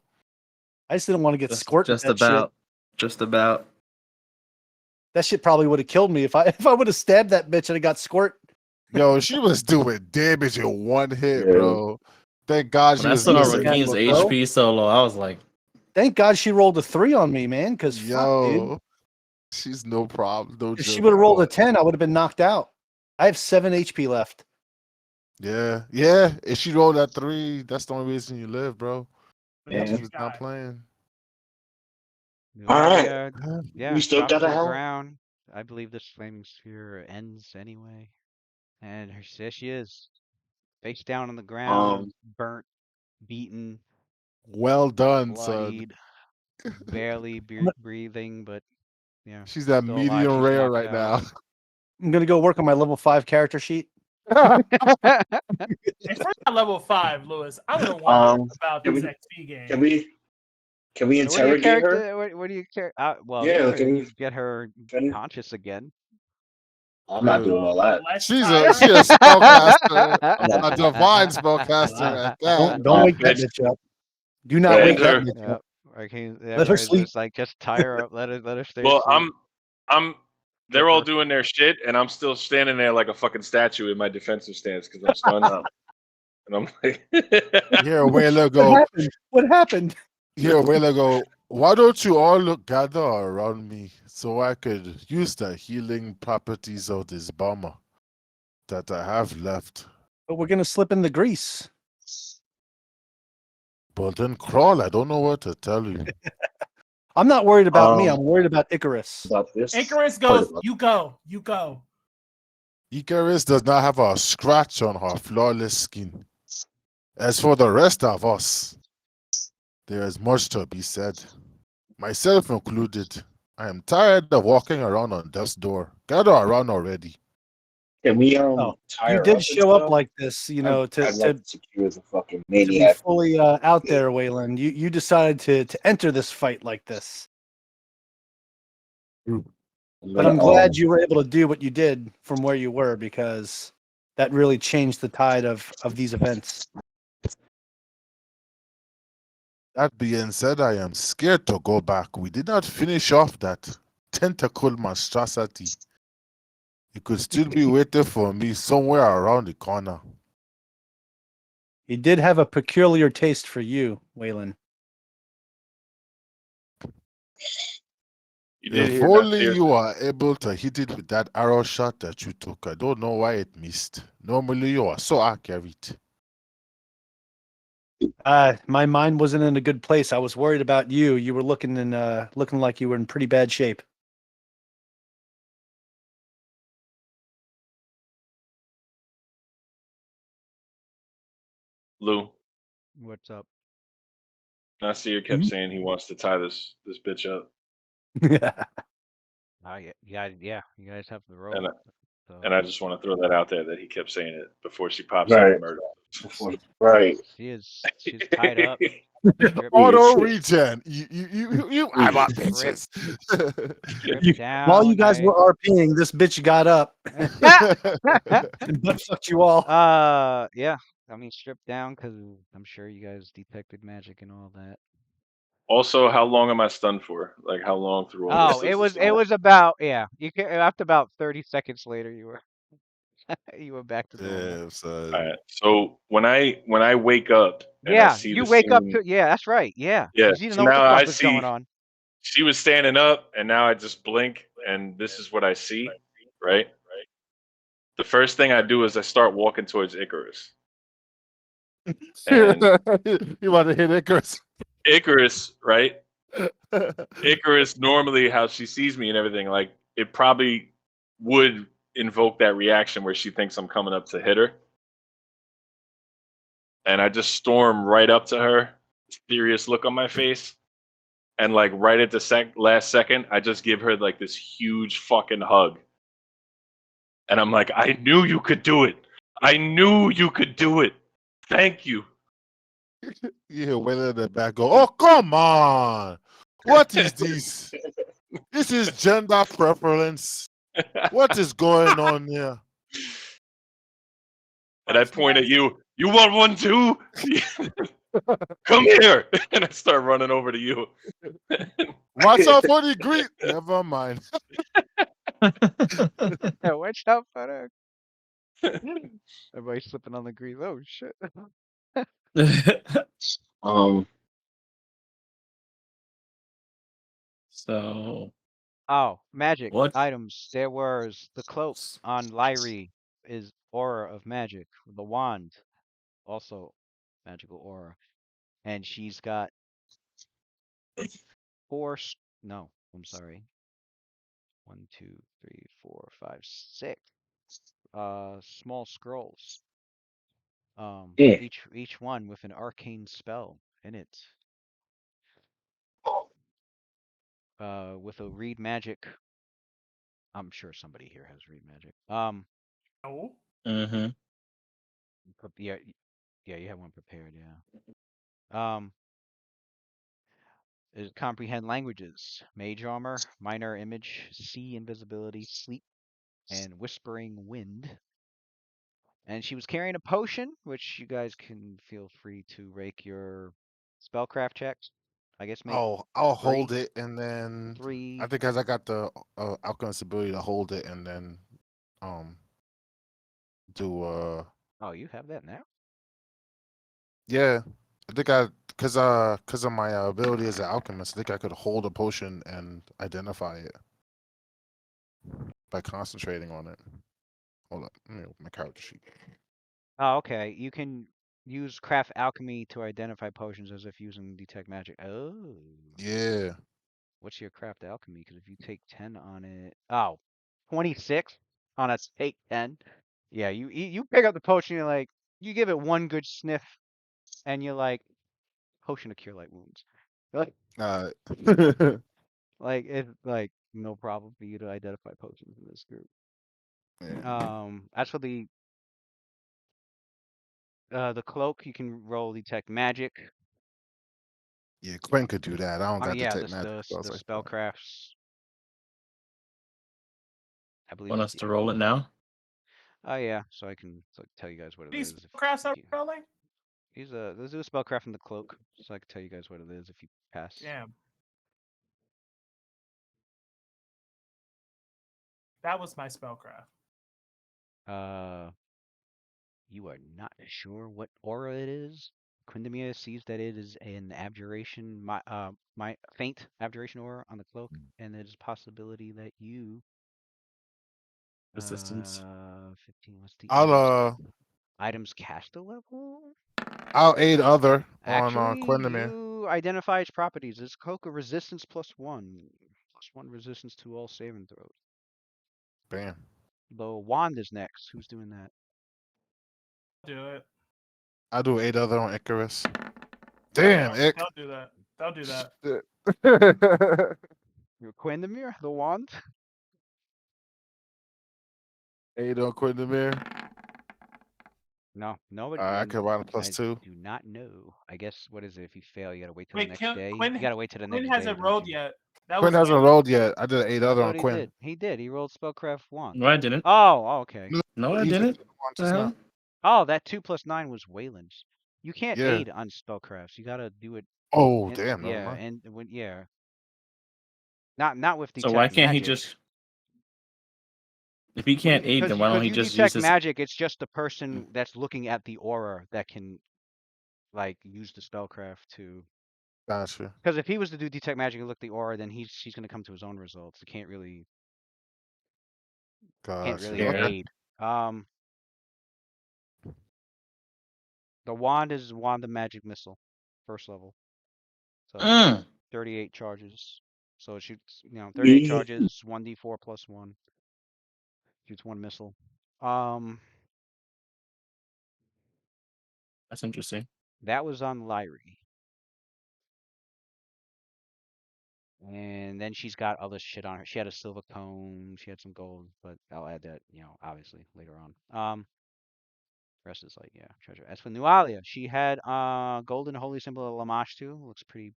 I just didn't want to get squirted. Just about. Just about. That shit probably would have killed me if I would have stabbed that bitch and it got squirt. Yo, she was doing damage in one hit, Yeah. bro. Thank God she When I was saw missing. Rakeem's bro. HP solo, I was like, Thank God she rolled a 3 on me, man. Because fuck, dude. Yo, she's no problem. No If she joke would have at rolled all. a 10, I would have been knocked out. I have 7 HP left. Yeah, yeah. If she rolled that 3, that's the only reason you live, bro. Yeah. She was not playing. All right. Yeah, We still drops to got a the hell. ground. I believe this flaming sphere ends anyway. And there she is, face down on the ground, burnt, beaten, Well done, son. bloodied, barely breathing, but yeah. She's at still alive. medium She's rare knocked right out. now. I'm gonna go work on my level 5 character sheet. If we're at level 5, Lewis, I'm gonna wonder about can this we XP game. can we What do you interrogate her? character? What do you care? Well, Yeah, yeah, can you we? get her Can we conscious again. I'm not doing all that. Let's She's tie a her. spellcaster, I'm not a doing that. divine spellcaster at that. Don't Uh, wake that bitch up. Do not Yeah, wake that her- bitch Yeah, up. okay. Let her sleep. Just like just tie her up. Let her stay Well, asleep. they're Whip all her. doing their shit, and I'm still standing there like a fucking statue in my defensive stance because I'm stunned. And I'm like, Here, Whaler What go. happened? What happened? Here, Whaler go. Why don't you all gather around me so I could use the healing properties of this bomber that I have left? But we're gonna slip in the grease. But then crawl, I don't know what to tell you. I'm not worried about me. Um, I'm worried about Icarus. about this. Icarus goes, you go, you go. Icarus does not have a scratch on her flawless skin. As for the rest of us, there is much to be said. Myself included. I am tired of walking around on death's door. Gather around already. Can we Oh, tie you her did up and show up stuff? like this, you know, I'd to like to secure as a fucking to be maniac. fully out there, Waylon. You decided to enter this fight like this. But I'm glad you were able to do what you did from where you were, because that really changed the tide of these events. That being said, I am scared to go back. We did not finish off that tentacle monstrosity. It could still be waiting for me somewhere around the corner. He did have a peculiar taste for you, Waylon. you did If hear only Nasir. you are able to hit it with that arrow shot that you took. I don't know why it missed. Normally you are so accurate. My mind wasn't in a good place. I was worried about you. You were looking like you were in pretty bad shape. Lou, What's up? Nasir kept saying he wants to tie this bitch up, Yeah. You guys have the rope. and So and I just want to throw that out there that he kept saying it before she pops out Right. and murders. Right. she's tied up. Auto regen. You I'm a bitches. Stripped down. While you guys were RPing, this bitch got up and butt fucked you all. Yeah. I mean, stripped down because I'm sure you guys detected magic and all that. Also, how long am I stunned for? Like, how long through all Oh, this? it was about You can after about 30 seconds later you were you were back to normal. Yeah, so All right. So when I wake up and I Yeah, see you the wake up scene, to that's right. Yeah, yeah. because you didn't So know what the now I fuck was see going on. she was standing up, and now I just blink, and this is what I see. Right. The first thing I do is I start walking towards Icarus, and you want to hit Icarus. Icarus, right? Icarus normally how she sees me and everything, like it probably would invoke that reaction where she thinks I'm coming up to hit her. And I just storm right up to her, serious look on my face. And like right at the last second, I just give her like this huge fucking hug. And I'm like, I knew you could do it. I knew you could do it. Thank you. You hear Whaler in the back go, oh, come on. What is this? This is gender preference. What is going on here? And I point at you. You want one too? Come here. And I start running over to you. Watch out for the Greek. Never mind. Watch out for that. Everybody slipping on the grease. Oh shit. So Oh, magic what? items. There was the cloak on Lyrie is aura of magic. The wand, also magical aura. And she's got no, I'm sorry. 1, 2, 3, 4, 5, 6 small scrolls. Yeah. Each one with an arcane spell in it. With a read magic. I'm sure somebody here has read magic. No. Mm-hmm. Yeah, yeah, you have one prepared. Yeah. Is comprehend languages, mage armor, minor image, see invisibility, sleep, and whispering wind. And she was carrying a potion, which you guys can feel free to rake your spellcraft checks. I guess make Oh, I'll three, hold it and then I three. think as I got the alchemist ability to hold it and then um do Oh, you have that now? yeah. I think cause of my ability as an alchemist, I think I could hold a potion and identify it by concentrating on it. Hold up, let me open my character sheet. Oh, okay. You can use craft alchemy to identify potions as if using detect magic. Oh. Yeah. What's your craft alchemy? Because if you take 10 on it, oh, 26 on a take 10. Yeah, you pick up the potion, you're like, you give it one good sniff, and you're like, potion to cure light wounds. Like, Uh, like it's like no problem for you to identify potions in this group. yeah. As for the cloak, you can roll detect magic. Yeah, Quinn could do that. I don't I mean, got yeah, detect magic spells the like that. spellcrafts. I believe Want it's us the to roll it now? oh yeah, so I can tell you guys what it These is. crafts If are you, rolling. let's do a spellcraft in the cloak, so I can tell you guys what it is if you pass. Damn. That was my spellcraft. You are not sure what aura it is. Quindamia sees that it is an abjuration, my faint abjuration aura on the cloak, and there's a possibility that you, Resistance. 15. What's the I'll items caster level? I'll aid other on Actually, Quindamere. you identify its properties. It's cloak of resistance +1 resistance to all saving throws. Bam. The wand is next. Who's doing that? Do it. I'll do aid other on Icarus. No, Damn, Ick. don't do that. Don't do that. Shit. You're Quindamir, the wand. Aid on Quindamere. No, nobody. I could ride a I +2. do not know. I guess what is it? If you fail, you gotta wait till the Wait, next day. Quinn. You gotta wait till the Quinn next day, hasn't don't rolled you? yet. That Quinn was hasn't rolled yet. I did aid other That's on what he Quinn. did. He did. He rolled spellcraft one. No, I didn't. Oh, okay. No, I He just didn't. did one The just hell? now. Oh, that 2 + 9 was Wayland's. You can't Yeah. aid on spellcrafts. You gotta do it. Oh, And damn. Never yeah, mind. and when yeah, not with So why detect can't he magic. just? If he can't aid, then why don't Because he you just use detect his? magic, it's just the person that's looking at the aura that can like use the spellcraft to. Gotcha. Because if he was to do detect magic and look at the aura, then he's gonna come to his own results. He can't really Gotcha. Okay. Yeah. aid. The wand is wand of magic missile, first level. So Mm. 38 charges. So it shoots, 38 charges, 1d4 + 1. Shoots one missile. That's interesting. That was on Lyrie. And then she's got other shit on her. She had a silver cone. She had some gold, but I'll add that, obviously later on. Rest is like, yeah, treasure. As for Nualia, she had golden holy symbol of Lamashtu. Looks pretty,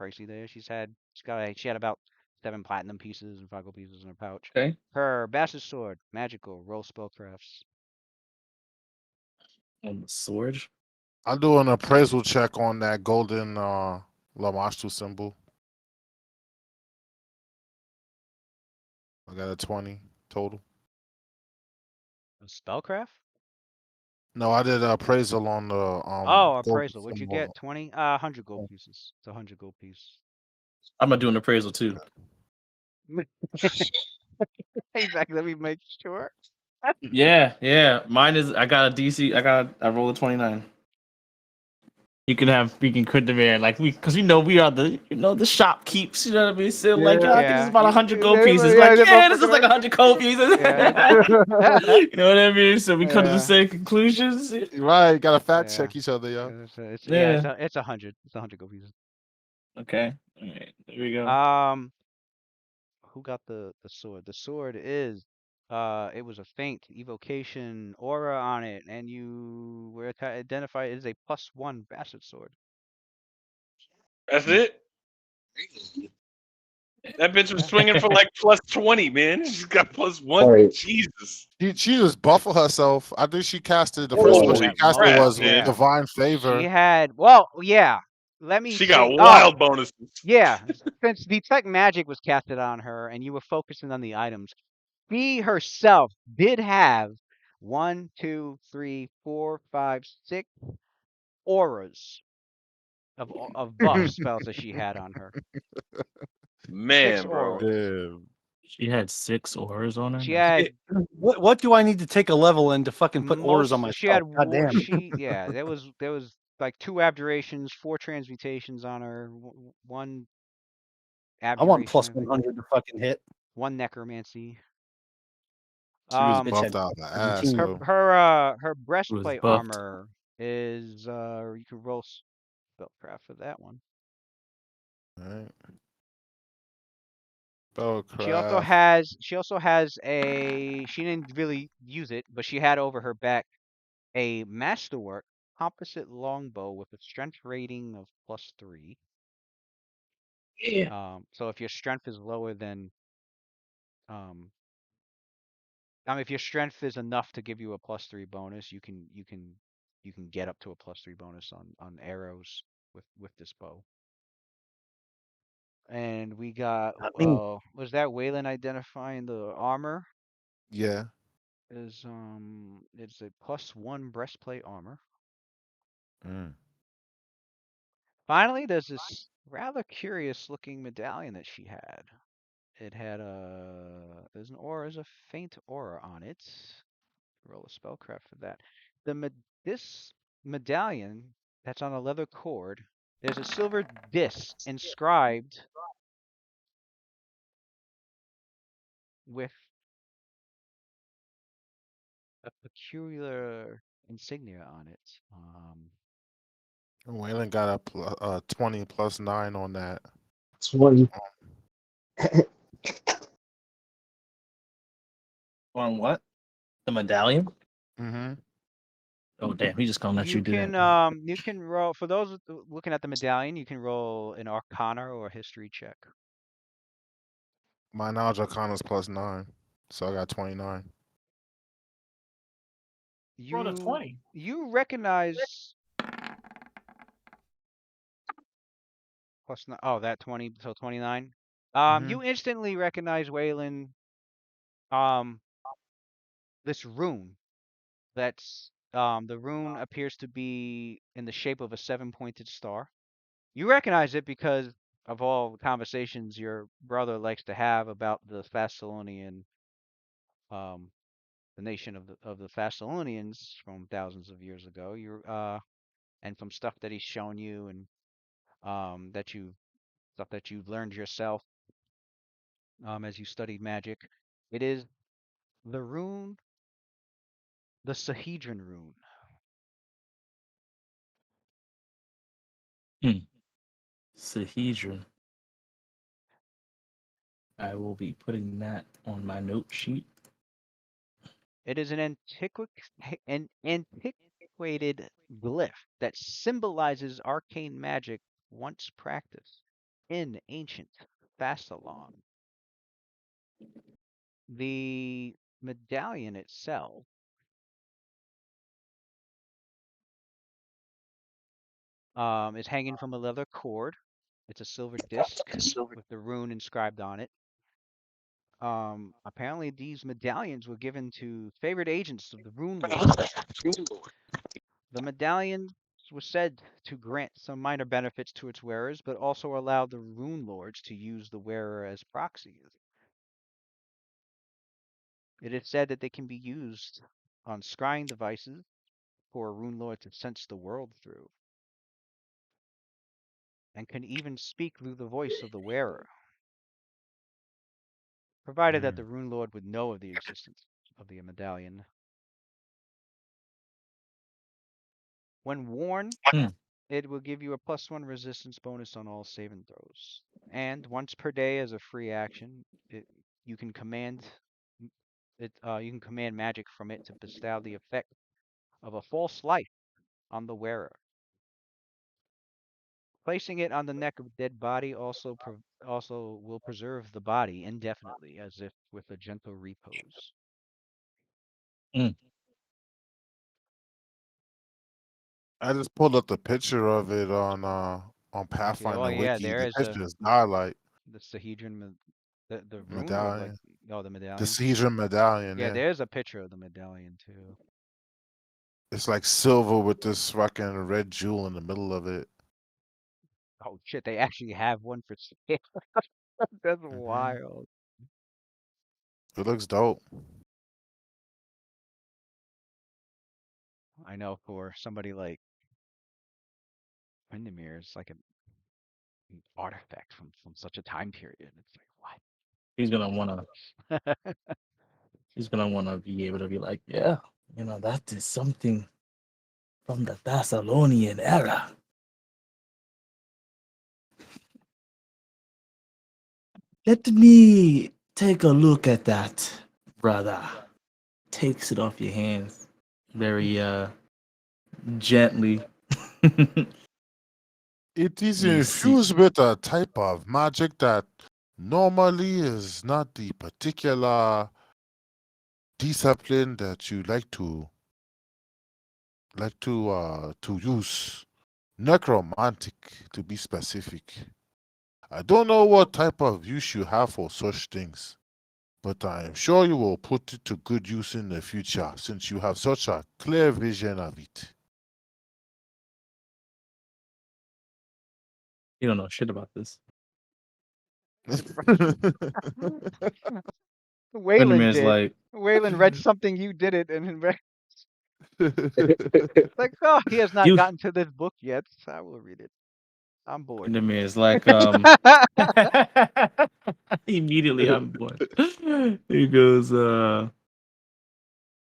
pricey there. She had about 7 platinum pieces and 5 gold pieces in her pouch. Okay. Her bastard sword, magical, roll spellcrafts. And the sword. I'll do an appraisal check on that golden Lamashtu symbol. I got a 20 total. A spellcraft? No, I did appraisal on the Oh, golden appraisal. What'd you symbol. get? 20? 100 gold pieces. It's a 100 gold piece. I'm gonna do an appraisal too. Exactly. Let me make sure. Yeah. Mine is. I got a DC. I rolled a 29. You can quit the man like because we are the shop keeps, you know what I mean? So like, Yeah. I think it's Yeah, about you, 100 you, gold they- pieces. yeah, Like, they're yeah, both this is looking like at 100 gold pieces. Yeah. You know what I mean? So we come to the Yeah. same conclusions. Right, gotta fact Yeah. check each other, yo. Yeah. It's 100. It's 100 gold pieces. Okay. All right. There we go. Who got the sword? The sword is It was a faint evocation aura on it, and you were identified as a +1 Basset Sword. That's it. That bitch was Yeah. swinging for like +20, man. She's got +1. Sorry. Jesus. She just buffed herself. I think she casted the Oh, first She one was she at casted crap, was multiple man. levels. Divine She Favor. had, well, yeah. Let me She got say, wild bonuses. yeah. Since Detect Magic was casted on her, and you were focusing on the items, she herself did have 1, 2, 3, 4, 5, 6 auras of buff spells that she had on her. 6 Man, bro. auras. Damn. She had 6 auras on her. She That's- had What do I need to take a level in to fucking put orders on she myself? had God damn. yeah, there was like 2 abjurations, 4 transmutations on her, 1 I want abjuration, plus I think, 100 to fucking hit. 1 necromancy. She was Bitch buffed had out the ass, 17. though. Her She was breastplate buffed. armor is you can roll spellcraft for that one. Right. She also has a, she didn't really use it, but she had over her back a masterwork composite longbow with a strength rating of +3. Yeah. So if your strength is lower than I mean, if your strength is enough to give you a +3 bonus, you can get up to a +3 bonus on arrows with this bow. And we got Not me. was that Waylon identifying the armor? Yeah. Is it's a +1 breastplate armor. Mm. Finally, there's this rather curious looking medallion that she had. It had there's an aura, there's a faint aura on it. Roll a spellcraft for that. This medallion that's on a leather cord, there's a silver disc inscribed with a peculiar insignia on it. Waylon got a 20 plus 9 on that. 20. On what? The medallion? Mm-hmm. Oh damn, he just gonna let you do that. You can roll, for those looking at the medallion, you can roll an Arcana or a History check. My knowledge arcana is plus 9, so I got 29. Rolled a 20. You recognize oh, that 20, so 29. Mhm. You instantly recognize Waylon, this rune. That's the rune appears to be in the shape of a 7-pointed star. You recognize it because of all the conversations your brother likes to have about the Thessalonian, um, the nation of the Thessalonians from thousands of years ago. And from stuff that he's shown you, and stuff that you learned yourself as you studied magic. It is the rune, the Sahedron rune. Sahedron. I will be putting that on my note sheet. It is an antiquated glyph that symbolizes arcane magic once practiced in ancient Thassalon. The medallion itself is hanging from a leather cord. It's a silver disc with the rune inscribed on it. Apparently these medallions were given to favored agents of the Runelords. The medallion was said to grant some minor benefits to its wearers, but also allow the Runelords to use the wearer as proxies. It is said that they can be used on scrying devices for a Runelord to sense the world through, and can even speak through the voice of the wearer, provided that the Runelord would know of the existence of the medallion. When worn, Hmm. it will give you a +1 resistance bonus on all saving throws. And once per day as a free action, you can command You can command magic from it to bestow the effect of a false life on the wearer. Placing it on the neck of a dead body also will preserve the body indefinitely, as if with a gentle repose. I just pulled up the picture of it on Okay, oh Pathfinder yeah, Wiki. there The is picture is Starlight the Sahedron, the rune, or like medallion. the The medallion. Caesar medallion, Yeah, yeah. there's a picture of the medallion too. It's like silver with this fucking red jewel in the middle of it. Oh shit, they actually have one for sale. That's Mhm. wild. It looks dope. I know for somebody like Windermere, it's like an artifact from such a time period. It's like He's gonna wanna what? he's gonna wanna be able to be like, yeah, that is something from the Thessalonian era. Let me take a look at that, brother. Takes it off your hands very gently. It is You see, infused with a type of magic that normally is not the particular discipline that you like to use. Necromantic, to be specific. I don't know what type of use you have for such things, but I am sure you will put it to good use in the future since you have such a clear vision of it. you don't know shit about this. Waylon Windermere's did. like, Waylon read something, you did it, and then like, oh, he has not you. gotten to this book yet. So I will read it. I'm bored. Windermere's like, immediately I'm bored. He goes,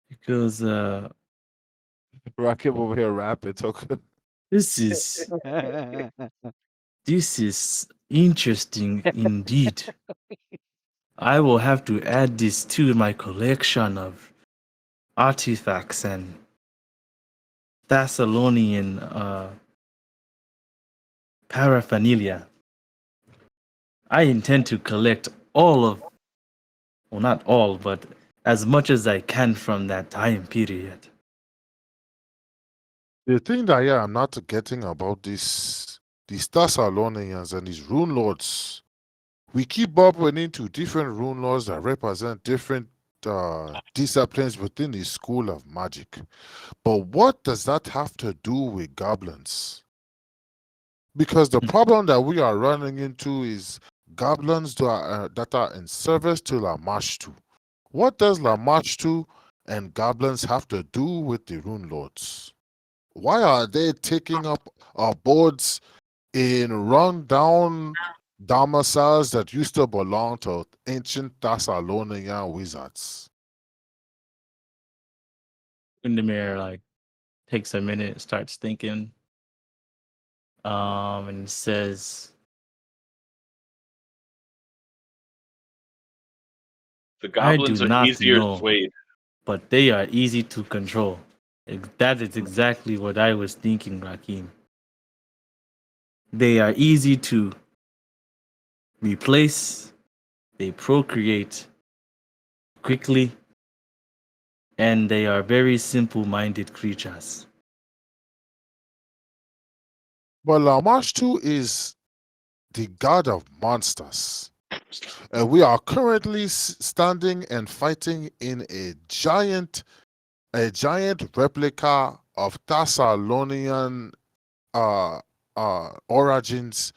he goes, Rakim over here rapping, talking. this is interesting indeed. I will have to add this to my collection of artifacts and Thessalonian paraphernalia. I intend to collect well, not all, but as much as I can from that time period. The thing that I'm not getting about these Thessalonians and these Runelords, we keep bumping into different Runelords that represent different disciplines within the school of magic. But what does that have to do with goblins? Because the problem that we are running into is goblins that are in service to Lamashtu. What does Lamashtu and goblins have to do with the Runelords? Why are they taking up boards in run-down domiciles that used to belong to ancient Thessalonian wizards? Windermere like takes a minute, starts thinking, and says, The I do goblins are not easier know, swayed. but they are easy to control. That is exactly what I was thinking, Rakim. They are easy to replace, they procreate quickly, and they are very simple minded creatures. But Lamashtu is the god of monsters. And we are currently standing and fighting in a giant replica of Thessalonian origins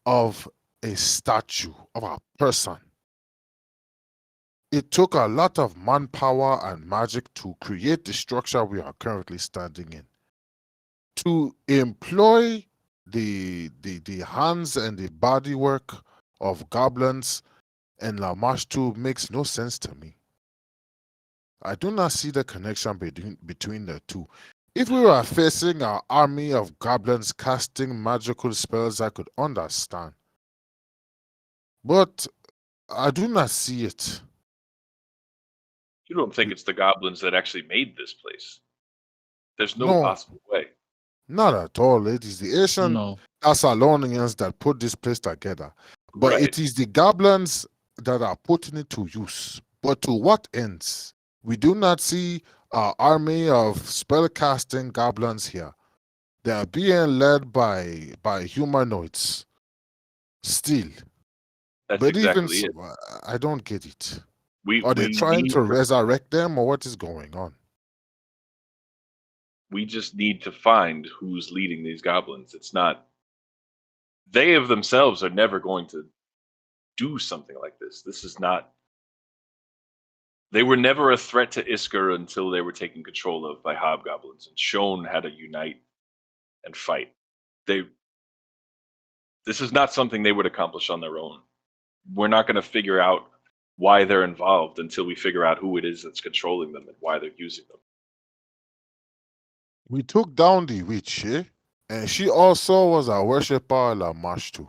of a statue of a person. It took a lot of manpower and magic to create the structure we are currently standing in. To employ the hands and the bodywork of goblins and Lamashtu makes no sense to me. I do not see the connection between the two. If we were facing an army of goblins casting magical spells, I could understand. But I do not see it. You don't think it's the goblins that actually made this place? There's no No, possible way. not at all. It is the ancient No. Thessalonians that put this place together. But Right. it is the goblins that are putting it to use. But to what ends? We do not see an army of spellcasting goblins here. They are being led by humanoids. Still. That's But even exactly so, it. I don't get it. We Are they we trying need to resurrect them or what is going on? we just need to find who's leading these goblins. It's not they of themselves are never going to do something like this. This is not they were never a threat to Isker until they were taken control of by hobgoblins and shown how to unite and fight. They this is not something they would accomplish on their own. We're not going to figure out why they're involved until we figure out who it is that's controlling them and why they're using them. We took down the witch, eh? And she also was a worshipper of Lamashtu.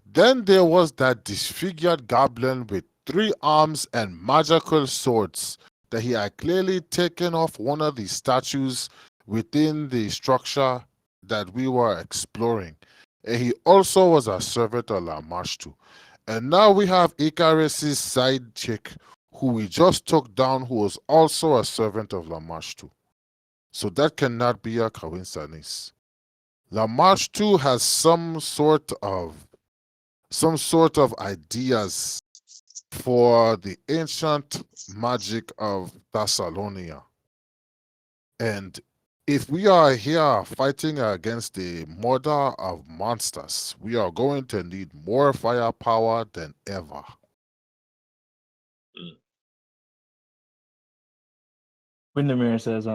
Then there was that disfigured goblin with 3 arms and magical swords that he had clearly taken off one of the statues within the structure that we were exploring. And he also was a servant of Lamashtu. And now we have Icarus's side chick who we just took down, who was also a servant of Lamashtu. So that cannot be a coincidence. Lamashtu has some sort of ideas for the ancient magic of Thessalonia. And if we are here fighting against the mother of monsters, we are going to need more firepower than ever. Windermere says,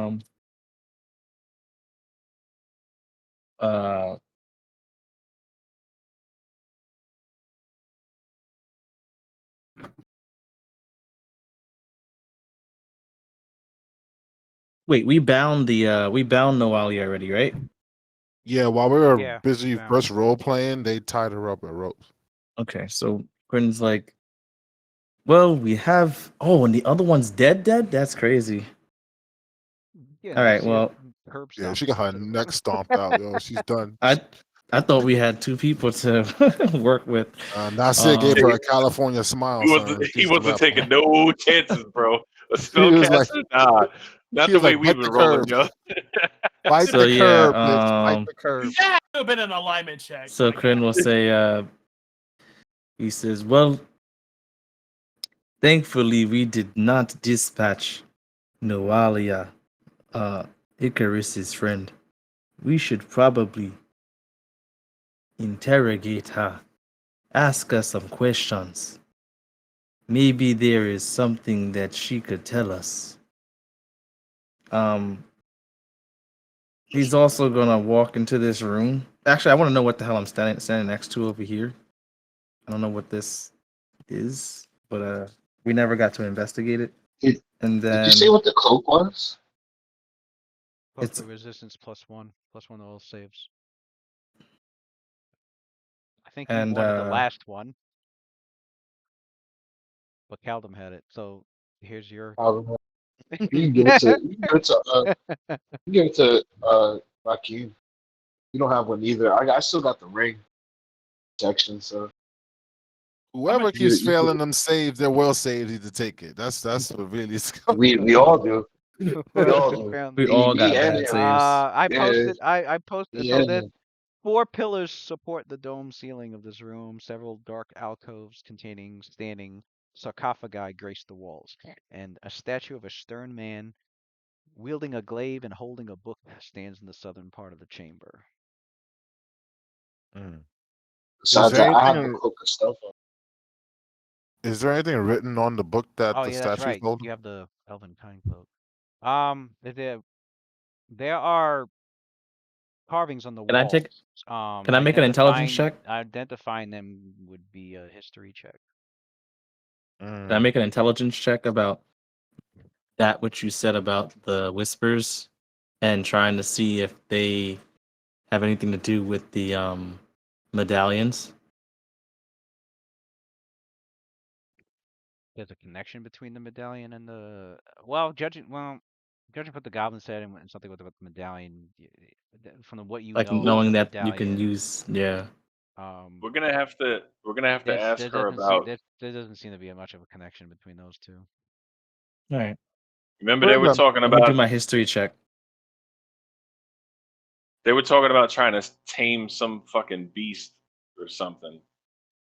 uh, wait, we bound Noali already, right? Yeah, while we were Yeah, busy bound. first role playing, they tied her up with ropes. Okay, so Quinn's like, well, we have. Oh, and the other one's dead. That's crazy. Yeah, All right, Nasir well, curb Yeah, stomped she got her the neck stomped out, yo. She's done. I thought we had 2 people to work with. Nasir gave her Um, a California smile, He son. wasn't, he She's a wasn't wrap taking up. no chances, bro. A He was like, spellcaster? Nah, not he the was way like, we've bite been the rolling, curb. yo. Bite So the yeah, curb, bitch. Bite the curb. That would have been an alignment check. so my Quinn guy. will say, he says, well, thankfully we did not dispatch Noalia, Icarus's friend. We should probably interrogate her, ask her some questions. Maybe there is something that she could tell us. He's also gonna walk into this room. Actually, I want to know what the hell I'm standing next to over here. I don't know what this is, but we never got to investigate it. Did, And did you say then what the cloak was? plus it's the resistance +1 to all saves. I think you and wanted the last one, but Caldum had it. So here's your. You can give it to you can give it to Rakim. You don't have one either. I still got the ring section, so Whoever you keeps you put failing them saves, their will saves need to take it. That's what really is going we all do. We all Whoever's do. found we the. all Me got and bad him. saves. I Yeah, posted. I posted. me So and there's him. 4 pillars support the dome ceiling of this room. Several dark alcoves containing standing sarcophagi grace the walls, and a statue of a stern man wielding a glaive and holding a book stands in the southern part of the chamber. Is Besides there that, I have the anything? cloak of stuff. Is there anything written on the book that Oh the yeah, that's statues right. hold? You have the elven kind cloak. There are carvings on the Can I walls. take? Can I make an intelligence check? Identifying them would be a history check. Can I make an intelligence check about that which you said about the whispers and trying to see if they have anything to do with the medallions? There's a connection between the medallion and the. Judging from what the goblin said and something with the medallion, from what you Like know about knowing the that you can medallion, use, yeah. um, We're gonna have to ask her about. there doesn't seem to be much of a connection between those two. All right. Remember they were talking Let me do about my history check. trying to tame some fucking beast or something.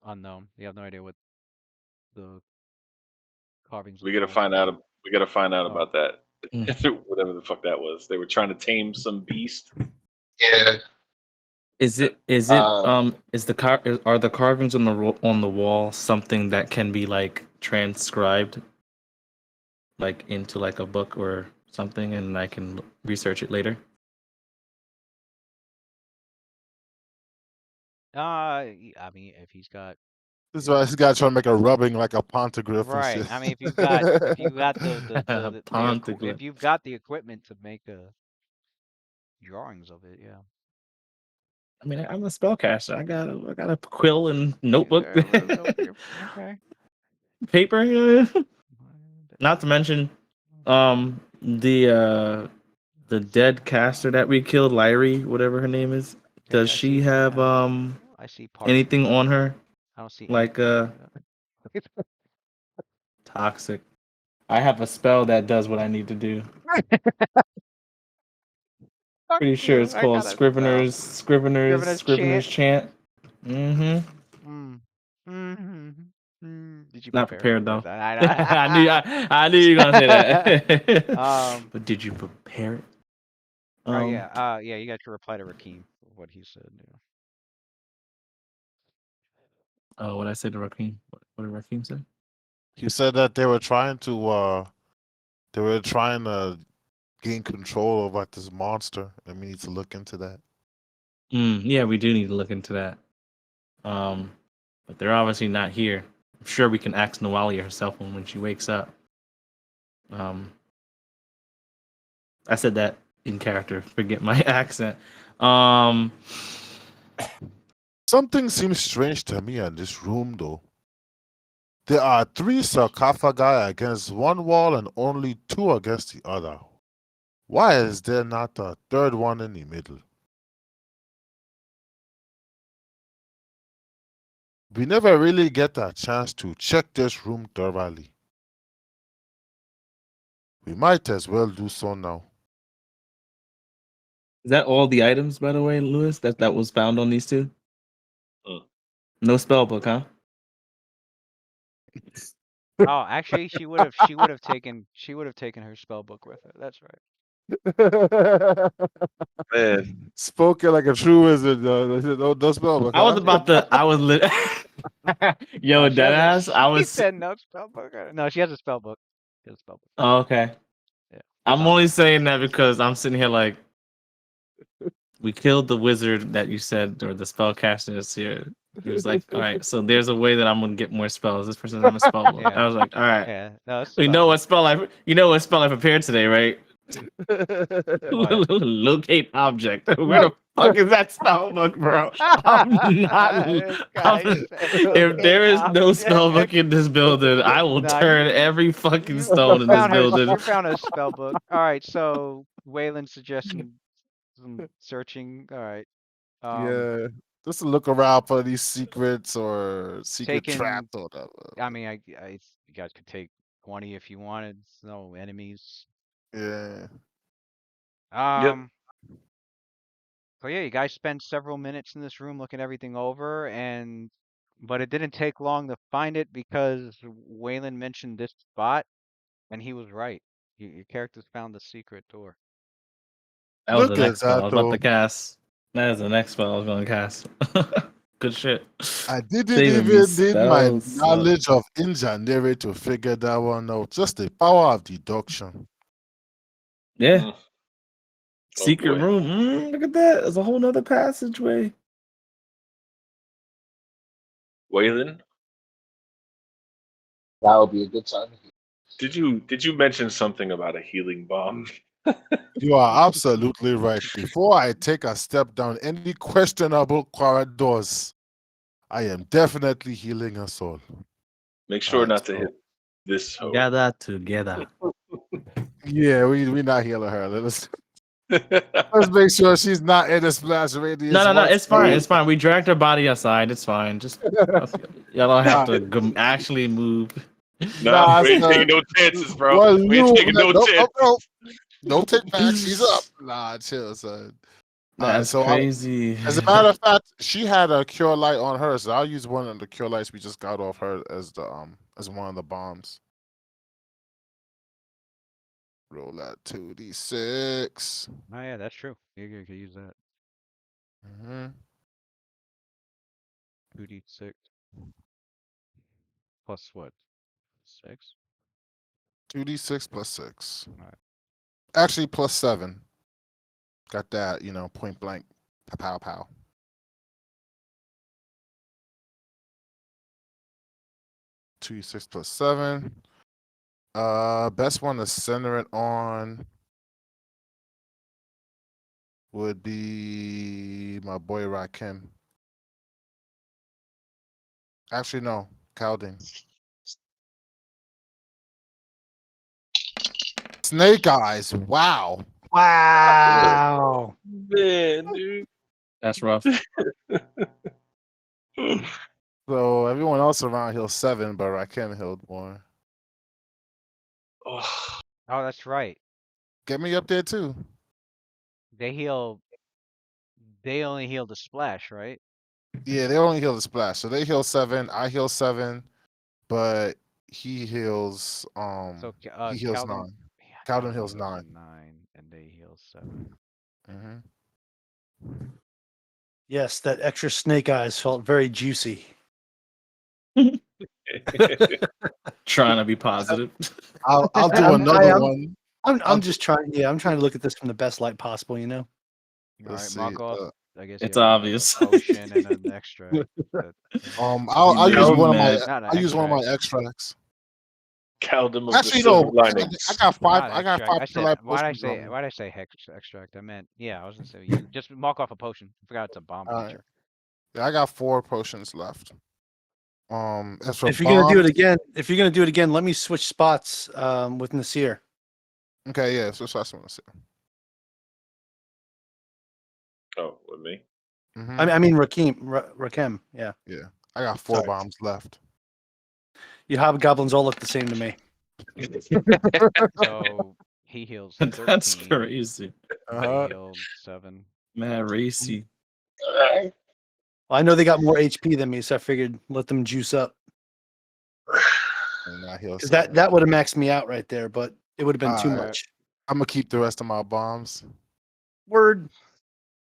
Unknown. You have no idea what the carvings. We gotta find out. We gotta find out Oh. about that. Mm. Whatever the fuck that was. They were trying to tame some beast. Yeah. Is the are the carvings on the wall something that can be like transcribed, like into like a book or something, and I can research it later? I mean, if he's got This is why this guy trying to make a rubbing like a pantograph and right. shit. I mean, if you've got Ponteglyph. if you've got the equipment to make drawings of it, yeah. I mean, I'm a spellcaster. I got a quill and notebook, Okay. paper. Yeah. Not to mention, the dead caster that we killed, Lyrie, whatever her name is. Does she have I see part anything on her? I don't see Like anything. toxic. I have a spell that does what I need to do. Pretty sure it's called Scrivener's Chant. Mm-hmm. Did you Not prepare prepared though. for that? I knew you were gonna say that. But did you prepare it? Yeah, you got to reply to Rakeem for what he said. Yeah. Oh, what I said to Rakeem? What did Rakeem say? He said that they were trying to gain control over this monster, and we need to look into that. Yeah, we do need to look into that. But they're obviously not here. I'm sure we can ask Noalia herself when she wakes up. I said that in character. Forget my accent. Something seems strange to me in this room, though. There are 3 sarcophagi against one wall and only 2 against the other. Why is there not a third one in the middle? We never really get a chance to check this room thoroughly. We might as well do so now. Is that all the items, by the way, Lewis? That was found on these two? No spell book, huh? Oh, actually, she would have taken her spell book with her. That's right. Man, Spoken like a true wizard. No spell book. I was about to. I was lit. Yo, No, she has deadass. I He was. said no spell book. No, she has a spell book. She has a spell book. Oh, okay. Yeah. I'm only saying that because I'm sitting here like, we killed the wizard that you said, or the spellcaster is here. He was like, all right, so there's a way that I'm gonna get more spells. This person doesn't have a spell book. Yeah. I was like, all right. Yeah. No, it's You know what spell I prepared today, right? Locate object. Where the fuck is that spell book, bro? I'm not. If there is no spell book in this building, I will turn every fucking stone in this building. You found a spell book. All right, so Waylon suggesting some searching. All right. Yeah. Just to look around for these secrets or secret traps or whatever. I mean, you guys could take 20 if you wanted. No enemies. Yeah. So yeah, you guys spend several minutes in this room looking everything over, but it didn't take long to find it because Waylon mentioned this spot, and he was right. Your characters found the secret door. That was the Look next at spell I that, was about though. to cast. That is the next spell I was going to cast. Good shit. I didn't Saving me even need my spells, knowledge of engineering to figure that one out. Just the power of deduction. Yeah. Secret boy. room. Look at that. There's a whole nother passageway. Waylon, That would be a good time. did you mention something about a healing bomb? You are absolutely right. Before I take a step down any questionable corridors, I am definitely healing us all. Make sure Alright, not to so- hit. This hoe. Gather together. Yeah, we not healing her. Let's make sure she's not in the splash radius. No. It's fine. whatsoever. It's fine. We dragged her body aside. It's fine. Just y'all don't have to actually move. Nah, Nah, we ain't son. taking no chances, bro. Well, We ain't taking no nope, chances. Don't take back. She's up. Nah, chill, son. That's so crazy. as a matter of fact, she had a cure light on her, so I'll use one of the cure lights we just got off her as one of the bombs. Roll that 2d6. Oh yeah, that's true. You could use that. Mm-hmm. 2d6 plus what? 6. 2d6 plus 6. Alright. Actually, plus 7. Got that, point blank. Pow, pow. Two, 6 plus 7. Best one to center it on would be my boy Rakim. Actually, no, Calding. Snake Eyes. Wow. Wow. Man, dude. That's rough. So everyone else around healed 7, but Rakim healed more. Oh, Oh, that's right. Get me up there too. They heal. They only heal the splash, right? Yeah, they only heal the splash. So they heal 7. I heal 7, but he heals So he heals Caldon, 9. yeah, Caldon heals 9. 9, and they heal 7. Mm-hmm. Yes, that extra snake eyes felt very juicy. Trying to be positive. I'll do I'm- another I'm- one. I'm just trying. Yeah, I'm trying to look at this from the best light possible. All Let's right, see. mark off. I guess It's you have obvious. a potion and an extract. I'll You use know, one of my man. Not an I'll use one of my extract. extracts. Caldum of Actually, the Silver no. Linings. I got 5. Not I got extract. 5 I said. light Why'd I potions say? on me. Why'd I say extract? I meant. Yeah, I was gonna say you just mark off a potion. I forgot it's a bomb All right. feature. Yeah, I got 4 potions left. As for If you're gonna do bombs, it again, let me switch spots with Nasir. okay, yeah, so that's what I want to say. Oh, with me. Mm-hmm. I mean Rakim. Yeah, Yeah, I got 4 Sorry. bombs left. you hobgoblins all look the same to me. So he heals 13. That's crazy. They healed 7. Man, racy. Well, I know they got more HP than me, so I figured let them juice up. And I heal 'Cause 7. that would have maxed me out right there, but it would have been too Alright. much. I'm gonna keep the rest of my bombs. Word,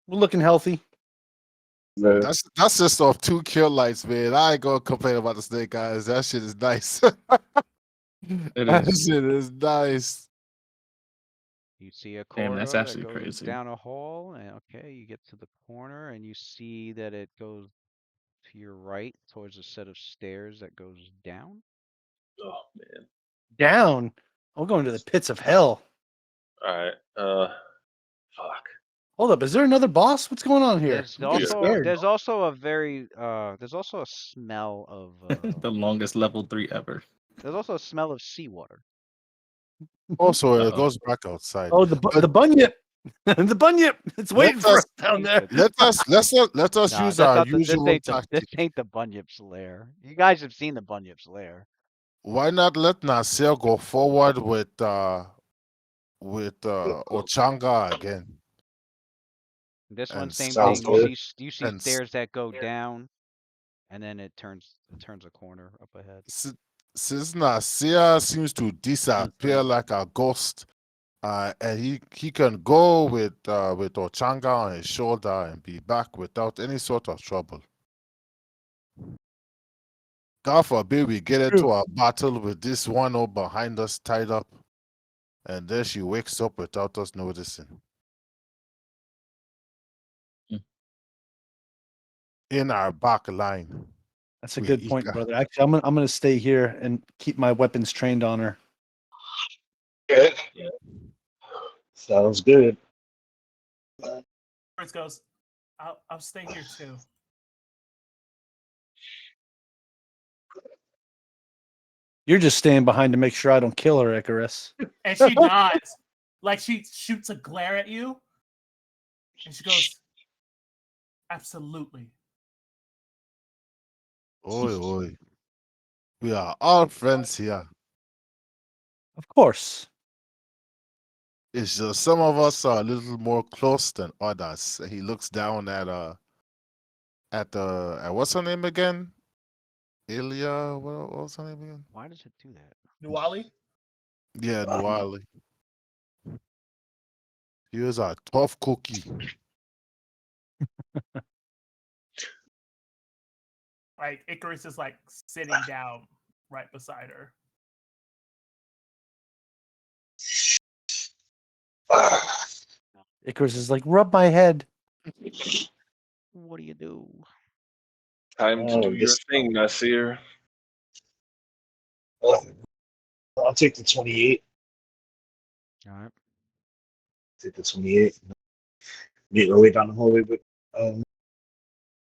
we're looking healthy. That's just off 2 kill lights, man. I ain't gonna complain about the snake eyes. That shit is nice. It That is. shit is nice. You see a Damn, corridor that's that actually goes crazy. down a hall, and okay, you get to the corner, and you see that it goes to your right towards a set of stairs that goes down. Oh man. Down. I'm going to the pits of hell. All right. Fuck. Hold up, is there another boss? What's going on here? There's I'm getting also scared. there's also a very there's also a smell of The longest level 3 ever. there's also a smell of seawater. Also, it Uh-oh. goes back outside. Oh, the bunyip. The bunyip. It's waiting for us- us down there. Let us Nah, use that's our not the, this usual ain't the tactic. this ain't the bunyip's lair. You guys have seen the bunyip's lair. Why not let Nasir go forward with Ochanga again? This one, And same sounds thing. good. You see and stairs that go down, and then it turns a corner up ahead. Since Nasir seems to disappear like a ghost, and he can go with Ochanga on his shoulder and be back without any sort of trouble. God forbid we get into a battle with this one over behind us tied up, and then she wakes up without us noticing. Mm. In our back line. That's a We good point, eager. brother. Actually, I'm gonna stay here and keep my weapons trained on her. Okay. Sounds good. First goes. I'll stay here too. You're just staying behind to make sure I don't kill her, Icarus. And she does. Like she shoots a glare at you, and she goes, "Absolutely." Oi, oi. We are all friends here. Of course. It's just some of us are a little more close than others. He looks down at what's her name again? Ilya. What was her name again? Why does it do that? Nuali? Yeah, Nuali. He was a tough cookie. Like Icarus is like sitting down right beside her. Icarus is like, rub my head. What do you do? Time to do your This thing, Nasir. I'll take the 28. All right. Take the 28. Make our way down the hallway, but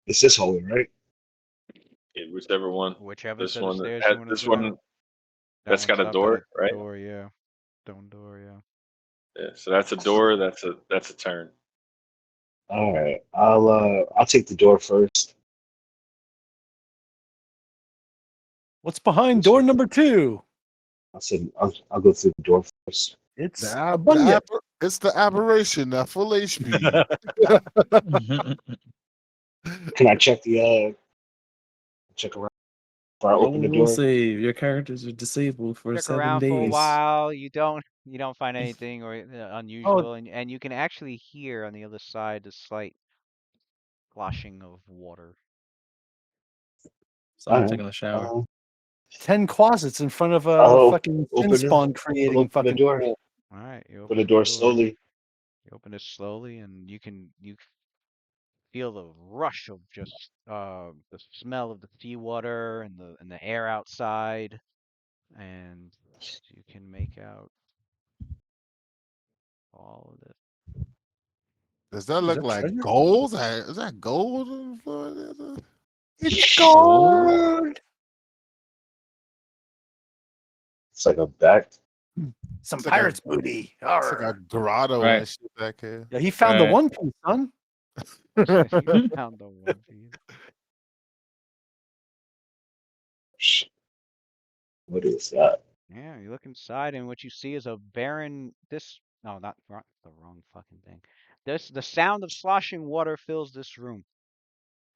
it's this hallway, right? Yeah, whichever one. Whichever This set of one. stairs Has, you want to this go down. one. That That's got one's a up door, and right? Door, yeah. Stone door, yeah. Yeah. So that's a door. That's a turn. All right. I'll take the door first. What's behind door number 2? I'll go through the door first. It's a bunyip. It's the aberration at full HP. Can I check check around before I open the We'll door? save. Your characters are disabled for Check 7 around for a days. while. You don't find anything or unusual, and you can actually hear on the other side the slight sloshing of water. Someone All taking a shower. right. 10 clousets in front of a I'll fucking open fin spawn I'll creating open the fucking. door. All right, you Open the open door slowly. You open it slowly, and you feel the rush of just the smell of the seawater and the air outside, and you can make out all of this. Does that Is look that like treasure? gold? Is that gold on the floor there? It's gold. It's like a back. Some It's like a- pirate's booty. It's like a Arr. grotto Right. and shit back here. Yeah, he found the Right. One Piece, son. You found the One Piece. What is that? Yeah, you look inside, and what you see is a barren. No, not the wrong fucking thing. The sound of sloshing water fills this room,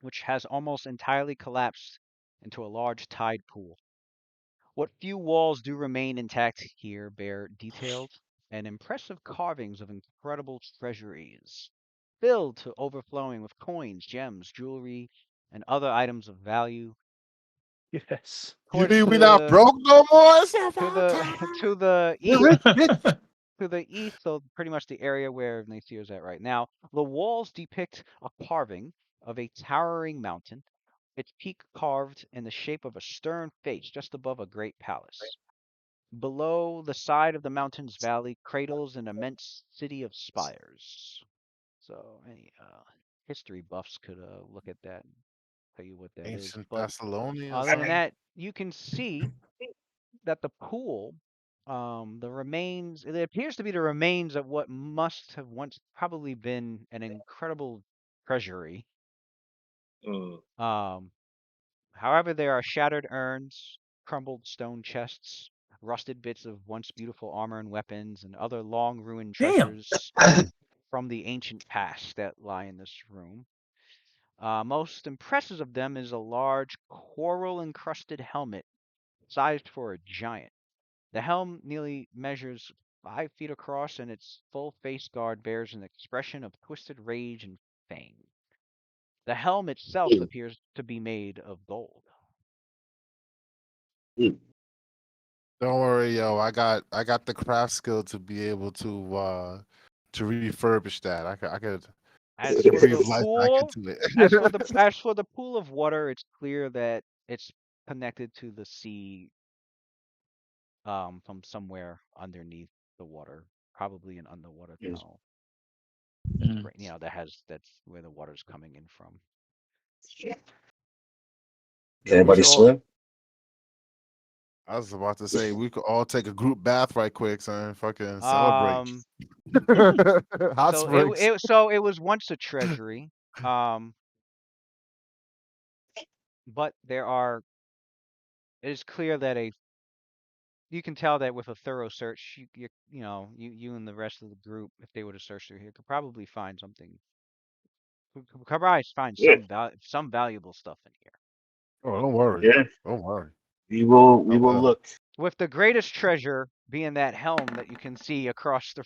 which has almost entirely collapsed into a large tide pool. What few walls do remain intact here bear detailed and impressive carvings of incredible treasuries, filled to overflowing with coins, gems, jewelry, and other items of value. Yes. You Towards mean we not broke no more? It's about time. to the We're east, rich, bitch. to the east, so pretty much the area where Nasir is at right now, the walls depict a carving of a towering mountain, its peak carved in the shape of a stern face just above a great palace. Below the side of the mountain's valley cradles an immense city of spires. So any history buffs could look at that and tell you what that is. Ancient But Thessalonians. other than that, you can see that the pool, the remains, it appears to be the remains of what must have once probably been an incredible treasury. Mm. However, there are shattered urns, crumbled stone chests, rusted bits of once beautiful armor and weapons, and other long ruined Damn. treasures from the ancient past that lie in this room. Most impressive of them is a large coral encrusted helmet sized for a giant. The helm nearly measures 5 feet across, and its full face guard bears an expression of twisted rage and fang. The helm itself Hmm. appears to be made of gold. Hmm. Don't worry, yo. I got the craft skill to be able to refurbish that. I could As for breathe the life back pool, into it. as for the pool of water, it's clear that it's connected to the sea from somewhere underneath the water, probably an underwater Yes. tunnel. Mm. That's where the water's coming in from. Can anybody swim? I was about to say we could all take a group bath right quick, son. Fucking celebrate. Um, Hot so springs. it was once a treasury. Um, but it is clear that you can tell that with a thorough search, you and the rest of the group, if they were to search through here, could probably find something. Could probably find Yeah. some valuable stuff in here. Oh, don't worry. Yeah. Don't worry. We will I will. look. With the greatest treasure being that helm that you can see across the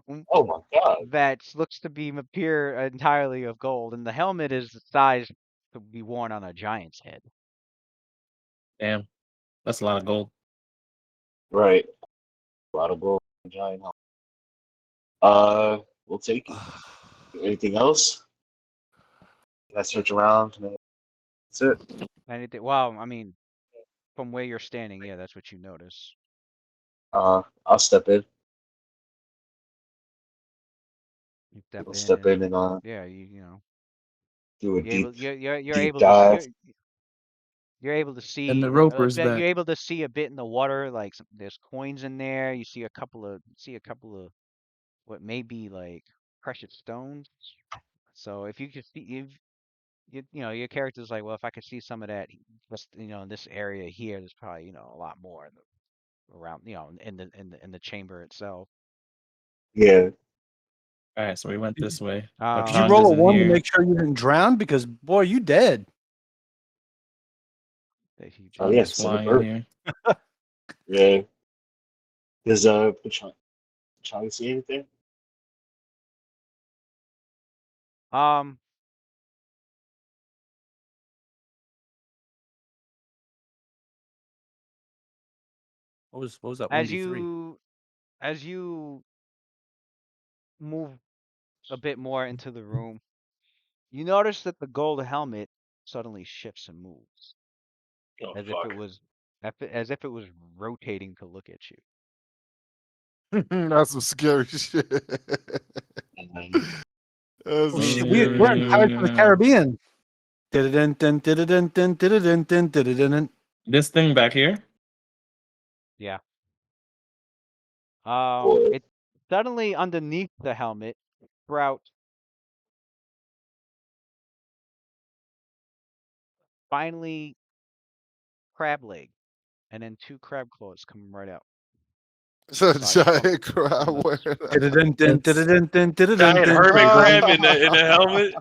room, Oh my god. that looks to be appear entirely of gold, and the helmet is the size to be worn on a giant's head. Damn, that's a lot of gold. Right. A lot of gold giant helmet. We'll take it. Anything else? Can I search around? That's it. Anything? Well, I mean, from where you're standing, yeah, that's what you notice. I'll step in. You step I'll in, step in and yeah, you know, do a you're deep able, you're deep able to dive. you're able to And see the roper's you're back. able to see a bit in the water, like there's coins in there. You see a couple of what may be like precious stones. So if you could see, your character's like, well, if I could see some of that, just in this area here, there's probably a lot more around, in the chamber itself. Yeah. All right, so we went this way. Did you Um, roll Ochanga's a in 1 to here. make sure you didn't drown? Because boy, you dead. that he Oh yeah, Ochanga's it's in the flying in bird. here. Yeah. Does Pachanga see anything? um, What was that? as 1d3. you move a bit more into the room, you notice that the gold helmet suddenly shifts and moves, Oh as if fuck. it was as if it was rotating to look at you. That's some scary shit. Mhm. That's Oh some shit, scary we're in Pirates of the Mm, Caribbean. Dun, dun, dun, dun, dun, dun, dun, dun, dun, dun. This thing back here. Yeah. Boy. It suddenly underneath the helmet sprout finally crab leg, and then two crab claws come right out. It's a Aside giant crab from wearing Dun, dun, dun, It's dun, dun, dun, dun, Giant dun, hermit dun. crab in the helmet.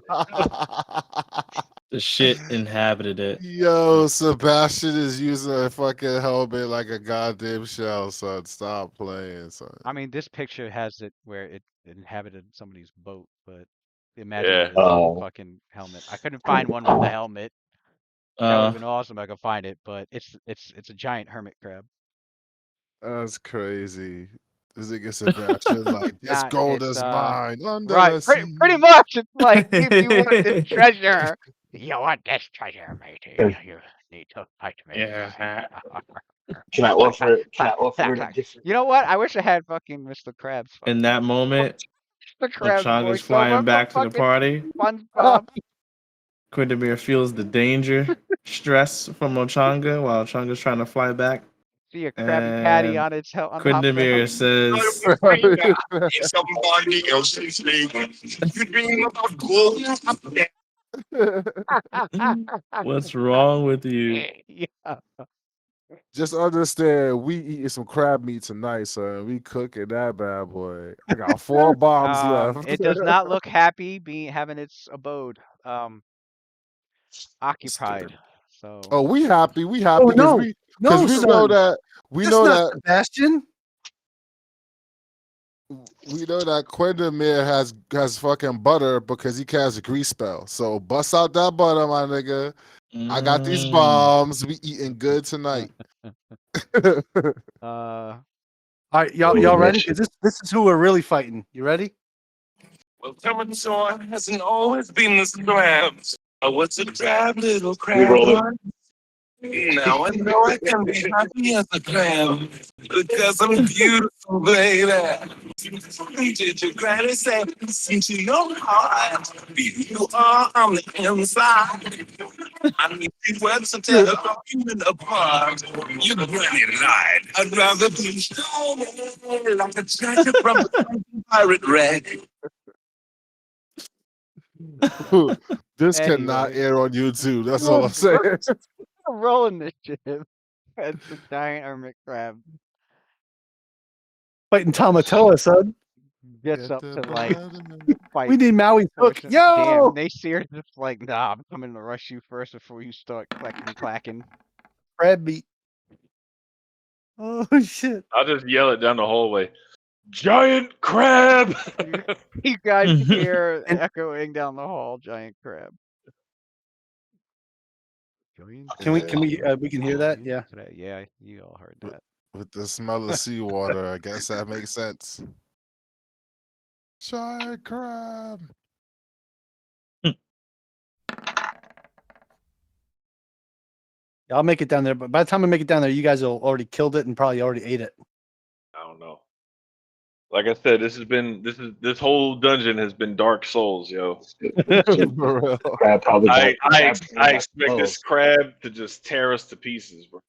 the shit inhabited it. Yo, Sebastian is using a fucking helmet like a goddamn shell, son. Stop playing, son. I mean, this picture has it where it inhabited somebody's boat, but imagine Yeah. it as a Oh. fucking helmet. I couldn't find one with the helmet. That would have been awesome if I could find it, but it's a giant hermit crab. That's crazy. This nigga Sebastian, like, this Nah, gold it's is mine under right, the pretty sea. much. It's like if you want this treasure, you want this treasure, matey. You need to fight me. Yeah. Can I offer it a different You know what? I wish I had fucking Mr. Krabs. In that moment, Mr. Krabs Ochanga's voiceover flying from back to the fucking party. SpongeBob. Quindamir feels the danger, stress from Ochanga while Ochanga's trying to fly back. See a Krabby Patty And on on top of the Quindamir helmet. says, Somebody else's name. You dream about gold. "What's wrong with you?" Yeah. Just understand, we eating some crab meat tonight, son. We cooking that bad boy. I got 4 bombs left. It does not look happy having its abode occupied. stupid? So Oh, we happy Oh because no, no, we know son. that That's not Sebastian. we know that Quindamir has fucking butter because he casts a grease spell. So bust out that butter, my nigga. I got these Mm. bombs. We eating good tonight. uh All right, y'all ready? Because this is who we're really fighting. You ready? Well, Terminator hasn't always been this crabs. I was a drab little We crab. rolling. Now I know I can be happy as a clam because I'm beautiful, baby. Did your granny say, listen to your heart? You are on the inside. I need these words to tear a human apart. You're really lied. I'd rather be like a treasure from a pirate wreck. This cannot Anyway. air on YouTube. That's all I'm saying. Roll initiative. That's the giant hermit crab. Fighting Tamatoa, son. Gets Get up the to like blood in the- fight. We need Maui's hook. Damn, Yo! Nasir's just like, nah, I'm coming to rush you first before you start clacking. Crab meat. Oh shit. I'll just yell it down the hallway. Giant crab! You guys hear echoing down the hall, giant crab. Giant Can we crab. we can hear that? Yeah. Yeah, you all heard that. With the smell of seawater, I guess that makes sense. Giant crab. I'll make it down there, but by the time I make it down there, you guys will already killed it and probably already ate it. I don't know. Like I said, this whole dungeon has been Dark Souls, yo. For real. Crab probably I got expect this spells. crab to just tear us to pieces, bro.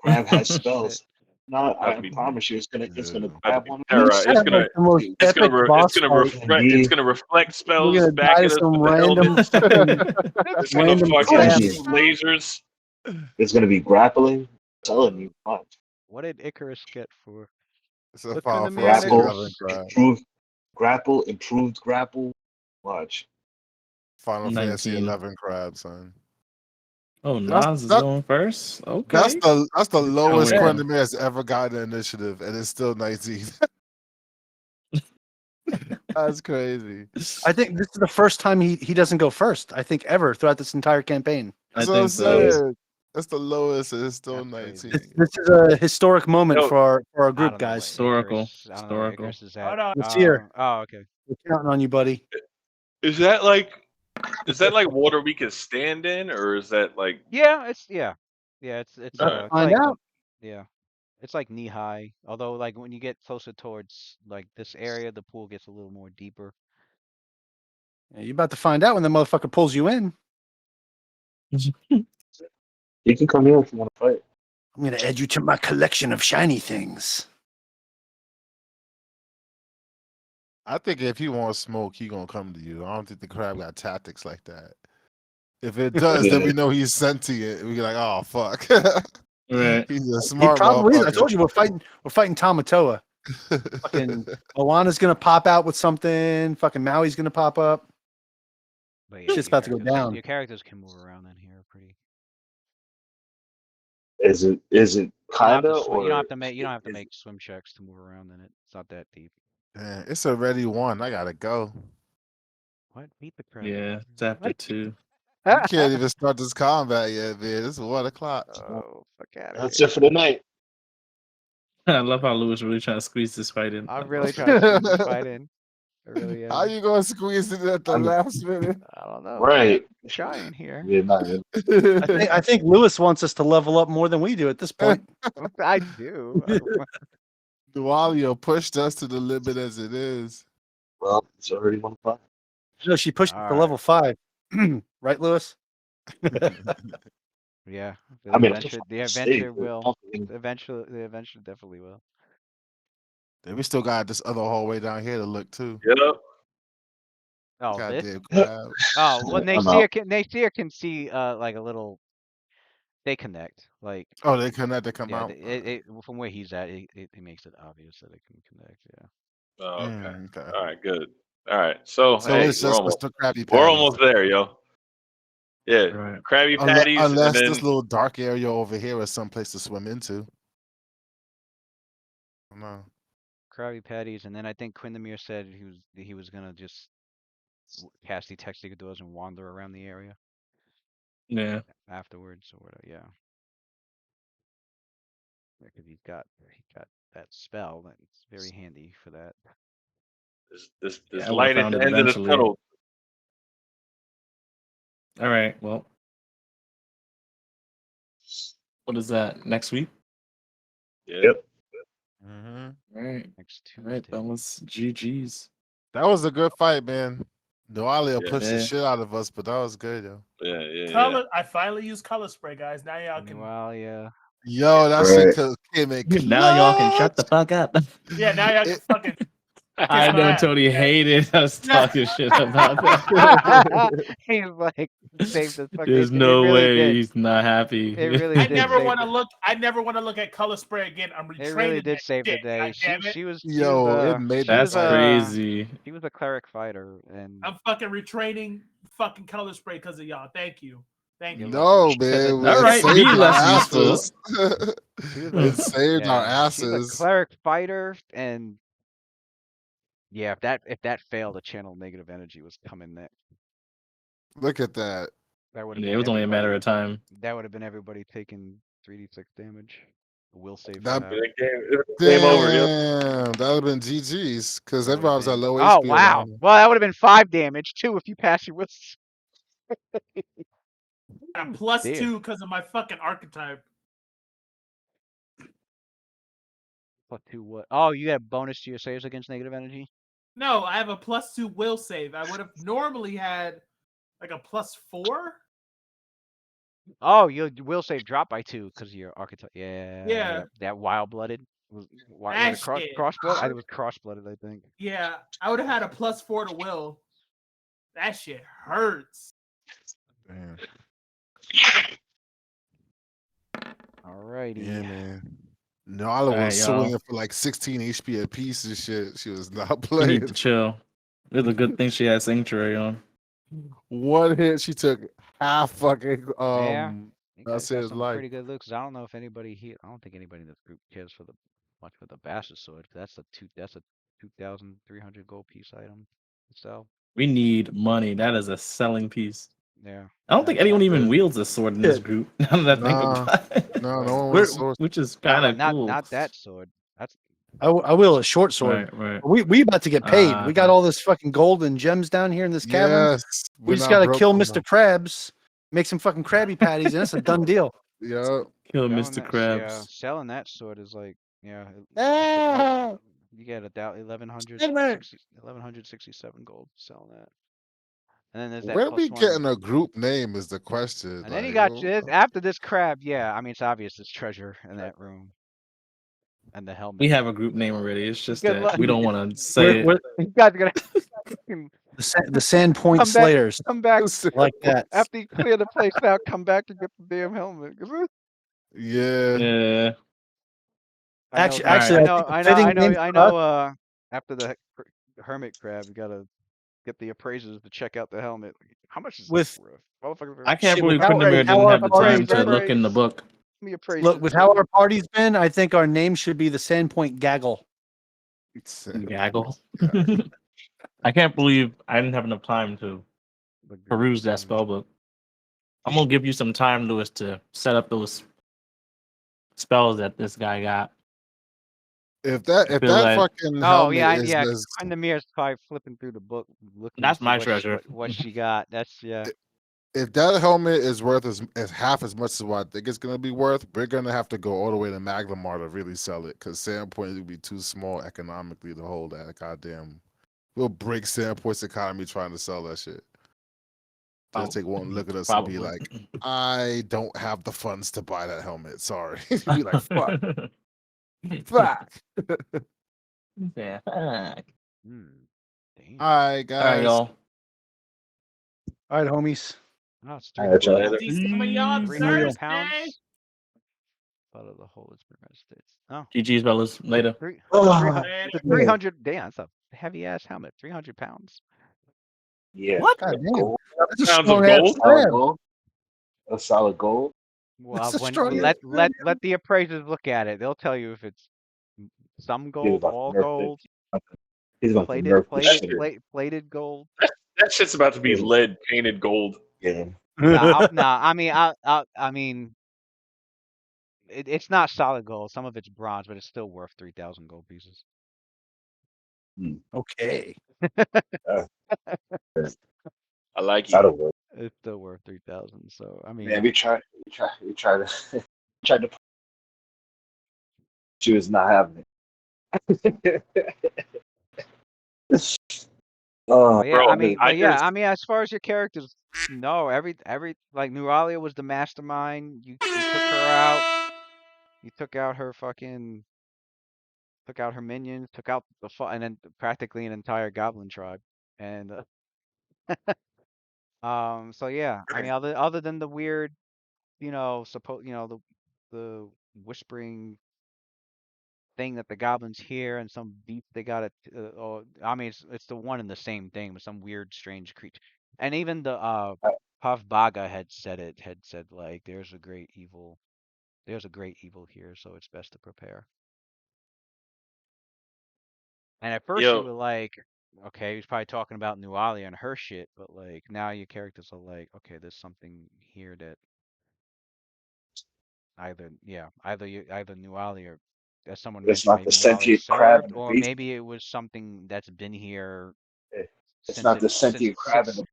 Crab has spells. No, I That'd be- promise you, it's gonna That'd grab be one. terror. It's gonna the most epic boss fight. it's gonna reflect We're spells gonna back die at to us some with the random helmet. fucking It's gonna random fucking crab. shoot lasers. It's gonna be grappling. I'm telling you, watch. What did Icarus get for? It's a Look Final in the mirror, Fantasy Grapple, 11 crab. improved grapple. Watch. Final Fantasy 19. 11 crab, son. Oh, That's- Nas is that- going first. Okay. That's the lowest yeah. Quentin has ever gotten an initiative, and it's still 19. That's crazy. I think this is the first time he doesn't go first. I think ever throughout this entire campaign. I That's what I'm think so. saying. That's the lowest, and it's still That's 19. crazy. This is a historic moment Yo, for our I group, don't know guys. what Historical. Icarus- I don't know where Historical. Icarus is at. Hold on. It's here. Oh, okay. We're counting on you, buddy. Is that like water we can stand in, or is that like Yeah, it's it's Alright. Find like, out. yeah. It's like knee high. Although like when you get closer towards like this area, the pool gets a little more deeper. Yeah, you're about to find out when the motherfucker pulls you in. You can come here if you want to fight. I'm gonna add you to my collection of shiny things. I think if he wants smoke, he gonna come to you. I don't think the crab got tactics like that. If it does, then we know he's sentient. We're like, oh fuck. Right. He's a He smart probably is. I motherfucker. told you we're fighting Tamatoa. Fucking Moana's gonna pop out with something. Fucking Maui's gonna pop up. But Shit's your about to go characters- down. Your characters can move around in here pretty. Is it You don't have kinda to sw- or you don't have to make is- make swim checks to move around in it. It's not that deep. Man, it's already 1. I gotta go. What? Beat the crap. Yeah, it's after 2. You can't even start this combat yet, man. It's 1 o'clock. Oh, fuck out of That's here. it for the night. I love how Louis really trying to squeeze this fight in. I'm really trying to squeeze this fight in. I really am. How you gonna squeeze it at the I'm- last minute? I don't know. Right. I'm trying here. Yeah, not I think Lewis wants us to level up more than we do at this point. I do. Dualio pushed us to the limit as it is. well, it's already 1 o'clock. No, she pushed it to Alright. level 5. Right, Lewis? Yeah. I mean, the adventure will. Nothing. The adventure definitely will. Then we still got this other hallway down here to look too. Yep. Oh, this? Goddamn crab. Oh, well, I'm Nasir can see like a little. They connect. Like, Oh, they connect to come yeah, out. from where he's at, it makes it obvious that it can connect. Yeah. Oh, okay. Okay. All right, good. All right. So, So hey, it's we're just almost, the Krabby we're Patties. almost there, yo. Yeah, Right. Krabby Patties, Unless and then this little dark area over here is someplace to swim into. No. Krabby Patties, and then I think Quindamir said he was gonna just cast detect secret doors and wander around the area Yeah. afterwards or whatever. Yeah. Because he got that spell. That's very handy for that. this Yeah, I would've light at found the it end of the eventually. tunnel. All right. Well, what is that? Next week? Yeah. Yep. Mm-hmm. All right. Next All right. Tuesday. That was GG's. That was a good fight, man. Noalia Yeah. pushed the Yeah. shit out of us, but that was good, yo. Yeah. Color. I finally used color spray, guys. Now y'all can. Well, yeah. Yo, that Right. shit came in Now y'all can shut the clutch. fuck up. Yeah, now y'all can It- fucking. I know ass. Tony hated us Yeah. talking shit about that. He's like saved the fuck. There's It no really way did. he's not happy. It really I did never save want to the. look. I never want to look at color spray again. I'm It really retraining did that save the shit. day. God damn it. She was Yo, it made That's me tired. crazy. She was a cleric fighter, and I'm fucking retraining fucking color spray because of y'all. Thank you. Thank you. No, to the man, All it right, day. be saved our less useful. asses. She was It saved our yeah, she's a asses. cleric fighter, and yeah, if that failed, a channel negative energy was coming next. Look at that. That would have Yeah, been it was only a matter everybody. of time. That would have been everybody taking 3d6 damage. Will save for That that. Game over. Yep. damn, that would have been GG's because That would've everybody was at been- low Oh HP wow! around. Well, that would have been 5 damage too if you pass your will. A plus Damn. 2 because of my fucking archetype. Plus 2 what? Oh, you got a bonus to your saves against negative energy? No, I have a plus 2 will save. I would have normally had like a plus 4. Oh, your will save dropped by 2 because of your archetype. Yeah. Yeah. That wild blooded. Was Ah, it shit. cross blood? I think it was cross blooded. I think. Yeah, I would have had a plus 4 to will. That shit hurts. Damn. Alrighty. Yeah, man. Nala Alright, was y'all. swinging for like 16 HP a piece and shit. She was not You need playing. to chill. It's a good thing she had Sanctuary on. One hit, she took half fucking Yeah. You guys that's got his some life. pretty good looks. I don't know if anybody here. I don't think anybody in this group cares for much for the Bastard sword. That's a 2,300 gold piece item to sell. We need money. That is a selling piece. Yeah. I don't think anyone even Good. wields a sword in this group. Now that I think Nah, about it. no one We're- was source. which is kind of not cool. not that sword. That's I will a short sword. Right. We about to get paid. We got okay. all this fucking gold and gems down here in this cavern. Yes. We just got to kill Mr. Krabs, make some fucking Krabby Patties, and it's a done deal. Yeah. Kill selling Mr. that- Krabs. Yeah, selling that sword is like you get about 1167 gold selling that. And then there's that Where plus we one. getting a group name is the question. And then you like, got after this crab. Yeah, I mean it's obvious it's treasure in that room. And the helmet. We have a group name already. It's just Good that luck. we don't want to say it. You guys are gonna The Sandpoint Come back- Slayers, come back like that. after you clear the place out. Come back and get the damn helmet. Yeah. Yeah. Actually, I I know. think the fitting name for us- After the hermit crab, you gotta get the appraisers to check out the helmet. How much is With- this worth? Motherfuckers are- I can't Shit, believe with how- Quindamere how didn't our have the time party's to been- look in the book. The appraisers. Look, with how our party's been, I think our name should be the Sandpoint Gaggle. Gaggle. I can't believe I didn't have enough time to peruse that spell book. I'm gonna give you some time, Lewis, to set up those spells that this guy got. If that feel like- fucking Oh helmet yeah, is yeah. as- And the mirror's probably flipping through the book, looking. That's to see my what treasure. what she got? That's if that helmet is worth as half as much as what I think it's gonna be worth, we're gonna have to go all the way to Maglemar to really sell it because Sandpoint would be too small economically to hold that goddamn. We'll break Sandpoint's economy trying to sell that shit. They'll take one look at us and be like, I don't have the funds to buy that helmet. Sorry. Be like, fuck. Fuck. Yeah, fuck. damn. All right, guys. All right, y'all. All right, homies. No, it's All right, y'all. See some of y'all 300 Thursday. pounds. Out of the whole United States. Oh, GG's, fellas. Later. 300. Damn, that's a heavy ass helmet. 300 pounds. Yeah. What? God damn. Gold. That's a Pounds of strong-ass gold? Solid crab. gold. A solid gold. Well, That's a when strong let ass let the appraisers look at it. They'll tell you if it's some He's gold, about to all nerf gold, it. He's about to nerf the shit. plated gold. That shit's about to be lead painted gold. Yeah. Nah, I mean, it's not solid gold. Some of it's bronze, but it's still worth 3,000 gold pieces. Okay. I like it. That'll work. It's still worth 3,000. So I mean, Man, we tried to tried to. She was not having it. Oh, But yeah, Bro, I I mean, mean, I but yeah, just I mean, as far as your characters, no, every like Neuralia was the mastermind. You took her out. You took out her minions, took out and then practically an entire goblin tribe. And so yeah, I mean, other than the weird, the whispering thing that the goblins hear and some beat they got it. Or I mean, it's the one and the same thing, but some weird, strange creature. And even the Pav Baga had said like, there's a great evil here, so it's best to prepare. And at first you yo, were like, okay, he's probably talking about Nualia and her shit, but like now your characters are like, okay, there's something here that either Nualia or as someone it's mentioned, not the maybe Nualia sentient crab served, in the or basement. maybe it was something that's been here It's since not it the since sentient crab in since the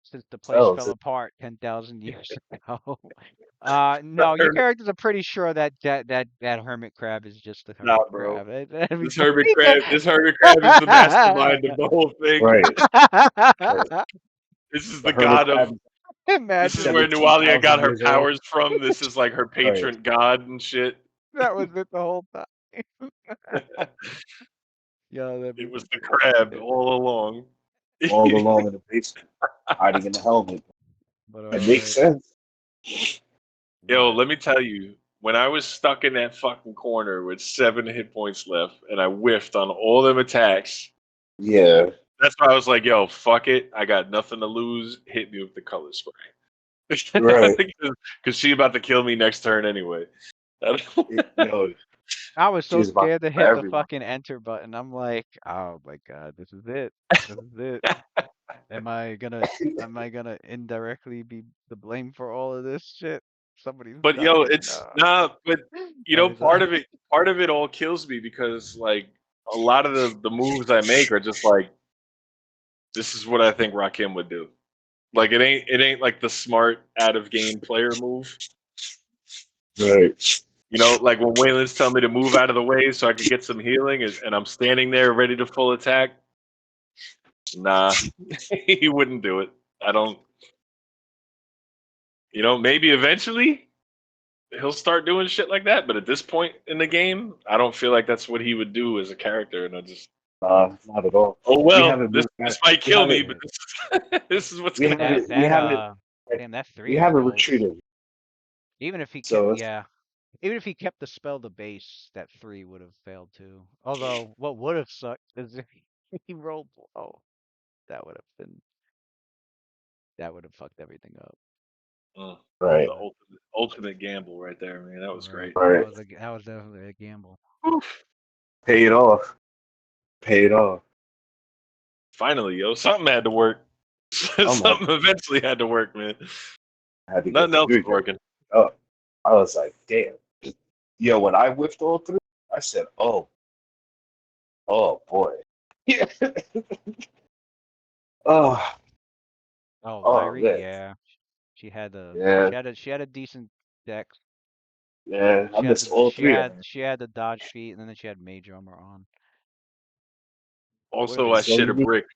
since the place cells. fell apart 10,000 years ago. No, your characters are pretty sure that hermit crab is just the nah, hermit bro. crab. This hermit crab is the mastermind of the whole thing. Right. Right. This is The the hermit god of. crab This Imagine is where if 'Nualia got 17,000 her years old. powers from. This is like her Right. patron god and shit. that was it the whole time. Yo, that'd be It was the fucking crab hilarious. all along. All along in the basement, hiding in the helmet. But It makes sense. Yo, but let me tell you, when I was stuck in that fucking corner with 7 hit points left and I whiffed on all them attacks, Yeah. that's why I was like, yo, fuck it. I got nothing to lose. Hit me with the color spray. Right. Because she about to kill me next turn anyway. Yo, I was so she's about scared to for hit the everyone. fucking enter button. I'm like, oh my god, this is it. This is it. Am I gonna indirectly be the blame for all of this shit? Somebody's But yo, dying. it's No. nah. But you know, Somebody's dying. part of it all kills me because like a lot of the moves I make are just like this is what I think Rakim would do. Like it ain't like the smart out of game player move. Right. You know, like when Waylon's telling me to move out of the way so I could get some healing, and I'm standing there ready to full attack. Nah, he wouldn't do it. I don't. You know, maybe eventually he'll start doing shit like that, but at this point in the game, I don't feel like that's what he would do as a character, and I just. Not at all. Oh We well, haven't this moved past. might We kill me, haven't. but this is what's We gonna That haven't. happen. We that haven't. damn, that We 3 is haven't dope. retreated. Even if he kept So it's yeah. Even if he kept the spell to base, that 3 would have failed too. Although what would have sucked is if he rolled low. That would have been that would have fucked everything up. Mm, right. the ultimate gamble right there, man. That was Right. great. Right. That was definitely a gamble. Pay it off. Pay it off. Finally, yo, something had to work. I'm like, Something eventually had to work, man. I had to get Nothing else through is here. working. Oh, I was like, damn. Yo, when I whiffed all through, I said, oh boy. Yeah. Oh, Oh, oh Lyrie, man. yeah. She had a Yeah. she had a decent deck. Yeah. I missed all three of them. She had the dodge feat, and then she had mage armor on. Would have Also, been I That's all shit you a need. brick.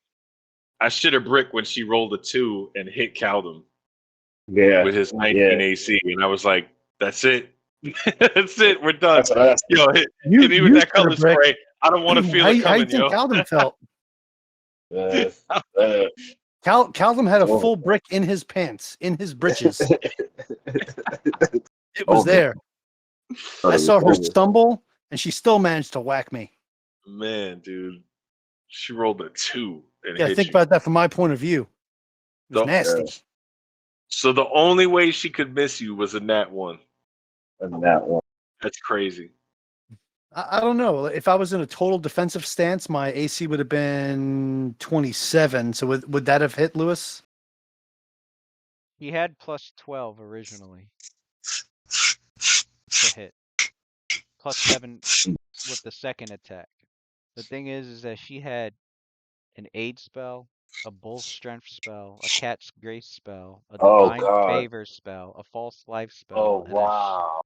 I shit a brick when she rolled a 2 and hit Caldum Yeah. with his 19 Yeah. AC, and I was like, "That's it, that's it, we're done." That's what I said. Yo, You hit me with you that should color have brick. spray. I don't want to feel it How you coming, think yo. Caldum felt? Uh, uh, Caldum had a oh. full brick in his pants, in his britches. It was Oh, man. there. I saw her stumble, and she still managed to whack me. Man, dude, she rolled a 2 and Yeah, hit think you. about that from my point of view. It was The- nasty. So the only way she could miss you was a nat 1. And that one. That's crazy. I don't know. If I was in a total defensive stance, my AC would have been 27. So would that have hit Lewis? He had plus 12 originally to hit. Plus 7 with the second attack. The thing is that she had an aid spell, a bull strength spell, a cat's grace spell, a Oh divine God. favor spell, a false life Oh spell, wow.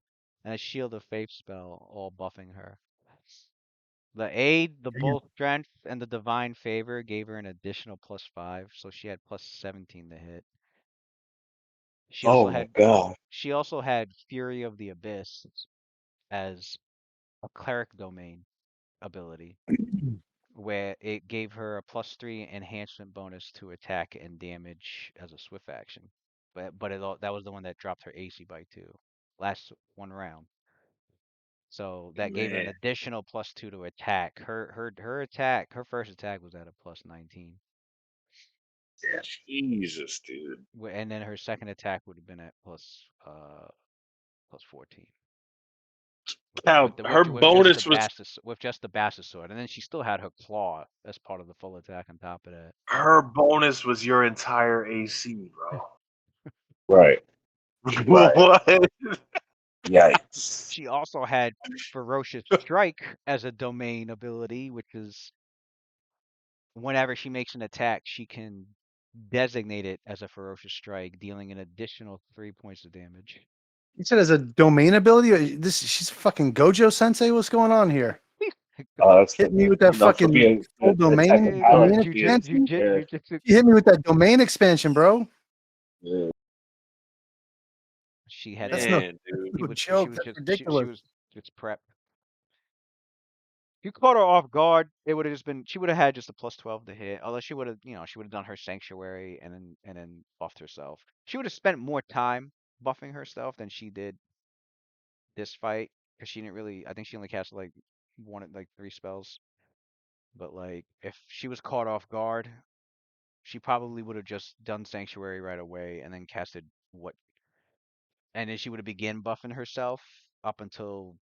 and a shield of faith spell, all buffing her. The aid, the bull strength, and the divine favor gave her an additional +5, so she had +17 to hit. She Oh also my had god. she also had Fury of the Abyss as a cleric domain ability, where it gave her a +3 enhancement bonus to attack and damage as a swift action. That was the one that dropped her AC by 2 last one round. So that gave her an Man, additional +2 to attack. Her first attack was at a +19. Jesus, dude. And then her second attack would have been at +14 Now her bonus was with just the Basta sword, and then she still had her claw as part of the full attack on top of that. your entire AC, bro. Right. Right. What? Yikes. She also had Ferocious Strike as a domain ability, which is whenever she makes an attack, she can designate it as a Ferocious Strike, dealing an additional 3 points of damage. You said as a domain ability. She's fucking Gojo Sensei. What's going on here? That's Hit me with that for fucking being full the attack domain of Hey, power domain for being expansion. jujitsu. You hit me with that domain expansion, bro. yeah. She had That's no, Man, that's dude. no joke. That's ridiculous. she was just prep. If you caught her off guard, it would have just been she would have had just a +12 to hit. Although she would have, she would have done her sanctuary and then buffed herself. She would have spent more time buffing herself than she did this fight because she didn't really. I think she only cast like 3 spells. But like if she was caught off guard, she probably would have just done sanctuary right away and then casted what, and then she would have begun buffing herself up until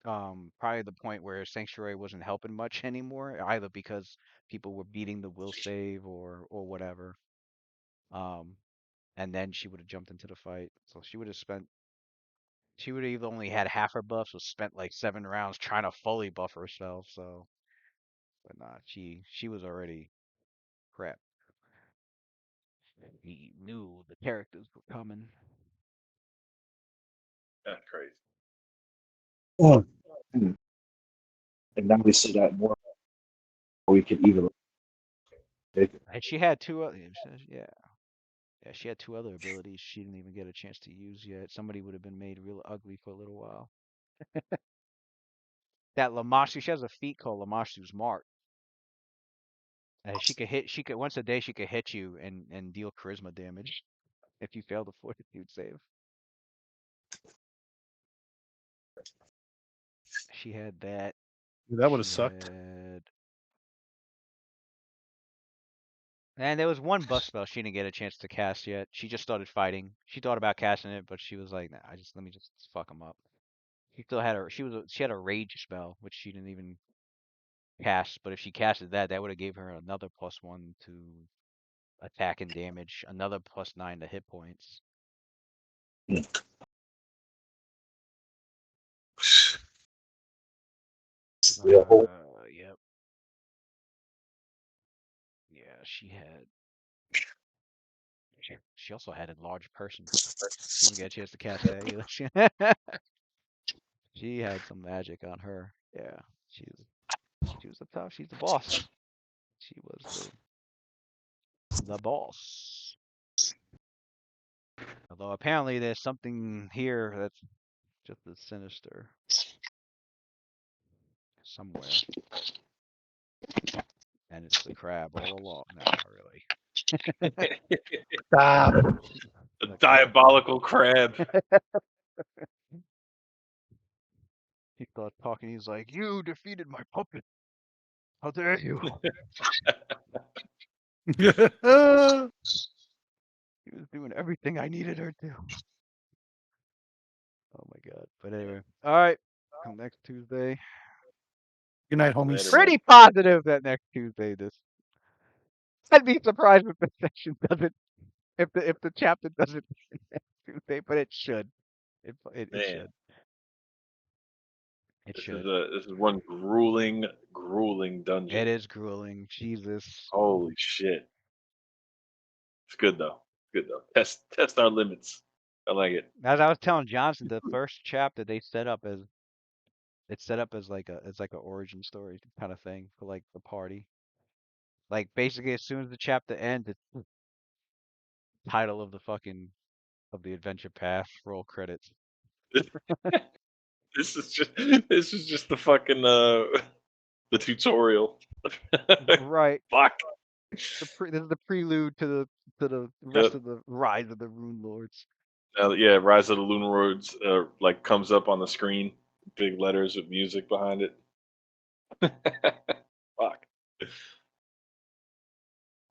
probably the point where sanctuary wasn't helping much anymore, either because people were beating the will save or whatever. Um, and then she would have jumped into the fight. So she would have either only had half her buffs or spent like 7 rounds trying to fully buff herself. So, but nah, she was already prepped. He knew the characters were coming. That's crazy. Oh. Hmm. And now we see that more. We can even. And she had two other, yeah. Yeah, she had 2 other abilities she didn't even get a chance to use yet. Somebody would have been made real ugly for a little while. That Lamassu, she has a feat called Lamassu's Mark. And she could once a day she could hit you and deal charisma damage if you fail the fortitude save. She had that. That would have She sucked. had, and there was one buff spell she didn't get a chance to cast yet. She just started fighting. She thought about casting it, but she was like, "Nah, let me just fuck him up." She still had she had a rage spell which she didn't even cast, but if she casted that, that would have gave her another +1 to attack and damage, another +9 to hit points. Yeah. Yep. Yeah, she had. She also had a large person. She didn't get a chance to cast that either. She had some magic on her. Yeah, she was the top. She's the boss. She was the boss. Although apparently there's something here that's just as sinister somewhere, and it's the crab all along. No, not really. Stop. A The crab. diabolical crab. He starts talking. He's like, "You defeated my puppet. How dare you?" She was doing everything I needed her to. Oh my god. But anyway, all right. Come next Tuesday. Good night, homies. Later, Pretty positive that next Tuesday this. I'd be surprised if the session doesn't, if the chapter doesn't next Tuesday, but it should. It man. should. It This should. is one grueling dungeon. It is grueling. Jesus. Holy shit. It's good though. Good though. Test our limits. I like it. As I was telling Johnson, the first chapter they set up as It's set up as like a origin story kind of thing for like the party. Like basically, as soon as the chapter ends, it's the title of the adventure path. Roll credits. This is just the fucking the tutorial. Right. Fuck. This is the prelude to the rest of the Rise of the Runelords. Yeah, Rise of the Lunarords like comes up on the screen, big letters with music behind it. Fuck.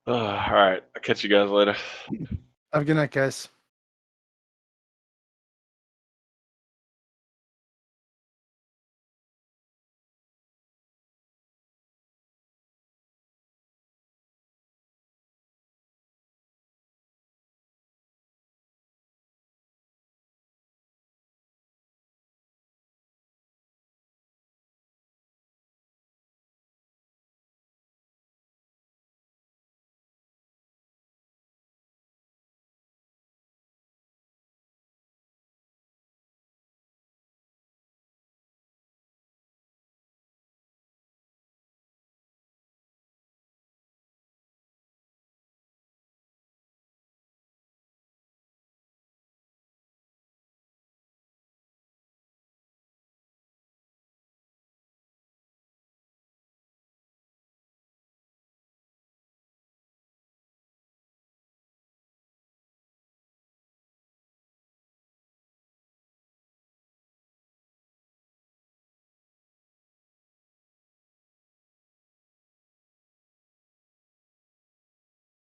All right, I'll catch you guys later. Have a good night, guys.